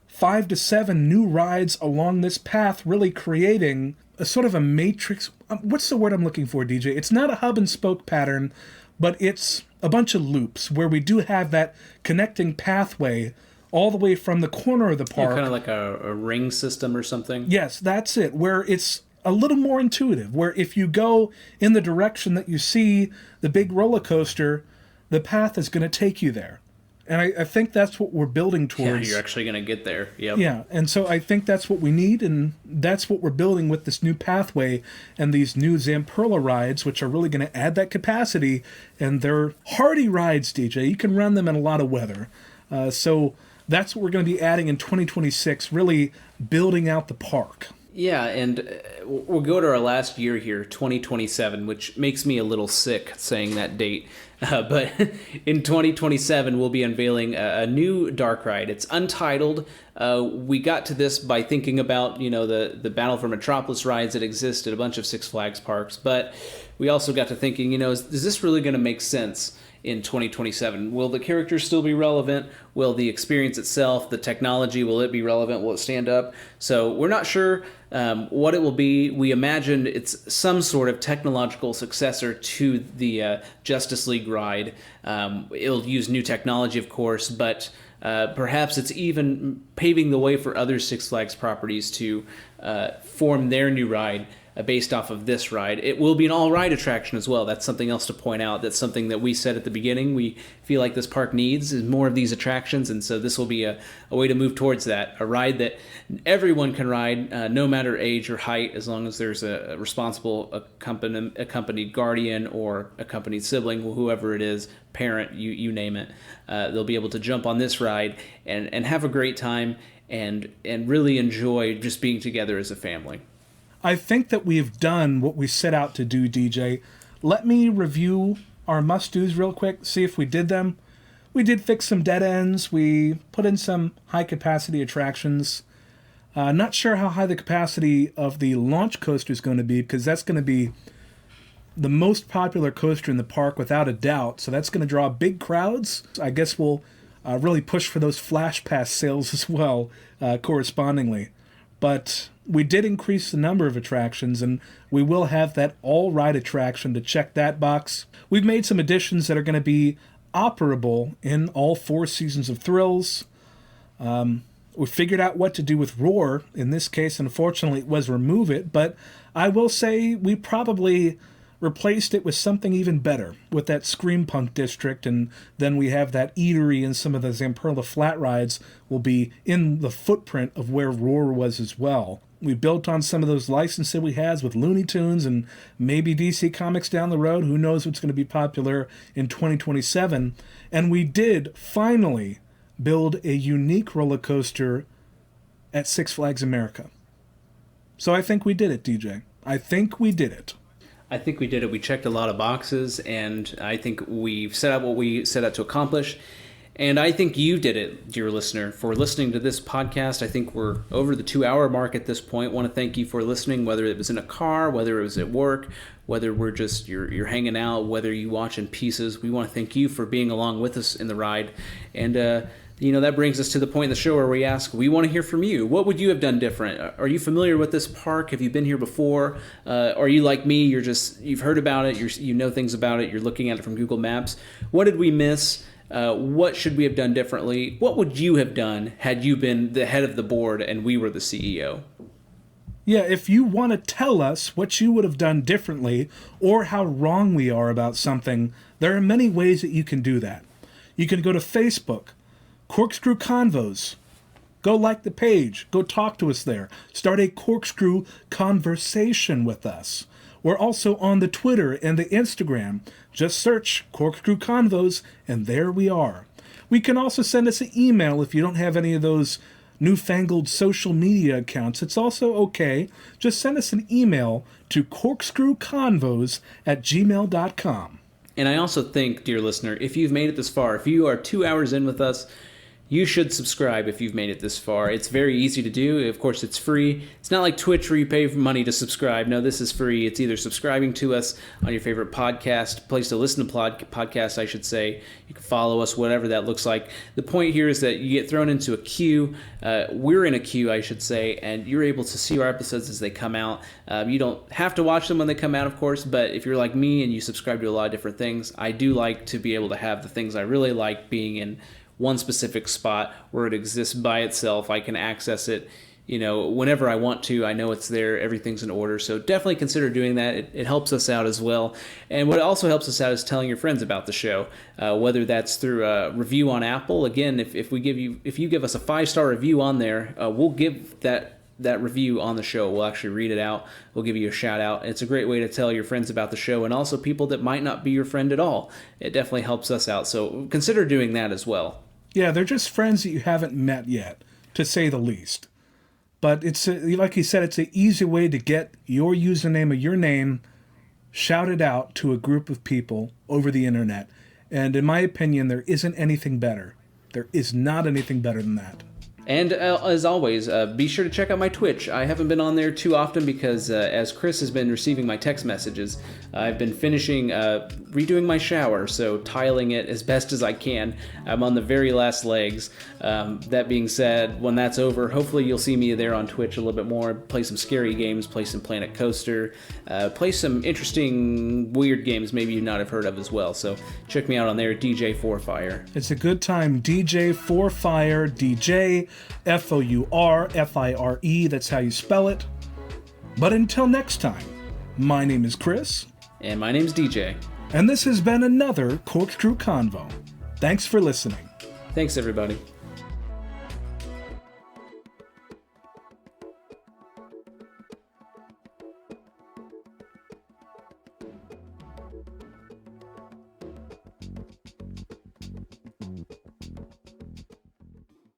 5 to 7 new rides along this path, really creating a sort of a matrix. What's the word I'm looking for, DJ? It's not a hub and spoke pattern, but it's a bunch of loops where we do have that connecting pathway all the way from the corner of the park.
Kind of like a ring system or something?
Yes, that's it, where it's a little more intuitive, where if you go in the direction that you see the big roller coaster, the path is going to take you there. And I think that's what we're building towards.
Yeah, you're actually going to get there. Yep.
Yeah, and so I think that's what we need, and that's what we're building with this new pathway and these new Zamperla rides, which are really going to add that capacity. And they're hardy rides, DJ. You can run them in a lot of weather. So that's what we're going to be adding in 2026, really building out the park.
Yeah, and we'll go to our last year here, 2027, which makes me a little sick saying that date. But in 2027, we'll be unveiling a new dark ride. It's untitled. We got to this by thinking about, the Battle for Metropolis rides that exist at a bunch of Six Flags parks. But we also got to thinking, is this really going to make sense in 2027? Will the characters still be relevant? Will the experience itself, the technology, will it be relevant? Will it stand up? So we're not sure what it will be. We imagined it's some sort of technological successor to the Justice League ride. It'll use new technology, of course, but perhaps it's even paving the way for other Six Flags properties to form their new ride based off of this ride. It will be an all-ride attraction as well. That's something else to point out. That's something that we said at the beginning we feel like this park needs is more of these attractions, and so this will be a way to move towards that. A ride that everyone can ride, no matter age or height, as long as there's a responsible accompanied guardian or accompanied sibling, whoever it is, parent, you name it. They'll be able to jump on this ride and have a great time and really enjoy just being together as a family.
I think that we've done what we set out to do, DJ. Let me review our must-dos real quick, see if we did them. We did fix some dead ends. We put in some high-capacity attractions. Not sure how high the capacity of the launch coaster is going to be, because that's going to be the most popular coaster in the park without a doubt. So that's going to draw big crowds. I guess we'll really push for those Flash Pass sales as well, correspondingly. But we did increase the number of attractions, and we will have that all-ride attraction to check that box. We've made some additions that are going to be operable in all 4 seasons of Thrills. We figured out what to do with Roar. In this case, unfortunately, it was remove it, but I will say we probably replaced it with something even better, with that Scream Punk district, and then we have that eatery and some of the Zamperla flat rides will be in the footprint of where Roar was as well. We built on some of those licenses that we had with Looney Tunes and maybe DC Comics down the road. Who knows what's going to be popular in 2027. And we did finally build a unique roller coaster at Six Flags America. So I think we did it, DJ. I think we did it.
I think we did it. We checked a lot of boxes, and I think we've set out what we set out to accomplish. And I think you did it, dear listener, for listening to this podcast. I think we're over the 2-hour mark at this point. I want to thank you for listening, whether it was in a car, whether it was at work, whether we're just you're hanging out, whether you watch in pieces. We want to thank you for being along with us in the ride. And that brings us to the point in the show where we want to hear from you. What would you have done different? Are you familiar with this park? Have you been here before? Are you like me? You've heard about it. You know things about it. You're looking at it from Google Maps. What did we miss? What should we have done differently? What would you have done had you been the head of the board and we were the CEO?
Yeah, if you want to tell us what you would have done differently or how wrong we are about something, there are many ways that you can do that. You can go to Facebook, Corkscrew Convos. Go like the page. Go talk to us there. Start a Corkscrew conversation with us. We're also on the Twitter and the Instagram. Just search Corkscrew Convos, and there we are. We can also send us an email if you don't have any of those newfangled social media accounts. It's also okay. Just send us an email to corkscrewconvos@gmail.com.
And I also think, dear listener, if you've made it this far, if you are 2 hours in with us, you should subscribe if you've made it this far. It's very easy to do. Of course, it's free. It's not like Twitch where you pay money to subscribe. No, this is free. It's either subscribing to us on your favorite podcast, place to listen to podcasts, I should say. You can follow us, whatever that looks like. The point here is that you get thrown into a queue. We're in a queue, I should say, and you're able to see our episodes as they come out. You don't have to watch them when they come out, of course, but if you're like me and you subscribe to a lot of different things, I do like to be able to have the things I really like being in one specific spot where it exists by itself. I can access it, whenever I want to. I know it's there. Everything's in order. So definitely consider doing that. It helps us out as well. And what also helps us out is telling your friends about the show, whether that's through a review on Apple. Again, if you give us a 5-star review on there, we'll give that review on the show. We'll actually read it out. We'll give you a shout out. It's a great way to tell your friends about the show, and also people that might not be your friend at all. It definitely helps us out. So consider doing that as well.
Yeah, they're just friends that you haven't met yet, to say the least. But it's, like you said, it's an easy way to get your username or your name shouted out to a group of people over the internet. And in my opinion, there isn't anything better. There is not anything better than that.
And as always, be sure to check out my Twitch. I haven't been on there too often because as Chris has been receiving my text messages, I've been finishing redoing my shower, so tiling it as best as I can. I'm on the very last legs. That being said, when that's over, hopefully you'll see me there on Twitch a little bit more, play some scary games, play some Planet Coaster, play some interesting, weird games maybe you not have heard of as well. So check me out on there, DJ Forfire.
It's a good time. DJ Forfire, DJ Fourfire, that's how you spell it. But until next time, my name is Chris.
And my name's DJ.
And this has been another Corkscrew Convo. Thanks for listening.
Thanks, everybody.